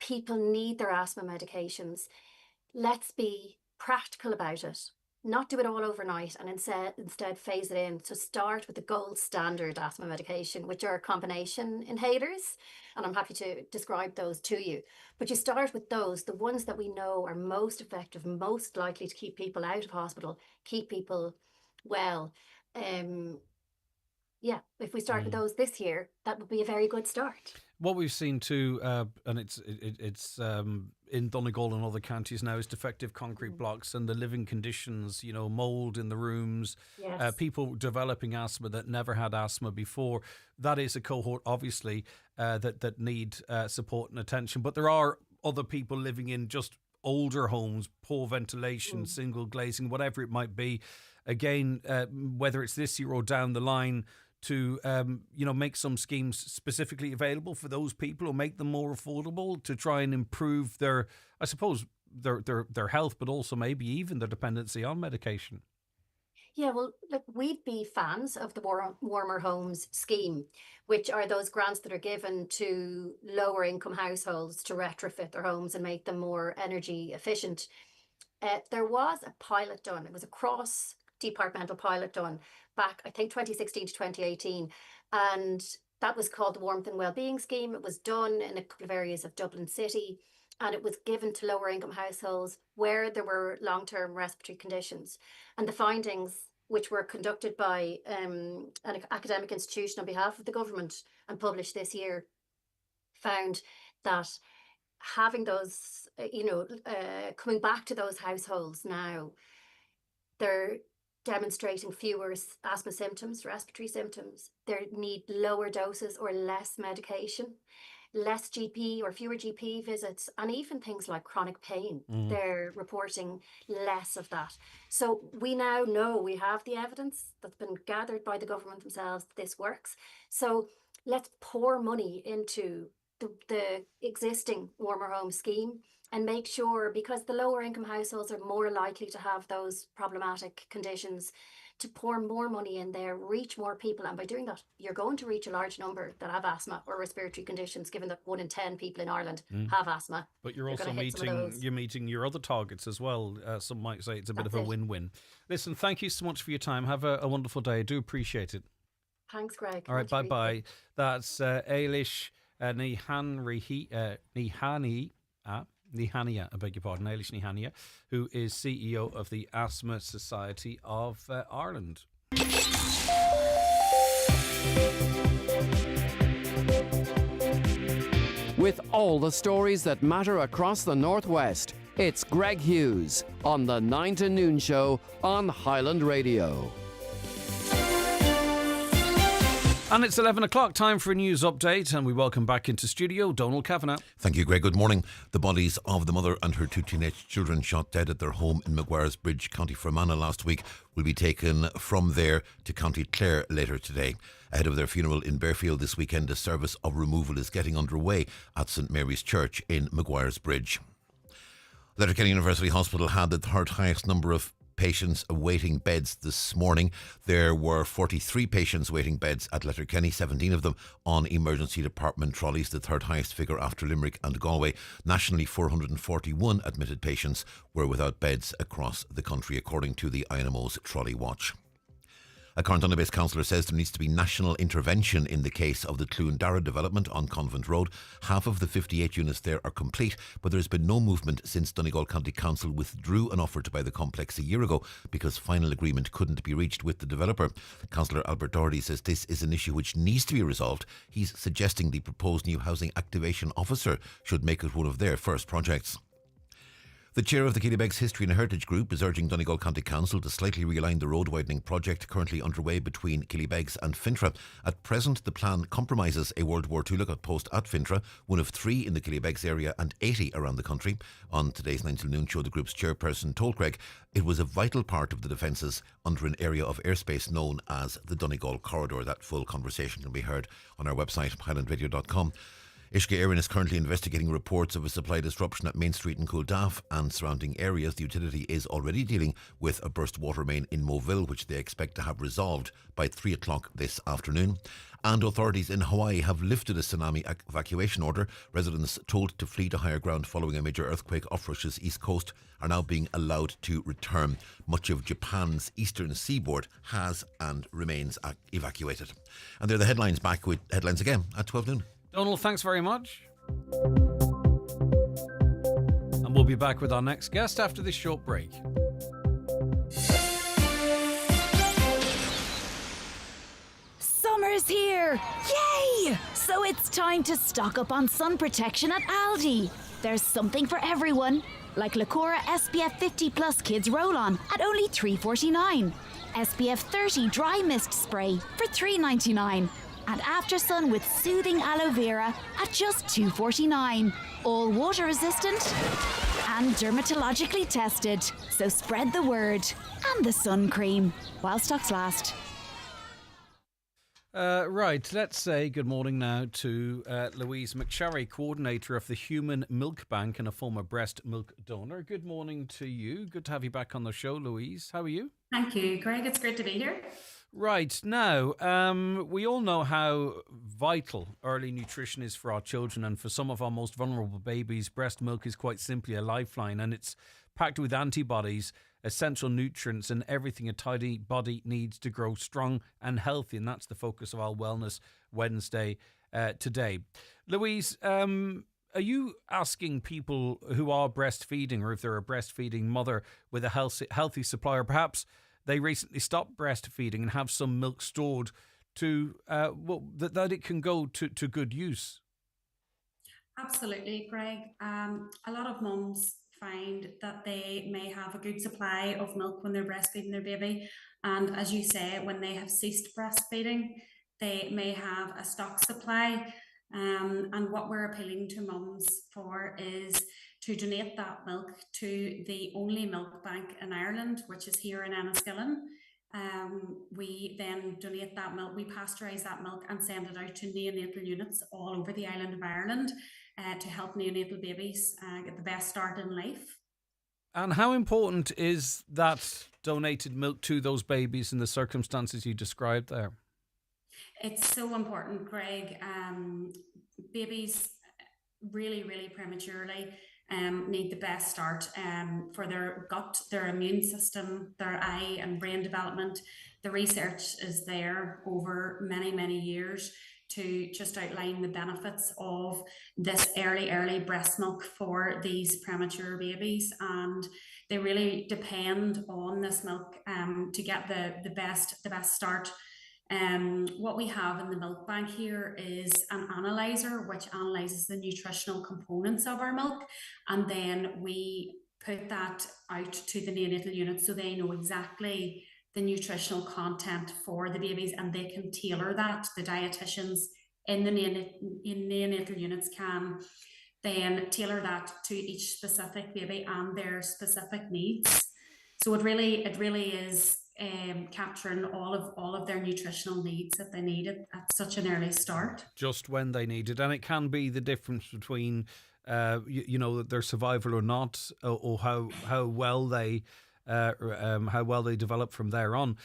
People need their asthma medications. Let's be practical about it. Not do it all overnight and instead phase it in. So start with the gold standard asthma medication, which are combination inhalers. And I'm happy to describe those to you. But you start with those, the ones that we know are most effective, most likely to keep people out of hospital, keep people well. If we start with those this year, that would be a very good start. What we've seen too, and it's in Donegal and other counties now, is defective concrete blocks and the living conditions, mould in the rooms, Yes. people developing asthma that never had asthma before. That is a cohort, obviously, that need support and attention. But there are other people living in just older homes, poor ventilation, single glazing, whatever it might be. Again, whether it's this year or down the line, to make some schemes specifically available for those people, or make them more affordable to try and improve their health, but also maybe even their dependency on medication. Yeah, well, look, we'd be fans of the Warmer Homes scheme, which are those grants that are given to lower income households to retrofit their homes and make them more energy efficient. There was a pilot done. It was a cross-departmental pilot done back, I think, 2016 to 2018. And that was called the Warmth and Wellbeing Scheme. It was done in a couple of areas of Dublin City, and it was given to lower income households where there were long-term respiratory conditions. And the findings, which were conducted by an academic institution on behalf of the government and published this year, found that having those, coming back to those households now, they're demonstrating fewer asthma symptoms, respiratory symptoms. They need lower doses or less medication, less GP or fewer GP visits, and even things like chronic pain. They're reporting less of that. So we now know, we have the evidence that's been gathered by the government themselves that this works. So let's pour money into the existing Warmer Home scheme and make sure, because the lower income households are more likely to have those problematic conditions, to pour more money in there, reach more people. And by doing that, you're going to reach a large number that have asthma or respiratory conditions, given that 1 in 10 people in Ireland have asthma. But you're also meeting your other targets as well. Some might say it's a bit of a win-win. Listen, thank you so much for your time. Have a wonderful day. I do appreciate it. Thanks, Greg. All right, bye-bye. That's Eilish Nihania, I beg your pardon, Eilish Nihania, who is CEO of the Asthma Society of Ireland. With all the stories that matter across the Northwest, it's Greg Hughes on the 9 to Noon Show on Highland Radio. And it's 11 o'clock, time for a news update, and we welcome back into studio Donald Kavanagh. Thank you, Greg. Good morning. The bodies of the mother and her 2 teenage children shot dead at their home in Maguire's Bridge, County Fermanagh last week will be taken from there to County Clare later today. Ahead of their funeral in Bearfield this weekend, a service of removal is getting underway at St Mary's Church in Maguire's Bridge. Letterkenny University Hospital had the third highest number of patients awaiting beds this morning. There were 43 patients waiting beds at Letterkenny, 17 of them on emergency department trolleys, the third highest figure after Limerick and Galway. Nationally, 441 admitted patients were without beds across the country, according to the INMO's Trolley Watch. A Carndonagh-based councillor says there needs to be national intervention in the case of the Clúin-Dara development on Convent Road. Half of the 58 units there are complete, but there's been no movement since Donegal County Council withdrew an offer to buy the complex a year ago because final agreement couldn't be reached with the developer. Councillor Albert Doherty says this is an issue which needs to be resolved. He's suggesting the proposed new housing activation officer should make it one of their first projects. The chair of the Killybegs History and Heritage Group is urging Donegal County Council to slightly realign the road widening project currently underway between Killybegs and Fintra. At present, the plan compromises a World War II lookout post at Fintra, one of 3 in the Killybegs area and 80 around the country. On today's 9 till noon show, the group's chairperson told Greg it was a vital part of the defences under an area of airspace known as the Donegal Corridor. That full conversation can be heard on our website, highlandradio.com. Uisce Éireann is currently investigating reports of a supply disruption at Main Street in Culdaff and surrounding areas. The utility is already dealing with a burst water main in Moville, which they expect to have resolved by 3 o'clock this afternoon. And authorities in Hawaii have lifted a tsunami evacuation order. Residents told to flee to higher ground following a major earthquake off Russia's east coast are now being allowed to return. Much of Japan's eastern seaboard has and remains evacuated. And they're the headlines. Back with headlines again at 12 noon. Donald, thanks very much. And we'll be back with our next guest after this short break. Summer's here! Yay! So it's time to stock up on sun protection at Aldi. There's something for everyone, like Lacora SPF 50 Plus Kids Roll-On at only $3.49. SPF 30 Dry Mist Spray for $3.99. And After Sun with Soothing Aloe Vera at just $2.49. All water resistant and dermatologically tested. So spread the word. And the sun cream while stocks last. Right, let's say good morning now to Louise McSharry, coordinator of the Human Milk Bank and a former breast milk donor. Good morning to you. Good to have you back on the show, Louise. How are you? Thank you, Greg. It's great to be here. Right, now, we all know how vital early nutrition is for our children, and for some of our most vulnerable babies, breast milk is quite simply a lifeline, and it's packed with antibodies, essential nutrients, and everything a tiny body needs to grow strong and healthy, and that's the focus of our Wellness Wednesday today. Louise, are you asking people who are breastfeeding, or if they're a breastfeeding mother with a healthy supply, or perhaps they recently stopped breastfeeding and have some milk stored to that it can go to good use? Absolutely, Greg. A lot of mums find that they may have a good supply of milk when they're breastfeeding their baby, and as you say, when they have ceased breastfeeding, they may have a stock supply. And what we're appealing to mums for is to donate that milk to the only milk bank in Ireland, which is here in Enniskillen. We then donate that milk, we pasteurise that milk and send it out to neonatal units all over the island of Ireland to help neonatal babies get the best start in life. And how important is that donated milk to those babies in the circumstances you described there? It's so important, Greg. Babies really, really prematurely need the best start for their gut, their immune system, their eye and brain development. The research is there over many, many years to just outline the benefits of this early breast milk for these premature babies, and they really depend on this milk to get the best start. What we have in the milk bank here is an analyzer which analyzes the nutritional components of our milk, and then we put that out to the neonatal unit so they know exactly the nutritional content for the babies, and they can tailor that. The dietitians in the neonatal units can then tailor that to each specific baby and their specific needs. So it really is capturing all of their nutritional needs that they need at such an early start. Just when they need it. And it can be the difference between their survival or not, or how well they develop from there on.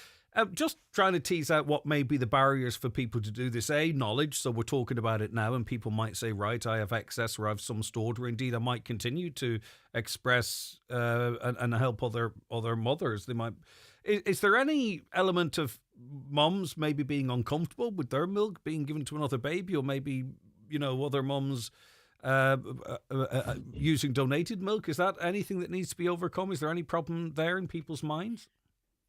Just trying to tease out what may be the barriers for people to do this. Knowledge. So we're talking about it now, and people might say, right, I have excess, or I have some stored, or indeed I might continue to express and help other mothers. They might. Is there any element of mums maybe being uncomfortable with their milk being given to another baby, or maybe other mums using donated milk? Is that anything that needs to be overcome? Is there any problem there in people's minds?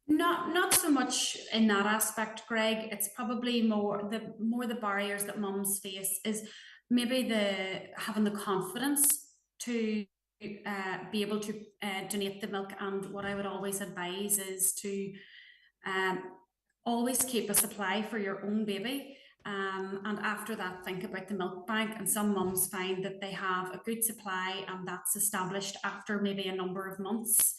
Not so much in that aspect, Greg. It's probably more the barriers that mums face is maybe having the confidence to be able to donate the milk. And what I would always advise is to always keep a supply for your own baby. And after that, think about the milk bank. And some mums find that they have a good supply, and that's established after maybe a number of months.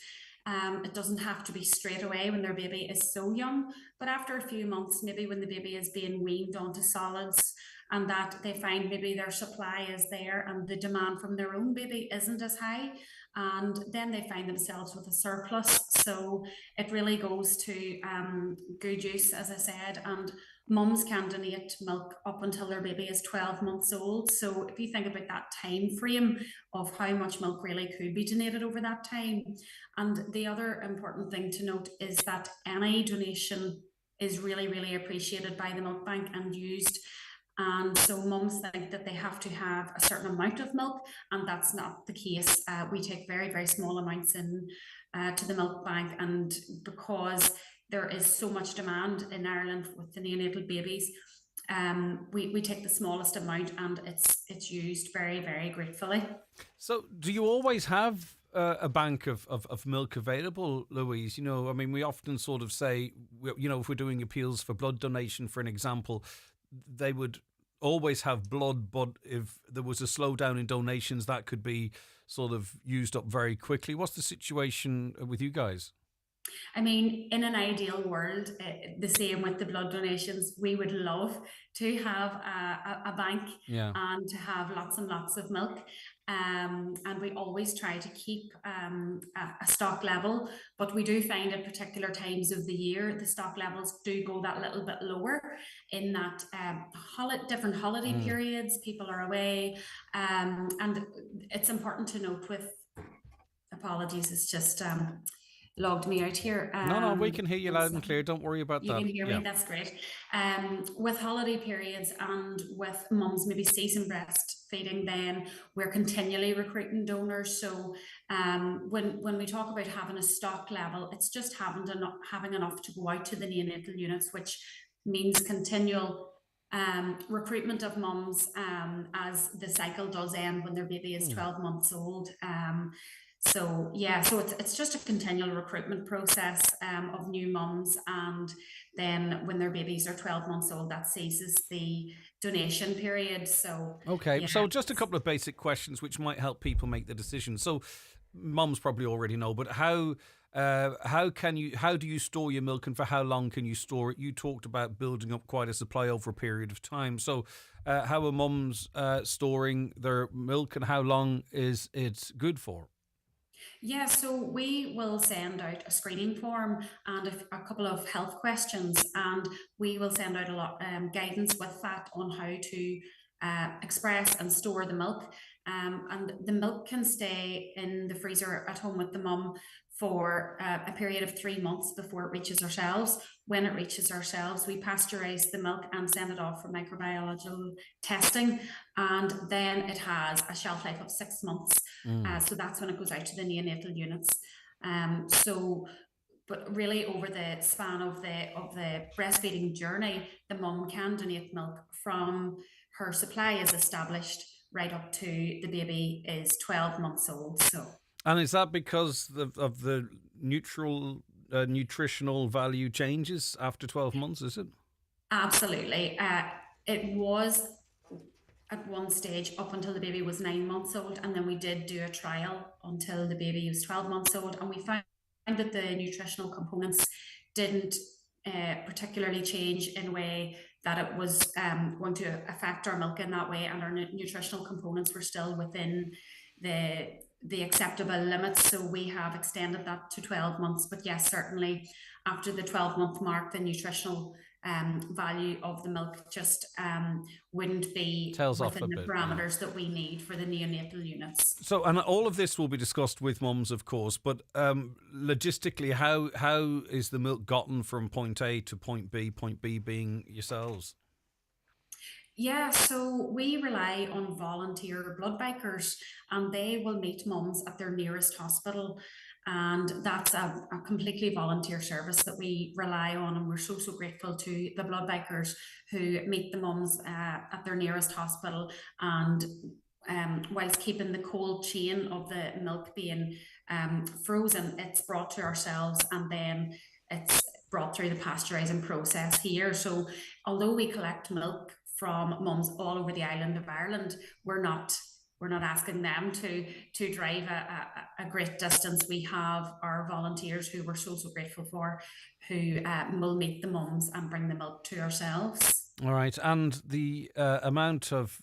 It doesn't have to be straight away when their baby is so young, but after a few months, maybe when the baby is being weaned onto solids, and that they find maybe their supply is there and the demand from their own baby isn't as high, and then they find themselves with a surplus. So it really goes to good use, as I said, and mums can donate milk up until their baby is 12 months old. So if you think about that time frame of how much milk really could be donated over that time. And the other important thing to note is that any donation is really, really appreciated by the milk bank and used. And so mums think that they have to have a certain amount of milk, and that's not the case. We take very, very small amounts in to the milk bank, and because there is so much demand in Ireland with the neonatal babies, we take the smallest amount, and it's used very, very gratefully. So do you always have a bank of milk available, Louise? You know, I mean, we often sort of say, you know, if we're doing appeals for blood donation, for an example, they would always have blood, but if there was a slowdown in donations, that could be sort of used up very quickly. What's the situation with you guys? I mean, in an ideal world, the same with the blood donations, we would love to have a bank and to have lots and lots of milk. And we always try to keep a stock level, but we do find at particular times of the year, the stock levels do go that little bit lower in that different holiday periods, people are away. And it's important to note with, apologies, it's just... logged me out here. No, we can hear you loud and clear. Don't worry about that. You can hear me, that's great. With holiday periods and with mums maybe season breastfeeding, then we're continually recruiting donors. So when we talk about having a stock level, it's just having enough to go out to the neonatal units, which means continual recruitment of mums as the cycle does end when their baby is 12 months old. So it's just a continual recruitment process of new mums, and then when their babies are 12 months old, that ceases the donation period. So so just a couple of basic questions which might help people make the decision. So mums probably already know, but how do you store your milk, and for how long can you store it? You talked about building up quite a supply over a period of time. So how are mums storing their milk, and how long is it good for? Yeah, so we will send out a screening form and a couple of health questions, and we will send out a lot guidance with that on how to express and store the milk. And the milk can stay in the freezer at home with the mum for a period of 3 months before it reaches our shelves. When it reaches our shelves, we pasteurize the milk and send it off for microbiological testing, and then it has a shelf life of 6 months. So that's when it goes out to the neonatal units. But really over the span of the breastfeeding journey, the mum can donate milk from her supply is established right up to the baby is 12 months old. And is that because of the nutritional value changes after 12 months, is it? Absolutely. It was at one stage up until the baby was 9 months old, and then we did do a trial until the baby was 12 months old, and we found that the nutritional components didn't particularly change in a way that it was going to affect our milk in that way, and our nutritional components were still within the acceptable limits. So we have extended that to 12 months. But yes, certainly after the 12-month mark, the nutritional value of the milk just wouldn't be within the parameters that we need for the neonatal units. So, and all of this will be discussed with mums, of course, but logistically, how is the milk gotten from point A to point B being yourselves? Yeah, so we rely on volunteer blood bankers, and they will meet mums at their nearest hospital. And that's a completely volunteer service that we rely on, and we're so grateful to the blood bankers who meet the mums at their nearest hospital, and whilst keeping the cold chain of the milk being frozen, it's brought to ourselves, and then it's brought through the pasteurising process here. So although we collect milk from mums all over the island of Ireland, we're not asking them to drive a great distance. We have our volunteers who we're so grateful for, who will meet the mums and bring the milk to ourselves. All right, and the amount of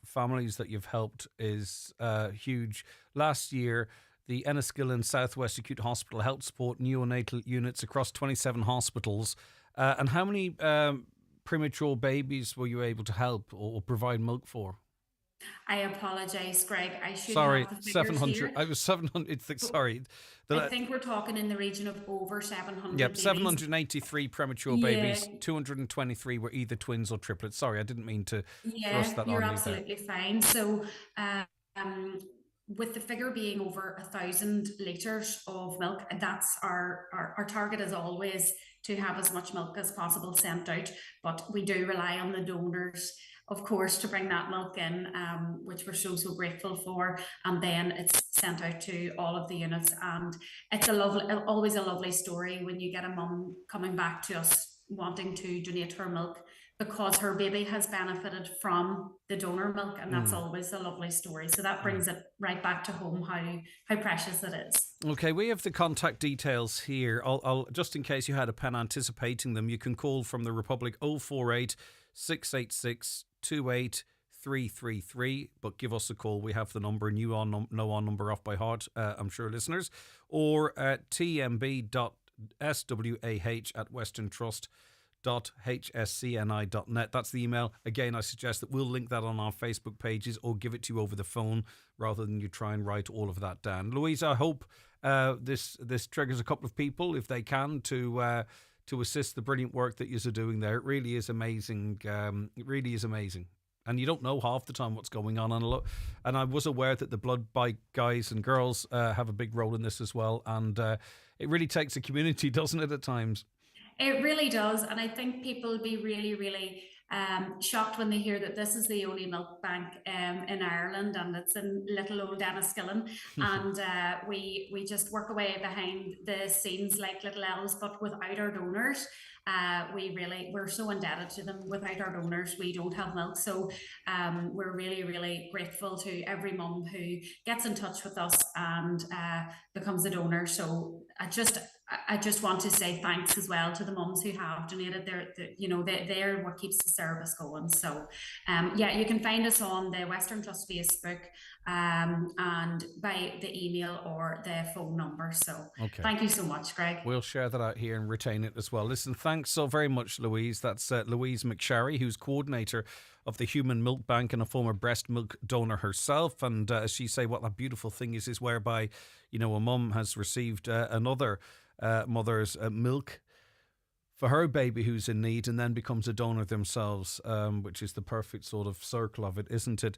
families that you've helped is huge. Last year, the Enniskillen Southwest Acute Hospital helped support neonatal units across 27 hospitals. And how many premature babies were you able to help or provide milk for? I apologise, Greg. I should Sorry, have the figures 700. here. I was 700. Sorry. I think we're talking in the region of over 700 Yep, babies. 783 premature babies. 223 were either twins or triplets. Sorry, I didn't mean to thrust that on you. You're absolutely fine. So, with the figure being over 1,000 litres of milk, that's our target is always to have as much milk as possible sent out. But we do rely on the donors, of course, to bring that milk in, which we're so grateful for. And then it's sent out to all of the units. And it's always a lovely story when you get a mum coming back to us wanting to donate her milk because her baby has benefited from the donor milk, and that's always a lovely story. So that brings it right back to home how precious it is. Okay, we have the contact details here. I'll just in case you had a pen anticipating them, you can call from the Republic 048 686 28333, but give us a call. We have the number, and you know our number off by heart, I'm sure, listeners, or at tmb.swh@westerntrust.hscni.net. That's the email. Again, I suggest that we'll link that on our Facebook pages or give it to you over the phone rather than you try and write all of that down. Louise, I hope this triggers a couple of people, if they can, to assist the brilliant work that you're doing there. It really is amazing. It really is amazing. And you don't know half the time what's going on. And I was aware that the blood bank guys and girls have a big role in this as well. And it really takes a community, doesn't it, at times? It really does. And I think people will be really, really shocked when they hear that this is the only milk bank in Ireland, and it's in little old Enniskillen. And we just work away behind the scenes like little elves, but without our donors. We're so indebted to them. Without our donors, we don't have milk. So we're really, really grateful to every mum who gets in touch with us and becomes a donor. So I just want to say thanks as well to the mums who have donated. They're what keeps the service going. So you can find us on the Western Trust Facebook and by the email or the phone number. So Thank you so much, Greg. We'll share that out here and retain it as well. Listen, thanks so very much, Louise. That's Louise McSharry, who's coordinator of the Human Milk Bank and a former breast milk donor herself. And as she say, what that beautiful thing is whereby, a mum has received another mother's milk for her baby who's in need and then becomes a donor themselves, which is the perfect sort of circle of it, isn't it?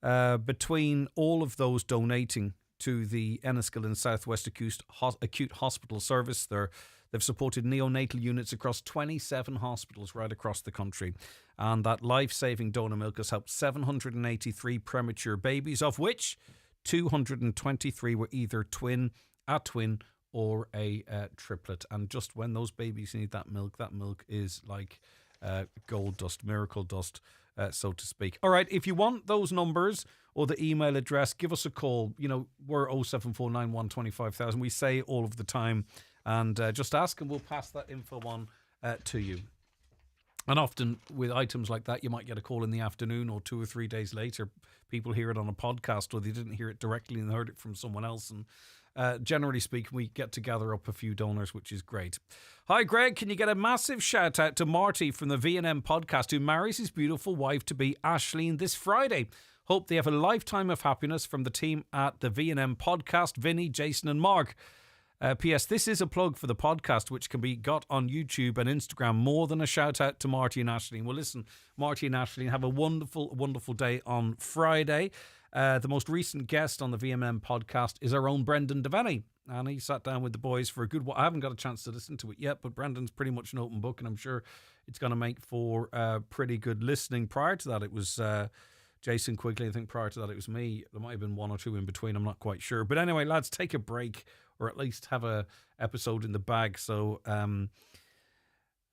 Between all of those donating to the Enniskillen Southwest Acute Hospital Service, they've supported neonatal units across 27 hospitals right across the country. And that life-saving donor milk has helped 783 premature babies, of which 223 were either a twin or a triplet. And just when those babies need that milk is like gold dust, miracle dust, so to speak. All right, if you want those numbers or the email address, give us a call. We're 07491 25000. We say it all of the time. And just ask and we'll pass that info on to you. And often with items like that, you might get a call in the afternoon or 2 or 3 days later. People hear it on a podcast or they didn't hear it directly and heard it from someone else. And generally speaking, we get to gather up a few donors, which is great. Hi, Greg. Can you get a massive shout out to Marty from the V&M podcast, who marries his beautiful wife-to-be Aisling this Friday? Hope they have a lifetime of happiness from the team at the V&M podcast, Vinny, Jason and Mark. P.S. This is a plug for the podcast, which can be got on YouTube and Instagram, more than a shout out to Marty and Aisling. Well, listen, Marty and Aisling, have a wonderful, wonderful day on Friday. The most recent guest on the VMM podcast is our own Brendan Devaney. And he sat down with the boys for a good while. I haven't got a chance to listen to it yet, but Brendan's pretty much an open book, and I'm sure it's going to make for pretty good listening. Prior to that, it was Jason Quigley. I think prior to that, it was me. There might have been one or two in between. I'm not quite sure. But anyway, lads, take a break, or at least have a episode in the bag so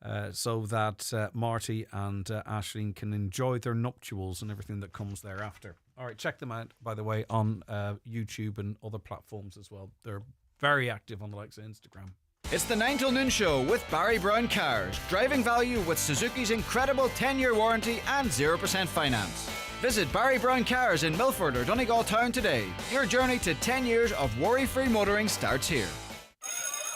that Marty and Aisling can enjoy their nuptials and everything that comes thereafter. All right, check them out, by the way, on YouTube and other platforms as well. They're very active on the likes of Instagram. It's the 9 till noon show with Barry Brown Cars. Driving value with Suzuki's incredible 10-year warranty and 0% finance. Visit Barry Brown Cars in Milford or Donegal Town today. Your journey to 10 years of worry-free motoring starts here.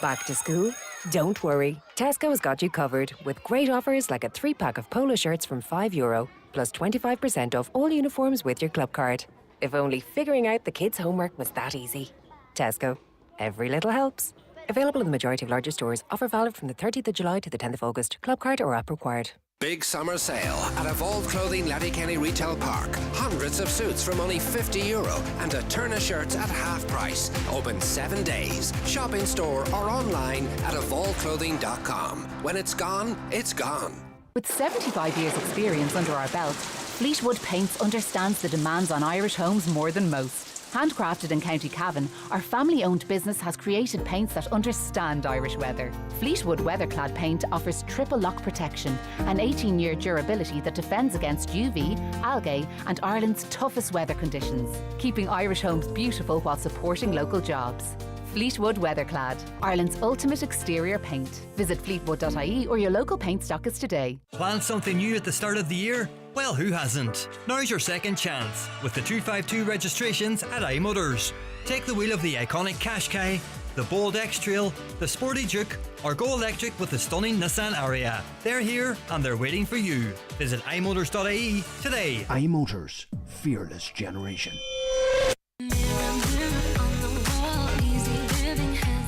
Back to school? Don't worry. Tesco's got you covered with great offers like a 3-pack of polo shirts from €5, plus 25% off all uniforms with your club card. If only figuring out the kids' homework was that easy. Tesco. Every little helps. Available in the majority of larger stores. Offer valid from the 30th of July to the 10th of August. Club card or app required. Big summer sale at Evolve Clothing Lettykenny Retail Park. Hundreds of suits from only €50 and a turn of shirts at half price. Open 7 days. Shop in store or online at evolveclothing.com. When it's gone, it's gone. With 75 years' experience under our belt, Fleetwood Paints understands the demands on Irish homes more than most. Handcrafted in County Cavan, our family-owned business has created paints that understand Irish weather. Fleetwood Weatherclad paint offers triple lock protection and 18-year durability that defends against UV, algae and Ireland's toughest weather conditions, keeping Irish homes beautiful while supporting local jobs. Fleetwood Weatherclad, Ireland's ultimate exterior paint. Visit fleetwood.ie or your local paint stockist today. Plan something new at the start of the year? Well, who hasn't? Now's your second chance with the 252 registrations at iMotors. Take the wheel of the iconic Qashqai, the bold X-Trail, the sporty Juke, or go electric with the stunning Nissan Ariya. They're here and they're waiting for you. Visit imotors.ie today. iMotors, fearless generation.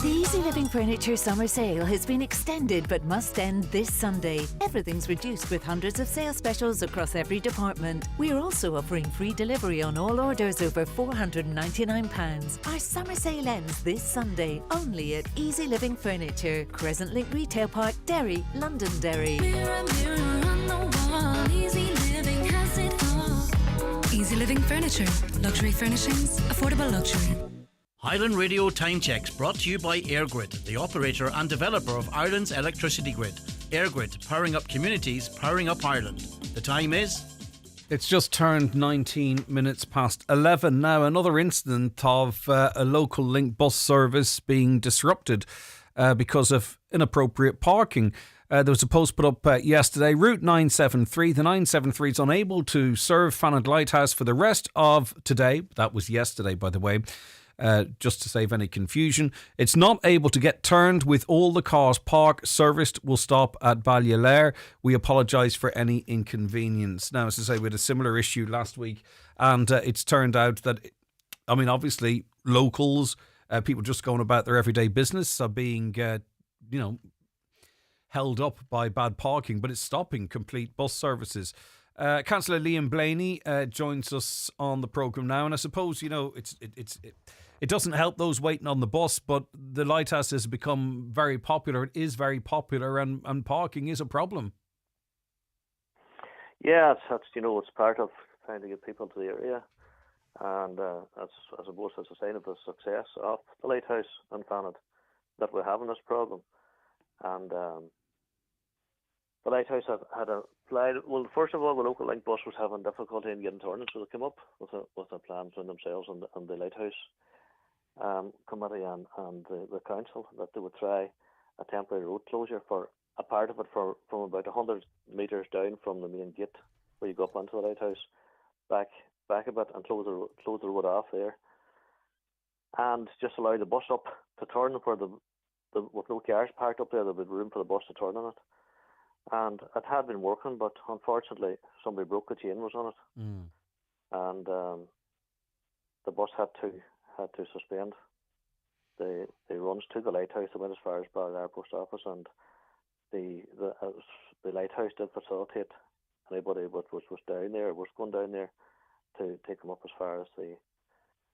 The Easy Living Furniture Summer Sale has been extended but must end this Sunday. Everything's reduced with hundreds of sale specials across every department. We are also offering free delivery on all orders over £499. Our summer sale ends this Sunday, only at Easy Living Furniture, Crescent Link Retail Park, Derry, Londonderry. Mirror, mirror on the wall, Easy Living has it all. Easy Living Furniture, luxury furnishings, affordable luxury. Highland Radio Time Checks brought to you by EirGrid, the operator and developer of Ireland's electricity grid. EirGrid, powering up communities, powering up Ireland. The time is... It's just turned 19 minutes past 11 now. Another incident of a local link bus service being disrupted because of inappropriate parking. There was a post put up yesterday. Route 973. The 973 is unable to serve Fanad Lighthouse for the rest of today. That was yesterday, by the way. Just to save any confusion. It's not able to get turned with all the cars parked. Serviced will stop at Ballyalair. We apologise for any inconvenience. Now, as I say, we had a similar issue last week, and it's turned out that, I mean, obviously, locals, people just going about their everyday business are being, held up by bad parking, but it's stopping complete bus services. Councillor Liam Blaney joins us on the programme now, and I suppose, it doesn't help those waiting on the bus, but the Lighthouse has become very popular. It is very popular, and parking is a problem. Yeah, it's part of trying to get people to the area, and I suppose it's a sign of the success of the Lighthouse and Fanad that we're having this problem. And the Lighthouse had applied. Well, first of all, the local link bus was having difficulty in getting turned, so they came up with a plan between themselves and the Lighthouse committee and the council that they would try a temporary road closure for a part of it from about 100 metres down from the main gate where you go up onto the Lighthouse, back a bit and close the road off there, and just allow the bus up to turn where the with no cars parked up there. There would be room for the bus to turn on it. And it had been working, but unfortunately somebody broke the chain was on it, and the bus had to suspend the runs to the Lighthouse. They went as far as Ballyalair Post Office, and the Lighthouse did facilitate anybody was down there, was going down there, to take them up as far as the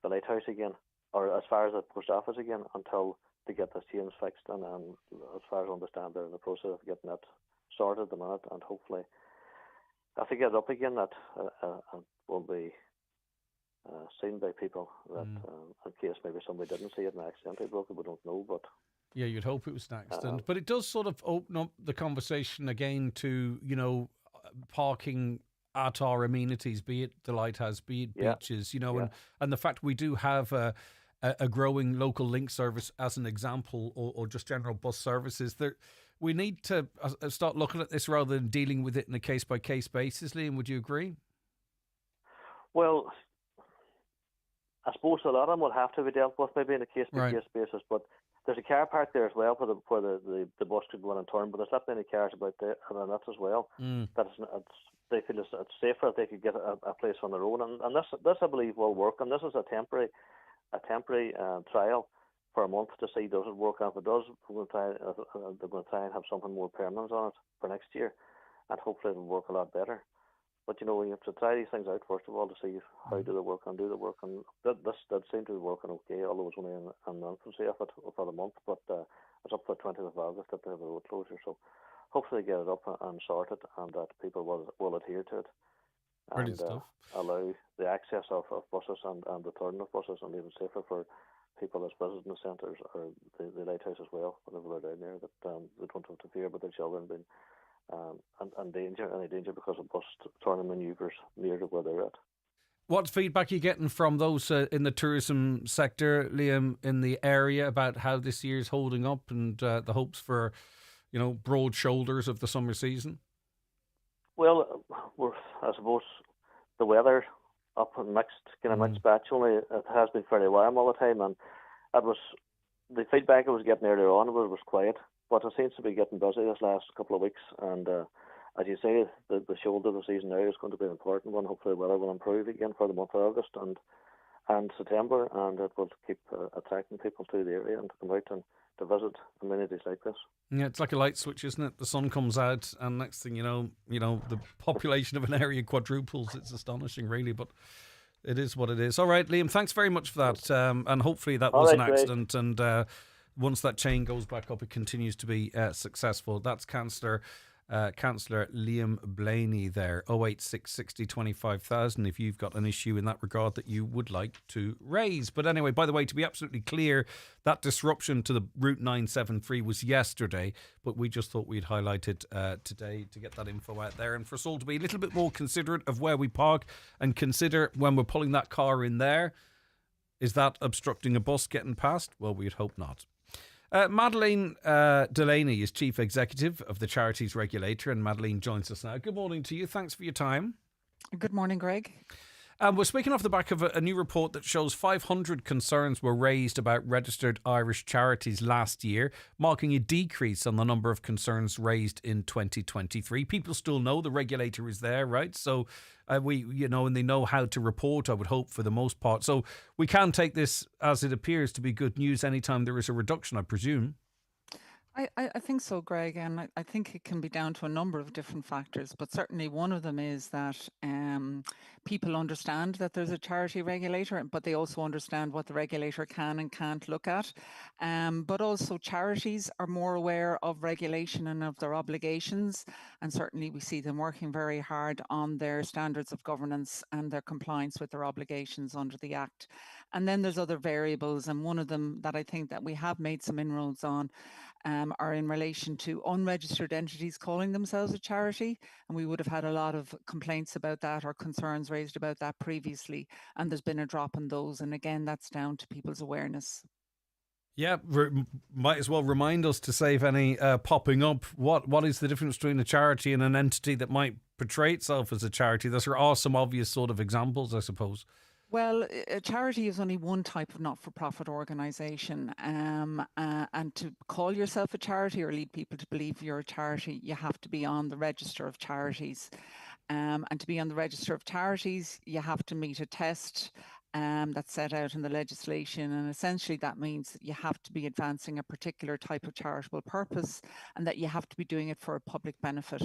Lighthouse again, or as far as the Post Office again, until they get the chains fixed. And as far as I understand, they're in the process of getting that sorted at the minute, and hopefully if they get it up again, that will be seen by people, that in case maybe somebody didn't see it and accidentally broke it, we don't know, but yeah, you'd hope it was an accident. But it does sort of open up the conversation again to, parking at our amenities, be it the Lighthouse, be it beaches, and the fact we do have a a growing local link service as an example, or just general bus services. We need to start looking at this rather than dealing with it in a case-by-case basis. Liam, would you agree? Well, I suppose a lot of them will have to be dealt with maybe in a case-by-case basis, but there's a car park there as well for the bus could go in and turn, but there's not many cars about there and that as well. They feel it's safer if they could get a place on their own, and this I believe will work. And this is a temporary trial for a month to see does it work. And if it does, they're going to try and have something more permanent on it for next year, and hopefully it'll work a lot better. But you have to try these things out first of all to see how do they work and this did seem to be working okay, although it was only a month of it for the month, but it's up for 20th of August that they have a road closure, so hopefully get it up and sorted and that people will adhere to it and allow the access of buses and the turn of buses and leave it safer for people that's visiting the centres or the lighthouse as well, whenever they're down there, that they don't have to fear about their children being any danger because of bus turning manoeuvres near to where they're at. What feedback are you getting from those in the tourism sector, Liam, in the area about how this year's holding up and the hopes for, broad shoulders of the summer season? Well, I suppose the weather up and mixed batch. Only it has been fairly warm all the time, and the feedback I was getting earlier on was quiet. But it seems to be getting busy this last couple of weeks, and as you say, the shoulder of the season now is going to be an important one. Hopefully the weather will improve again for the month of August and September, and it will keep attracting people to the area and to come out and to visit amenities like this. Yeah, it's like a light switch, isn't it? The sun comes out, and next thing you know, the population of an area quadruples. It's astonishing, really, but it is what it is. All right, Liam, thanks very much for that, and hopefully that was an accident, and once that chain goes back up, it continues to be successful. That's Councillor Liam Blaney there. 086 60 25,000 if you've got an issue in that regard that you would like to raise. But anyway, by the way, to be absolutely clear, that disruption to the Route 973 was yesterday, but we just thought we'd highlight it today to get that info out there, and for us all to be a little bit more considerate of where we park and consider when we're pulling that car in there. Is that obstructing a bus getting past? Well, we'd hope not. Madeleine Delaney is Chief Executive of the Charities Regulator, and Madeleine joins us now. Good morning to you. Thanks for your time. Good morning, Greg. We're speaking off the back of a new report that shows 500 concerns were raised about registered Irish charities last year, marking a decrease on the number of concerns raised in 2023. People still know the regulator is there, right? So and they know how to report, I would hope, for the most part. So we can take this as it appears to be good news anytime there is a reduction, I presume. I think so, Greg, and I think it can be down to a number of different factors, but certainly one of them is that people understand that there's a charity regulator, but they also understand what the regulator can and can't look at. But also charities are more aware of regulation and of their obligations, and certainly we see them working very hard on their standards of governance and their compliance with their obligations under the Act. And then there's other variables, and one of them that I think that we have made some inroads on are in relation to unregistered entities calling themselves a charity, and we would have had a lot of complaints about that or concerns raised about that previously, and there's been a drop in those, and again that's down to people's awareness. Yeah, might as well remind us to save any popping up. What is the difference between a charity and an entity that might portray itself as a charity? There are some obvious sort of examples, I suppose. Well, a charity is only one type of not-for-profit organisation, and to call yourself a charity or lead people to believe you're a charity, you have to be on the register of charities. And to be on the register of charities, you have to meet a test that's set out in the legislation, and essentially that means that you have to be advancing a particular type of charitable purpose and that you have to be doing it for a public benefit.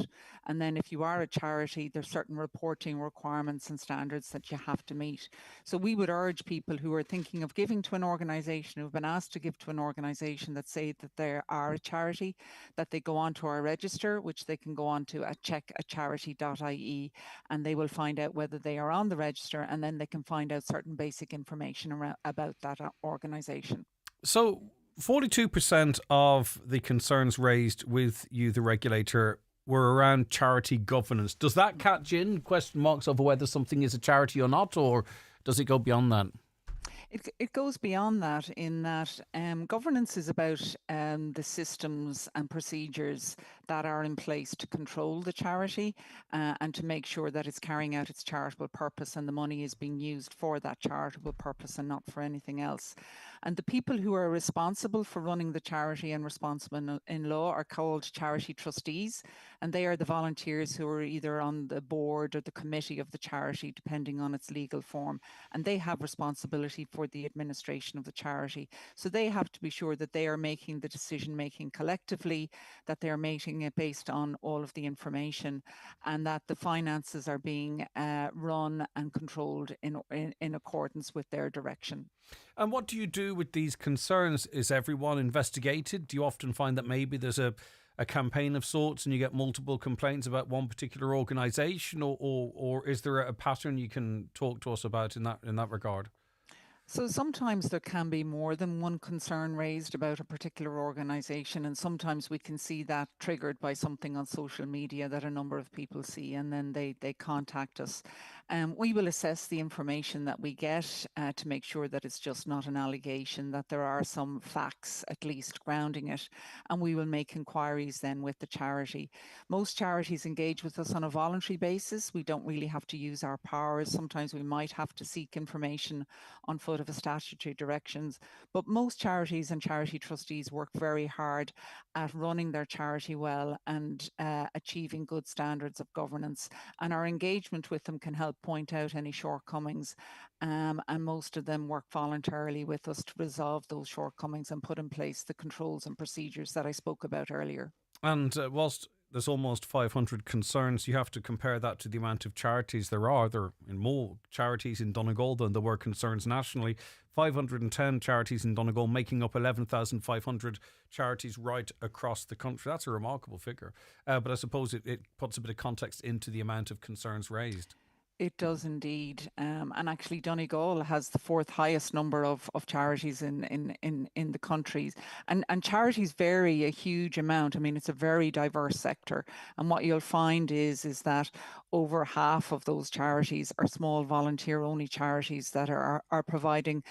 And then if you are a charity, there's certain reporting requirements and standards that you have to meet. So we would urge people who are thinking of giving to an organisation, who've been asked to give to an organisation that say that they are a charity, that they go onto our register, which they can go on to at checkacharity.ie, and they will find out whether they are on the register, and then they can find out certain basic information about that organisation. So 42% of the concerns raised with you, the regulator, were around charity governance. Does that catch in question marks over whether something is a charity or not, or does it go beyond that? It goes beyond that in that governance is about the systems and procedures that are in place to control the charity and to make sure that it's carrying out its charitable purpose and the money is being used for that charitable purpose and not for anything else. And the people who are responsible for running the charity and responsible in law are called charity trustees, and they are the volunteers who are either on the board or the committee of the charity, depending on its legal form, and they have responsibility for the administration of the charity. So they have to be sure that they are making the decision making collectively, that they are making it based on all of the information, and that the finances are being run and controlled in accordance with their direction. And what do you do with these concerns? Is everyone investigated? Do you often find that maybe there's a campaign of sorts and you get multiple complaints about one particular organisation, or is there a pattern you can talk to us about in that regard? So sometimes there can be more than one concern raised about a particular organisation, and sometimes we can see that triggered by something on social media that a number of people see, and then they contact us. We will assess the information that we get to make sure that it's just not an allegation, that there are some facts at least grounding it, and we will make inquiries then with the charity. Most charities engage with us on a voluntary basis. We don't really have to use our powers. Sometimes we might have to seek information on foot of a statutory directions, but most charities and charity trustees work very hard at running their charity well and achieving good standards of governance, and our engagement with them can help point out any shortcomings, and most of them work voluntarily with us to resolve those shortcomings and put in place the controls and procedures that I spoke about earlier. And whilst there's almost 500 concerns, you have to compare that to the amount of charities there are. There are more charities in Donegal than there were concerns nationally. 510 charities in Donegal, making up 11,500 charities right across the country. That's a remarkable figure. But I suppose it puts a bit of context into the amount of concerns raised. It does indeed. And actually Donegal has the fourth highest number of charities in the countries. And charities vary a huge amount. I mean, it's a very diverse sector. And what you'll find is that over half of those charities are small volunteer-only charities that are providing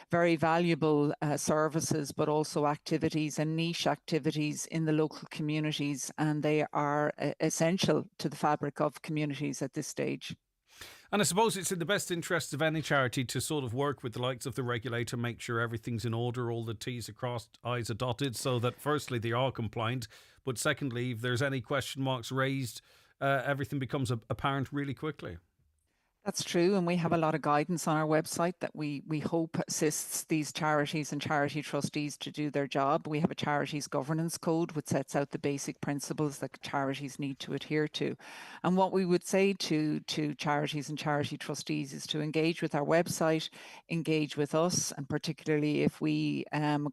very valuable services, but also activities and niche activities in the local communities. And they are essential to the fabric of communities at this stage. And I suppose it's in the best interest of any charity to sort of work with the likes of the regulator, make sure everything's in order, all the T's are crossed, I's are dotted, so that firstly they are compliant, but secondly, if there's any question marks raised, everything becomes apparent really quickly. That's true, and we have a lot of guidance on our website that we hope assists these charities and charity trustees to do their job. We have a charities governance code which sets out the basic principles that charities need to adhere to. And what we would say to charities and charity trustees is to engage with our website, engage with us, and particularly if we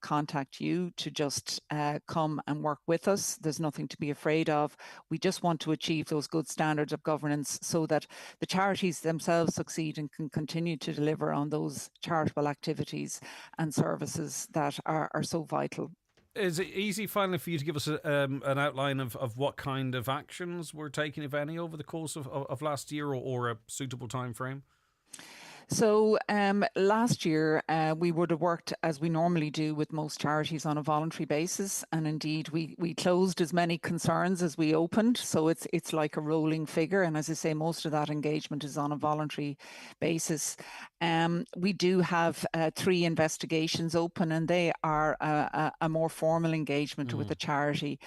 contact you, to just come and work with us. There's nothing to be afraid of. We just want to achieve those good standards of governance so that the charities themselves succeed and can continue to deliver on those charitable activities and services that are so vital. Is it easy finally for you to give us an outline of what kind of actions were taken, if any, over the course of last year, or a suitable time frame? So last year we would have worked as we normally do with most charities on a voluntary basis, and indeed we closed as many concerns as we opened, so it's like a rolling figure, and as I say, most of that engagement is on a voluntary basis. We do have 3 investigations open, and they are a more formal engagement with the charity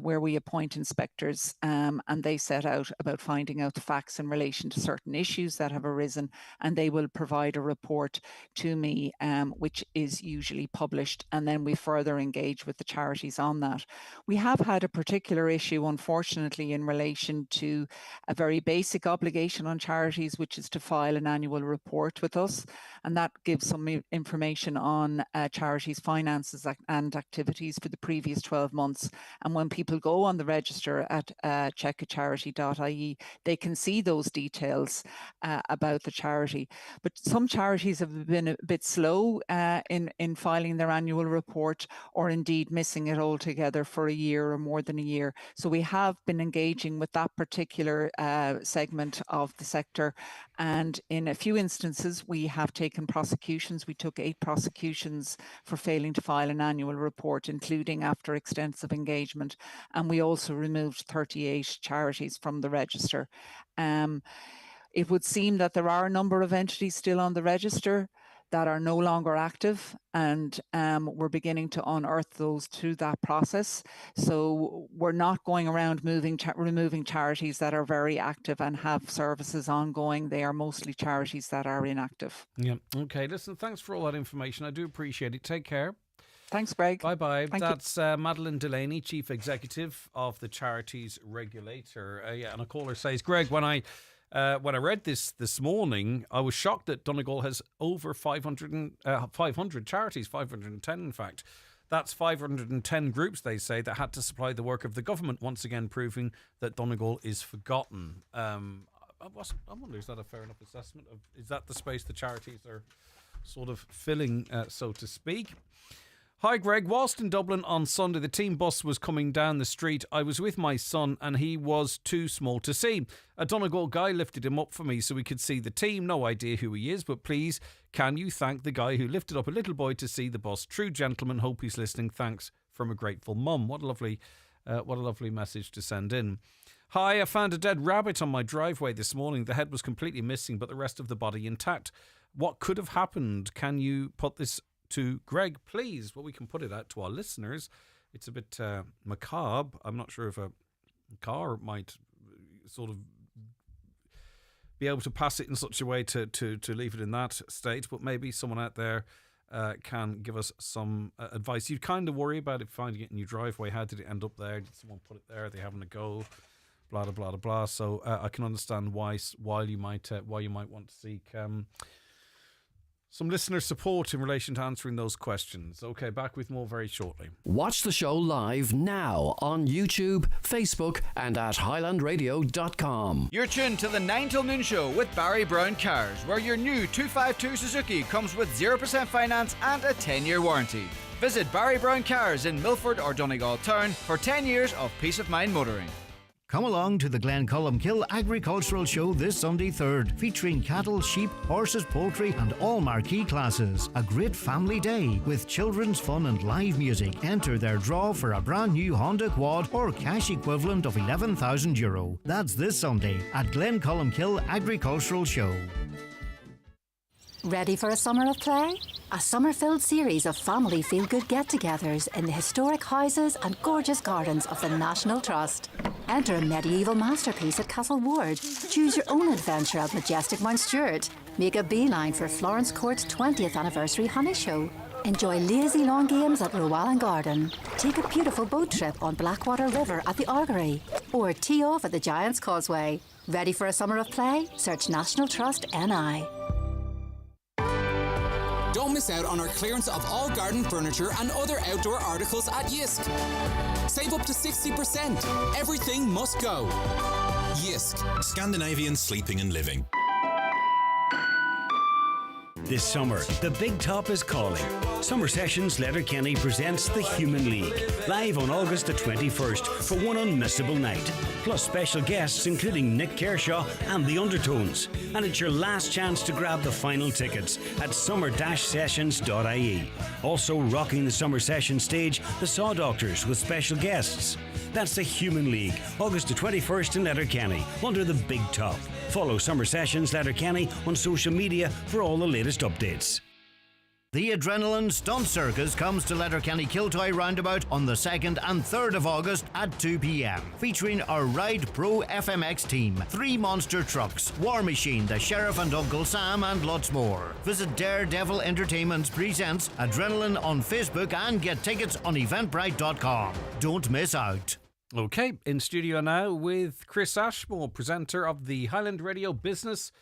where we appoint inspectors and they set out about finding out the facts in relation to certain issues that have arisen, and they will provide a report to me, which is usually published, and then we further engage with the charities on that. We have had a particular issue, unfortunately, in relation to a very basic obligation on charities, which is to file an annual report with us, and that gives some information on charities' finances and activities for the previous 12 months. And when people go on the register at checkacharity.ie, they can see those details about the charity. But some charities have been a bit slow in filing their annual report, or indeed missing it altogether for a year or more than a year. So we have been engaging with that particular segment of the sector, and in a few instances we have taken prosecutions. We took 8 prosecutions for failing to file an annual report, including after extensive engagement, and we also removed 38 charities from the register. It would seem that there are a number of entities still on the register that are no longer active, and we're beginning to unearth those through that process. So we're not going around removing charities that are very active and have services ongoing. They are mostly charities that are inactive. Yeah. Okay. Listen, thanks for all that information. I do appreciate it. Take care. Thanks, Greg. Bye-bye. That's Madeleine Delaney, Chief Executive of the Charities Regulator. And a caller says, Greg, when I read this morning, I was shocked that Donegal has over 500 charities, 510 in fact. That's 510 groups, they say, that had to supply the work of the government, once again proving that Donegal is forgotten. I wonder, is that a fair enough assessment? Is that the space the charities are sort of filling, so to speak? Hi Greg, whilst in Dublin on Sunday, the team bus was coming down the street. I was with my son and he was too small to see. A Donegal guy lifted him up for me so we could see the team. No idea who he is, but please, can you thank the guy who lifted up a little boy to see the bus? True gentleman, hope he's listening. Thanks from a grateful mum. What a lovely message to send in. Hi, I found a dead rabbit on my driveway this morning. The head was completely missing, but the rest of the body intact. What could have happened? Can you put this to Greg, please? Well, we can put it out to our listeners. It's a bit macabre. I'm not sure if a car might sort of be able to pass it in such a way to leave it in that state, but maybe someone out there can give us some advice. You kind of worry about it, finding it in your driveway. How did it end up there? Did someone put it there? Are they having a go? Blah blah blah blah. So I can understand why you might want to seek some listener support in relation to answering those questions. Okay, back with more very shortly. Watch the show live now on YouTube, Facebook and at highlandradio.com. You're tuned to the 9 till noon show with Barry Brown Cars, where your new 252 Suzuki comes with 0% finance and a 10-year warranty. Visit Barry Brown Cars in Milford or Donegal Town for 10 years of peace of mind motoring. Come along to the Glencolmkill Agricultural Show this Sunday 3rd, featuring cattle, sheep, horses, poultry and all marquee classes. A great family day with children's fun and live music. Enter their draw for a brand new Honda Quad or cash equivalent of €11,000. That's this Sunday at Glencolmkill Agricultural Show. Ready for a summer of play? A summer-filled series of family feel-good get-togethers in the historic houses and gorgeous gardens of the National Trust. Enter a medieval masterpiece at Castle Ward. Choose your own adventure at majestic Mount Stewart. Make a beeline for Florence Court's 20th anniversary honey show. Enjoy lazy lawn games at Rowallan Garden. Take a beautiful boat trip on Blackwater River at the Argery. Or tee off at the Giant's Causeway. Ready for a summer of play? Search National Trust NI. Don't miss out on our clearance of all garden furniture and other outdoor articles at Yisk. Save up to 60%. Everything must go. Yisk. Scandinavian sleeping and living. This summer, the Big Top is calling. Summer Sessions Letterkenny presents The Human League, live on August the 21st for one unmissable night. Plus special guests including Nick Kershaw and The Undertones. And it's your last chance to grab the final tickets at summer-sessions.ie. Also rocking the Summer Sessions stage, the Saw Doctors with special guests. That's The Human League, August the 21st in Letterkenny, under the Big Top. Follow Summer Sessions Letterkenny on social media for all the latest updates. The Adrenaline Stunt Circus comes to Letterkenny Kiltoy Roundabout on the 2nd and 3rd of August at 2 p.m. featuring our Ride Pro FMX team, 3 monster trucks, War Machine, the Sheriff and Uncle Sam and lots more. Visit Daredevil Entertainment Presents Adrenaline on Facebook and get tickets on eventbrite.com. Don't miss out. Okay, in studio now with Chris Ashmore, presenter of the Highland Radio Business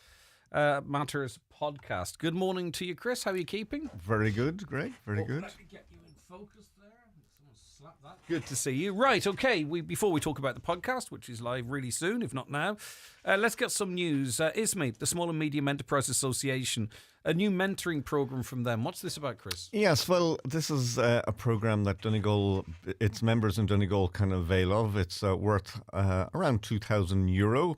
Matters podcast. Good morning to you, Chris. How are you keeping? Very good, Greg. Very good. Let me get you in focus there. Good to see you. Right, okay. Before we talk about the podcast, which is live really soon, if not now, let's get some news. ISME, the Small and Medium Enterprise Association, a new mentoring program from them. What's this about, Chris? Yes, well, this is a program that Donegal, its members in Donegal can avail of. It's worth around €2,000,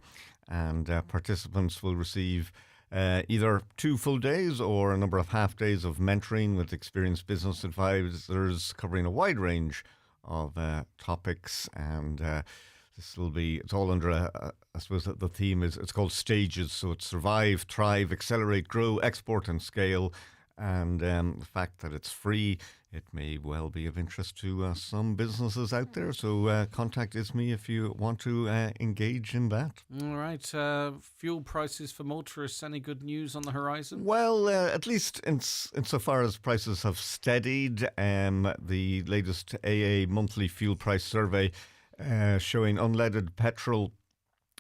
and participants will receive either 2 full days or a number of half days of mentoring with experienced business advisors covering a wide range of topics, and it's all under I suppose that the theme it's called stages, so it's survive, thrive, accelerate, grow, export and scale, and the fact that it's free, it may well be of interest to some businesses out there, so contact ISME if you want to engage in that. All right, fuel prices for motorists, any good news on the horizon? Well, at least insofar as prices have steadied, the latest AA monthly fuel price survey showing unleaded petrol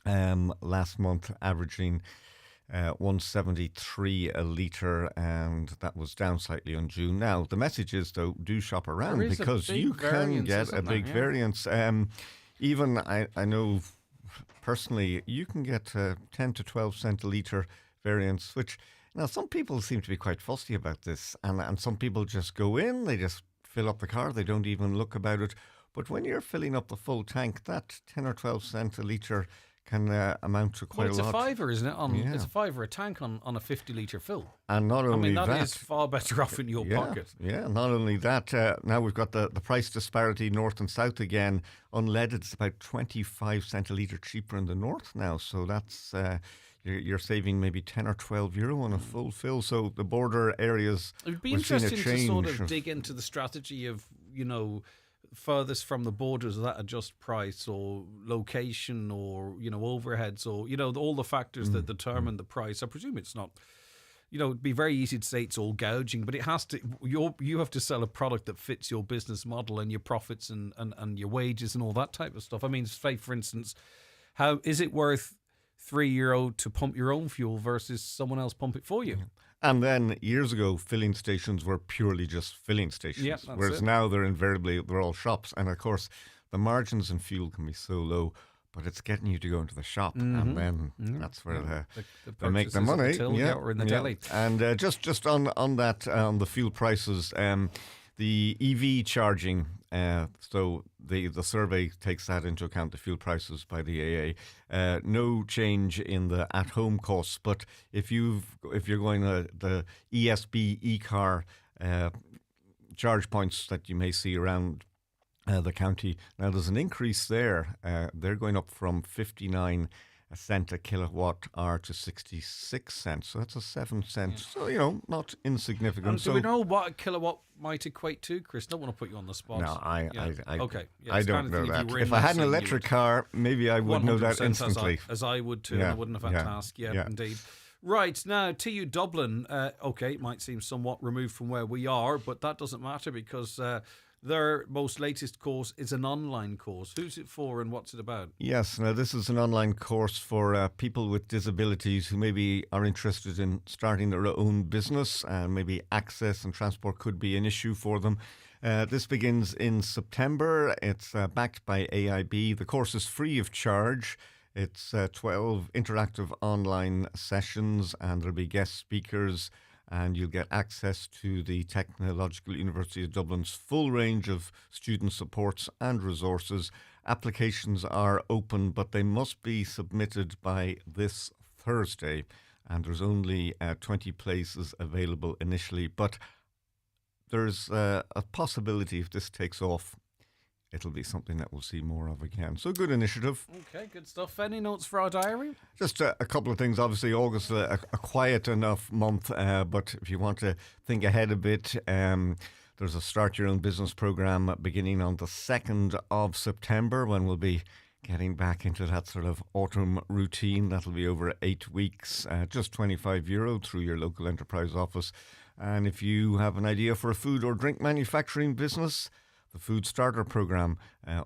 last month averaging 173 a litre, and that was down slightly on June. Now, the message is, though, do shop around because you can get a big variance. Even, I know personally, you can get 10 to 12 cent a litre variance, which, now, some people seem to be quite fussy about this, and some people just go in, they just fill up the car, they don't even look about it. But when you're filling up the full tank, that 10 or 12 cent a litre can amount to quite a lot. It's a fiver, isn't it? It's a fiver a tank on a 50 litre fill. And not only that is far better off in your pocket. Yeah, not only that, now we've got the price disparity north and south again. Unleaded is about 25 cent a litre cheaper in the north now, so that's you're saving maybe 10 or 12 euro on a full fill. So the border areas, it would be interesting to sort of dig into the strategy of, furthest from the borders, that adjust price or location or overheads or all the factors that determine the price. I presume it's not, it'd be very easy to say it's all gouging, but it has to. You have to sell a product that fits your business model and your profits and your wages and all that type of stuff. I mean, say for instance, how is it worth €3 to pump your own fuel versus someone else pump it for you? And then years ago, filling stations were purely just filling stations, whereas now they're all shops. And of course, the margins in fuel can be so low, but it's getting you to go into the shop, and then that's where they make the money. Or in the deli. And just on that, on the fuel prices, the EV charging. So the survey takes that into account, the fuel prices by the AA. No change in the at-home costs, but if you're going the ESB e-car charge points that you may see around the county, now there's an increase there. They're going up from 59 cent a kilowatt hour to 66 cents, so that's a 7 cent. So not insignificant. And do we know what a kilowatt might equate to, Chris? Don't want to put you on the spot. No, I don't know that. If I had an electric car, maybe I would know that instantly. As I would too. I wouldn't have had to ask. Indeed. Right, now TU Dublin, it might seem somewhat removed from where we are, but that doesn't matter because their most latest course is an online course. Who's it for and what's it about? Yes, now this is an online course for people with disabilities who maybe are interested in starting their own business, and maybe access and transport could be an issue for them. This begins in September. It's backed by AIB. The course is free of charge. It's 12 interactive online sessions, and there'll be guest speakers, and you'll get access to the Technological University of Dublin's full range of student supports and resources. Applications are open, but they must be submitted by this Thursday, and there's only 20 places available initially. But there's a possibility if this takes off, it'll be something that we'll see more of again. So good initiative. Okay, good stuff. Any notes for our diary? Just a couple of things. Obviously, August a quiet enough month, but if you want to think ahead a bit, there's a Start Your Own Business programme beginning on the 2nd of September, when we'll be getting back into that sort of autumn routine. That'll be over 8 weeks, just €25 through your local enterprise office. And if you have an idea for a food or drink manufacturing business, the Food Starter Programme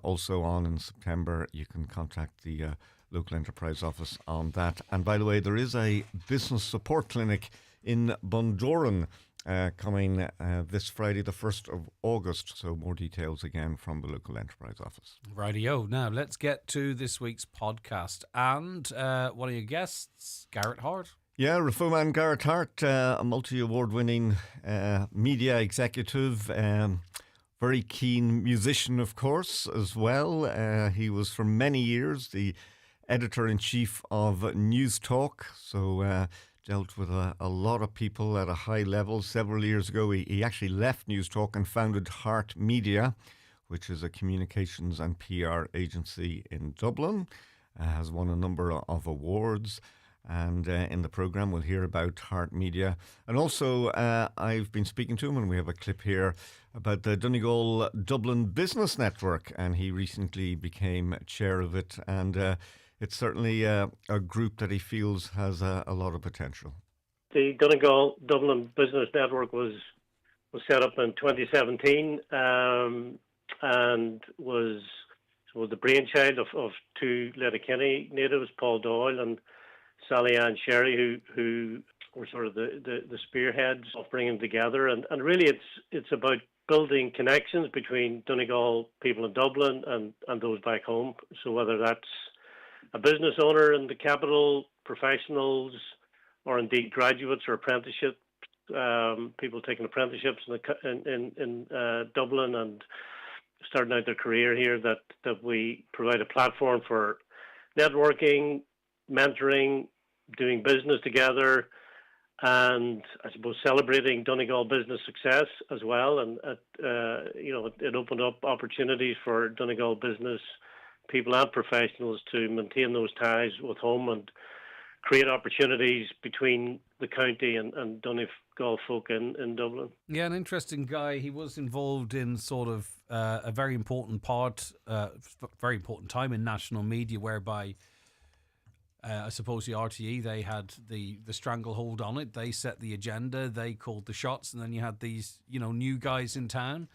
also on in September. You can contact the local enterprise office on that. And by the way, there is a business support clinic in Bundoran coming this Friday, the 1st of August. So more details again from the local enterprise office. Rightio. Now let's get to this week's podcast. And one of your guests, Garrett Hart. Yeah, Rafoman Garrett Hart, a multi-award winning media executive, very keen musician, of course, as well. He was for many years the editor-in-chief of News Talk, so dealt with a lot of people at a high level. Several years ago, he actually left News Talk and founded Heart Media, which is a communications and PR agency in Dublin. Has won a number of awards. And in the programme, we'll hear about Heart Media. And also, I've been speaking to him, and we have a clip here about the Donegal Dublin Business Network. And he recently became chair of it. And it's certainly a group that he feels has a lot of potential. The Donegal Dublin Business Network was set up in 2017 and was the brainchild of two Letterkenny natives, Paul Doyle and Sally Ann Sherry, who were sort of the spearheads of bringing together. And really it's about building connections between Donegal people in Dublin and those back home. So whether that's a business owner in the capital, professionals, or indeed graduates or apprenticeships, people taking apprenticeships in Dublin and starting out their career here, that we provide a platform for networking, mentoring, doing business together, and I suppose celebrating Donegal business success as well. And it opened up opportunities for Donegal business people and professionals to maintain those ties with home and create opportunities between the county and Donegal folk in Dublin. Yeah, an interesting guy. He was involved in sort of a very important very important time in national media, whereby I suppose the RTE, they had the stranglehold on it. They set the agenda. They called the shots. And then you had these, new guys in town.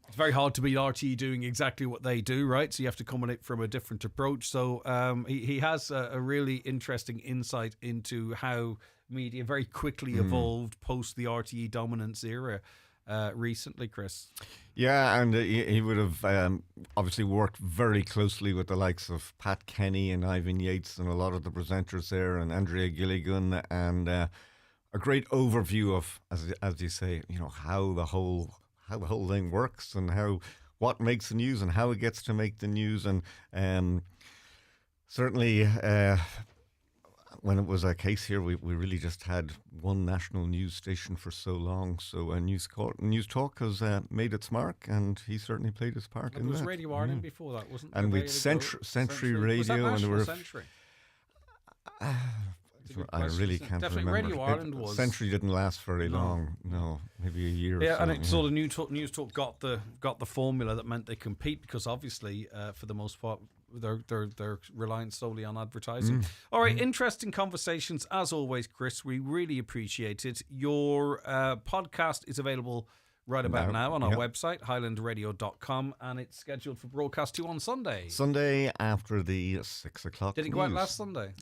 It's very hard to beat RTE doing exactly what they do, right? So you have to come at it from a different approach. So he has a really interesting insight into how media very quickly evolved post the RTE dominance era recently, Chris. Yeah, and he would have obviously worked very closely with the likes of Pat Kenny and Ivan Yates and a lot of the presenters there, and Andrea Gilligan, and a great overview of, as you say, how the whole thing works and what makes the news and how it gets to make the news. And certainly when it was a case here, we really just had one national news station for so long. So News Talk has made its mark, and he certainly played his part in that. There was Radio Ireland before that, wasn't there? And with Century Radio. Was that and there were Century? I really can't Definitely remember. Radio Ireland was. Century didn't last very long. No, maybe a year. Yeah, or so. and it sort of News Talk got the formula that meant they compete, because obviously, for the most part, they're relying solely on advertising. All right, interesting conversations as always, Chris. We really appreciate it. Your podcast is available right about now on our website, highlandradio.com, and it's scheduled for broadcast 2 on Sunday. Sunday after the 6 o'clock. Did it go out last Sunday?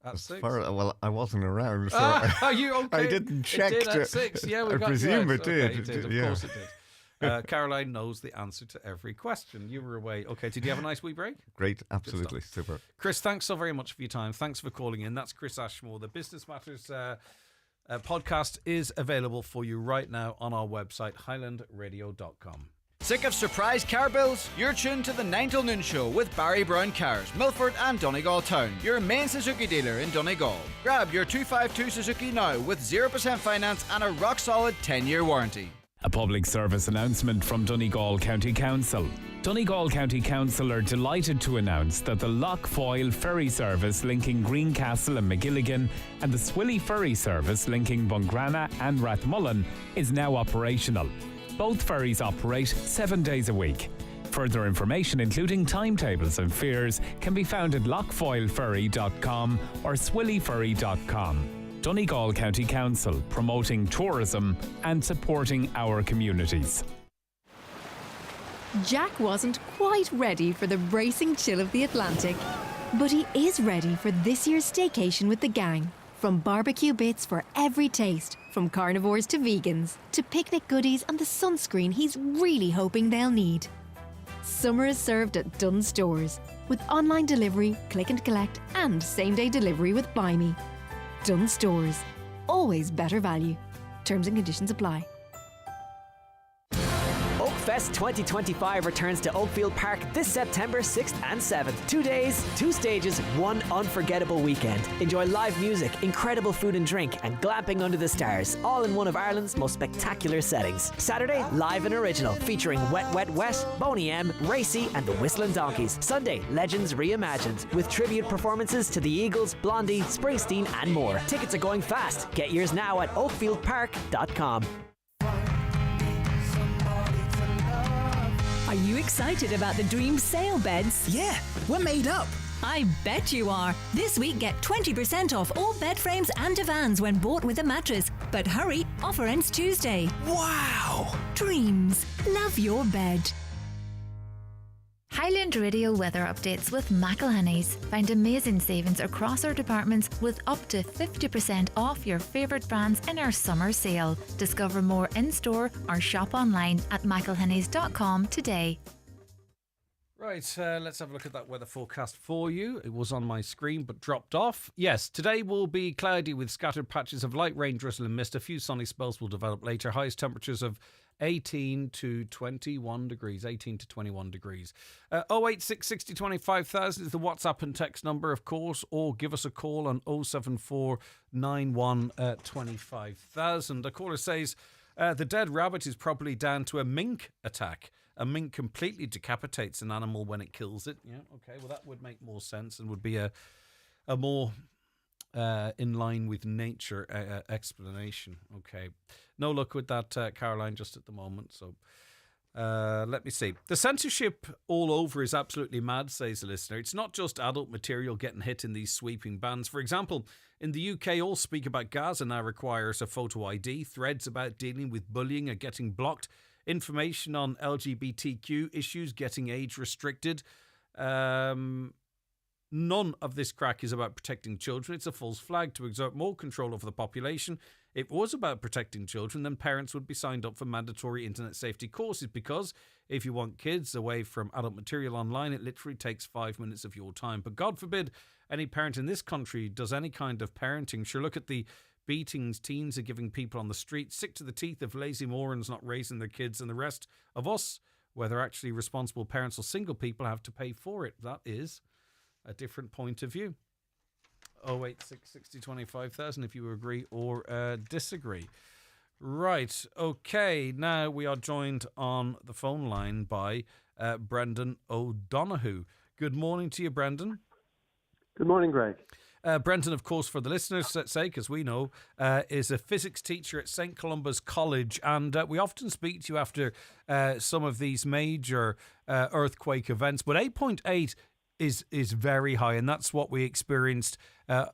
At 6? Well, I wasn't around, so are you okay? I didn't check. It did at 6. Yeah, I presume it did. It did. Of course it did. Caroline knows the answer to every question. You were away. Okay, did you have a nice wee break? Great, absolutely, super. Chris, thanks so very much for your time. Thanks for calling in. That's Chris Ashmore. The Business Matters podcast is available for you right now on our website, highlandradio.com. Sick of surprise car bills? You're tuned to the 9 till noon show with Barry Brown Cars, Milford and Donegal Town, your main Suzuki dealer in Donegal. Grab your 252 Suzuki now with 0% finance and a rock-solid 10-year warranty. A public service announcement from Donegal County Council. Donegal County Council are delighted to announce that the Lough Foyle ferry service linking Greencastle and McGilligan and the Swilly ferry service linking Bungrana and Rathmullen is now operational. Both ferries operate 7 days a week. Further information, including timetables and fares, can be found at loughfoyleferry.com or swillyferry.com. Donegal County Council, promoting tourism and supporting our communities. Jack wasn't quite ready for the bracing chill of the Atlantic, but he is ready for this year's staycation with the gang. From barbecue bits for every taste, from carnivores to vegans, to picnic goodies and the sunscreen he's really hoping they'll need. Summer is served at Dunnes Stores, with online delivery, click and collect, and same-day delivery with Buy Me. Dunnes Stores. Always better value. Terms and conditions apply. Oakfest 2025 returns to Oakfield Park this September 6th and 7th. 2 days, 2 stages, 1 unforgettable weekend. Enjoy live music, incredible food and drink, and glamping under the stars, all in one of Ireland's most spectacular settings. Saturday, live and original, featuring Wet Wet Wet, Boney M, Racy, and the Whistling Donkeys. Sunday, Legends Reimagined, with tribute performances to the Eagles, Blondie, Springsteen, and more. Tickets are going fast. Get yours now at oakfieldpark.com. Are you excited about the Dream sale beds? Yeah, we're made up. I bet you are. This week, get 20% off all bed frames and divans when bought with a mattress. But hurry, offer ends Tuesday. Wow! Dreams. Love your bed. Highland Radio weather updates with McElhenney's. Find amazing savings across our departments with up to 50% off your favourite brands in our summer sale. Discover more in-store or shop online at mcelhenneys.com today. Right, let's have a look at that weather forecast for you. It was on my screen but dropped off. Yes, today will be cloudy with scattered patches of light rain, drizzle and mist. A few sunny spells will develop later. Highest temperatures of 18 to 21 degrees. 18 to 21 degrees. 086 60 25 000 is the WhatsApp and text number, of course, or give us a call on 074 91 25,000. A caller says the dead rabbit is probably down to a mink attack. A mink completely decapitates an animal when it kills it. Yeah, okay, well, that would make more sense and would be a more in line with nature explanation. Okay. No luck with that, Caroline, just at the moment. So let me see. The censorship all over is absolutely mad, says the listener. It's not just adult material getting hit in these sweeping bans. For example, in the UK, all speak about Gaza now requires a photo ID. Threads about dealing with bullying are getting blocked. Information on LGBTQ issues getting age restricted. None of this crack is about protecting children. It's a false flag to exert more control over the population. If it was about protecting children, then parents would be signed up for mandatory internet safety courses, because if you want kids away from adult material online, it literally takes 5 minutes of your time. But God forbid any parent in this country does any kind of parenting. Sure, look at the beatings teens are giving people on the street, sick to the teeth of lazy morons not raising their kids, and the rest of us, whether actually responsible parents or single people, have to pay for it. That is a different point of view. 086 60 25 000 if you agree or disagree. Right, okay, now we are joined on the phone line by Brendan O'Donoghue. Good morning to you, Brendan. Good morning, Greg. Brendan, of course, for the listeners' sake, as we know, is a physics teacher at St. Columba's College, and we often speak to you after some of these major earthquake events, but 8.8 is very high, and that's what we experienced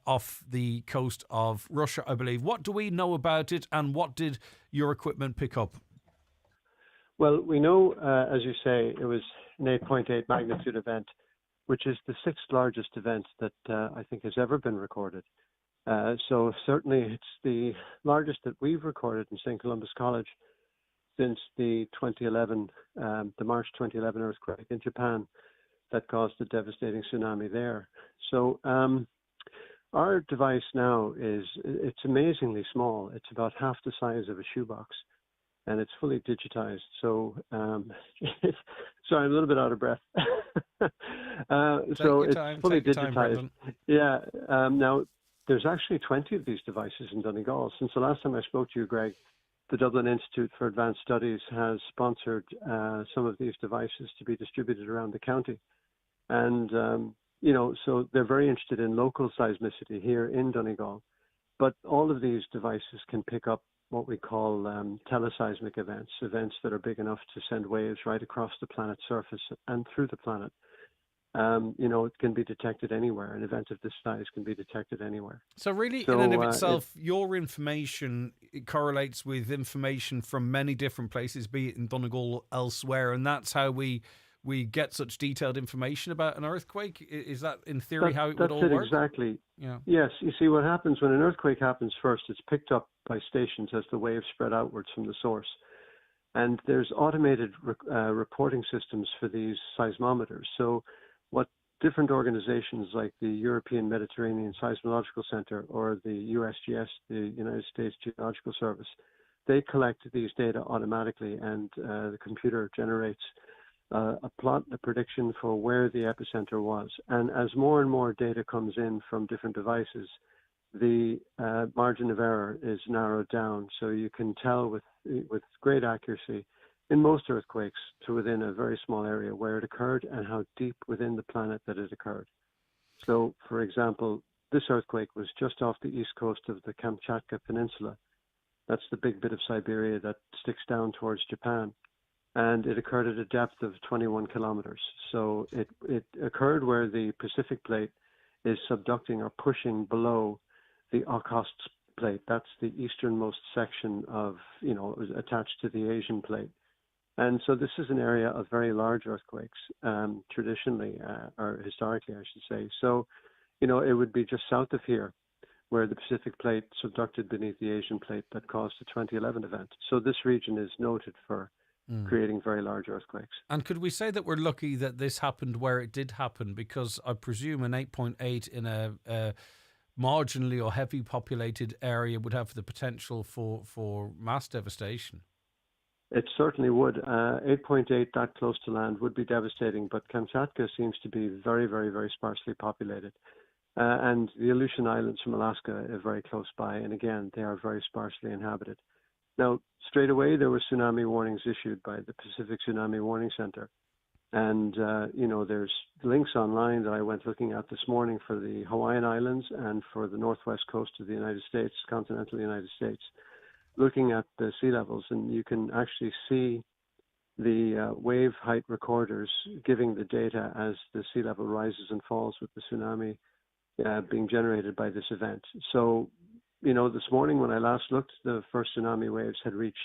off the coast of Russia, I believe. What do we know about it, and what did your equipment pick up? Well, we know, as you say, it was an 8.8 magnitude event, which is the 6th largest event that I think has ever been recorded. So certainly it's the largest that we've recorded in St. Columba's College since the March 2011 earthquake in Japan that caused a devastating tsunami there. So our device now it's amazingly small. It's about half the size of a shoebox, and it's fully digitized. So, sorry, I'm a little bit out of breath. So it's fully digitized. Yeah. Now, there's actually 20 of these devices in Donegal. Since the last time I spoke to you, Greg, the Dublin Institute for Advanced Studies has sponsored some of these devices to be distributed around the county. And, so they're very interested in local seismicity here in Donegal. But all of these devices can pick up what we call teleseismic events that are big enough to send waves right across the planet's surface and through the planet. It can be detected anywhere. An event of this size can be detected anywhere. So really, in and of itself, your information correlates with information from many different places, be it in Donegal or elsewhere, and that's how we we get such detailed information about an earthquake? Is that in theory how it would all work? work? Exactly. Yeah. Yes. You see, what happens when an earthquake happens first, it's picked up by stations as the waves spread outwards from the source. And there's automated reporting systems for these seismometers. So what different organizations like the European Mediterranean Seismological Center or the USGS, the United States Geological Service, they collect these data automatically, and the computer generates a plot, a prediction for where the epicenter was. And as more and more data comes in from different devices, the margin of error is narrowed down, so you can tell with great accuracy in most earthquakes to within a very small area where it occurred and how deep within the planet that it occurred. So, for example, this earthquake was just off the east coast of the Kamchatka Peninsula. That's the big bit of Siberia that sticks down towards Japan. And it occurred at a depth of 21 kilometers. So it occurred where the Pacific plate is subducting or pushing below the Okhotsk plate. That's the easternmost section of, attached to the Asian plate. And so this is an area of very large earthquakes, traditionally, or historically, I should say. So, it would be just south of here where the Pacific plate subducted beneath the Asian plate that caused the 2011 event. So this region is noted for creating very large earthquakes. And could we say that we're lucky that this happened where it did happen? Because I presume an 8.8 in a marginally or heavy populated area would have the potential for mass devastation. It certainly would. 8.8 that close to land would be devastating, but Kamchatka seems to be very, very, very sparsely populated. And the Aleutian Islands from Alaska are very close by, and again, they are very sparsely inhabited. Now, straight away, there were tsunami warnings issued by the Pacific Tsunami Warning Center. And, there's links online that I went looking at this morning for the Hawaiian Islands and for the northwest coast of the United States, continental United States, looking at the sea levels. And you can actually see the wave height recorders giving the data as the sea level rises and falls with the tsunami being generated by this event. So, this morning when I last looked, the first tsunami waves had reached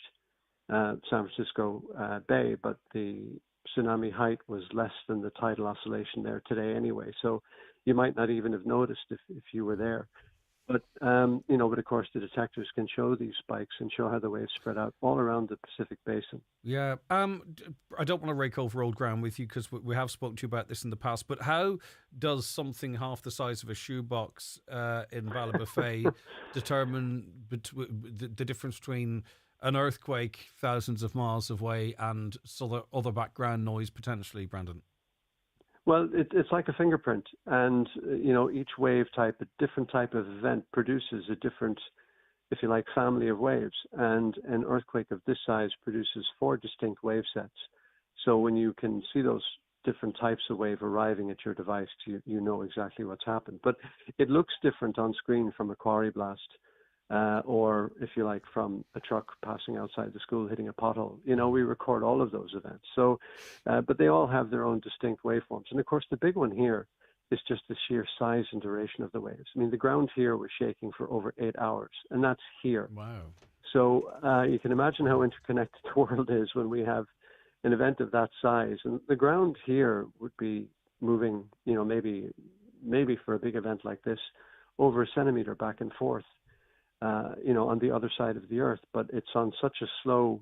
San Francisco Bay, but the tsunami height was less than the tidal oscillation there today anyway. So you might not even have noticed if you were there. But, but of course the detectors can show these spikes and show how the waves spread out all around the Pacific Basin. Yeah. I don't want to rake over old ground with you because we have spoken to you about this in the past, but how does something half the size of a shoebox in Ballabafay determine the difference between an earthquake thousands of miles away and other background noise potentially, Brandon? Well, it's like a fingerprint, and each wave type, a different type of event, produces a different, if you like, family of waves. And an earthquake of this size produces 4 distinct wave sets. So when you can see those different types of wave arriving at your device, you know exactly what's happened. But it looks different on screen from a quarry blast, or if you like, from a truck passing outside the school hitting a pothole. We record all of those events. So, but they all have their own distinct waveforms. And of course, the big one here is just the sheer size and duration of the waves. I mean, the ground here was shaking for over 8 hours, and that's here. Wow. So you can imagine how interconnected the world is when we have an event of that size. And the ground here would be moving, maybe for a big event like this, over a centimeter back and forth. On the other side of the earth, but it's on such a slow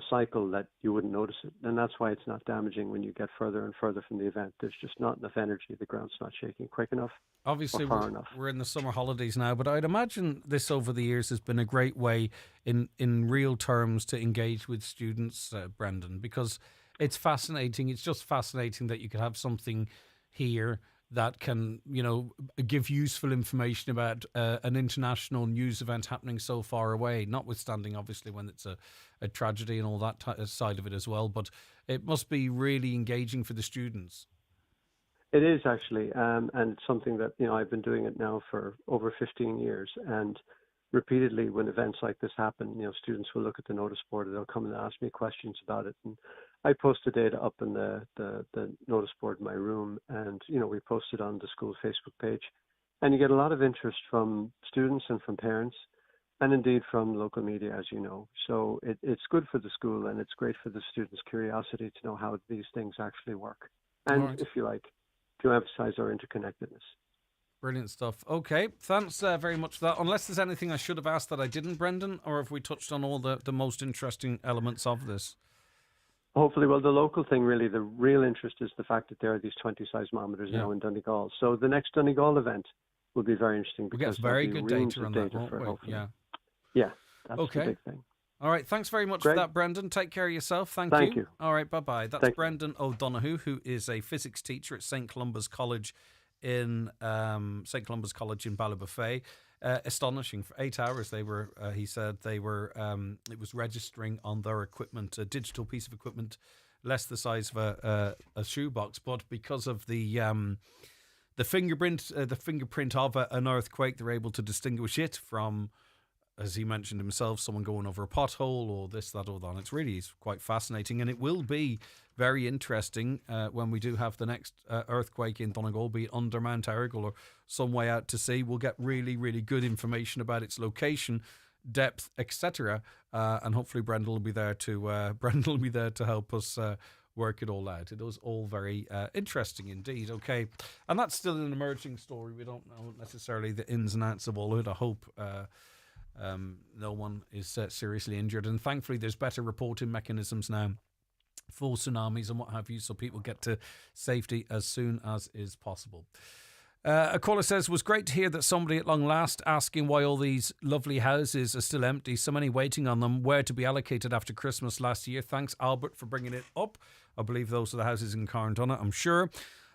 cycle that you wouldn't notice it. And that's why it's not damaging when you get further and further from the event. There's just not enough energy. The ground's not shaking quick enough. Obviously, or far enough. We're in the summer holidays now, but I'd imagine this over the years has been a great way in real terms to engage with students, Brendan, because it's fascinating. It's just fascinating that you could have something here that can, give useful information about an international news event happening so far away, notwithstanding, obviously, when it's a tragedy and all that side of it as well. But it must be really engaging for the students. It is, actually. And it's something that, I've been doing it now for over 15 years. And repeatedly, when events like this happen, students will look at the notice board and they'll come and ask me questions about it. And I post the data up in the notice board in my room, and we post it on the school Facebook page, and you get a lot of interest from students and from parents, and indeed from local media, as you know. So it's good for the school, and it's great for the students' curiosity to know how these things actually work. And Right. if you like, to emphasize our interconnectedness. Brilliant stuff. Okay, thanks very much for that. Unless there's anything I should have asked that I didn't, Brendan, or have we touched on all the most interesting elements of this? Hopefully, well, the local thing, really, the real interest is the fact that there are these 20 seismometers now in Donegal. So the next Donegal event will be very interesting We'll because get very there'll good be data reams on of that, data won't for we? hopefully. Yeah. That's Okay. the big thing. All right, thanks very much Great. for that, Brendan. Take care of yourself. Thank you. All right, bye-bye. That's Thank you. Brendan O'Donoghue, who is a physics teacher at St. Columba's College in Ballybofey. Astonishing. For 8 hours, they were. He said they were. It was registering on their equipment, a digital piece of equipment, less the size of a shoebox, but because of the fingerprint of an earthquake, they're able to distinguish it from, as he mentioned himself, someone going over a pothole or this, that, or that. It's really quite fascinating, and it will be very interesting when we do have the next earthquake in Donegal, be it under Mount Errigal or some way out to sea. We'll get really, really good information about its location, depth, etc. And hopefully Brendan will be there to help us work it all out. It was all very interesting indeed. Okay, and that's still an emerging story. We don't know necessarily the ins and outs of all of it. I hope no one is seriously injured, and thankfully there's better reporting mechanisms now for tsunamis and what have you, so people get to safety as soon as is possible. A caller says, was great to hear that somebody at long last asking why all these lovely houses are still empty, so many waiting on them, where to be allocated after Christmas last year. Thanks, Albert, for bringing it up. I believe those are the houses in Carndonagh, I'm sure.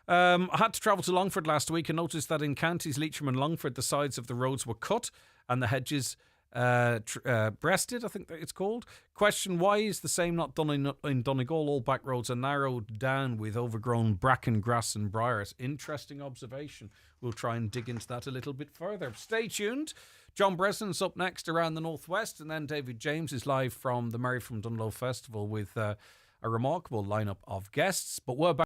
I had to travel to Longford last week and noticed that in counties Leitrim and Longford, the sides of the roads were cut and the hedges breasted, I think that it's called. Question, why is the same not done in Donegal? All back roads are narrowed down with overgrown bracken, grass and briars. Interesting observation. We'll try and dig into that a little bit further. Stay tuned. John Breslin's up next around the Northwest, and then David James is live from the Merry from Dunlow Festival with a remarkable lineup of guests. But we're back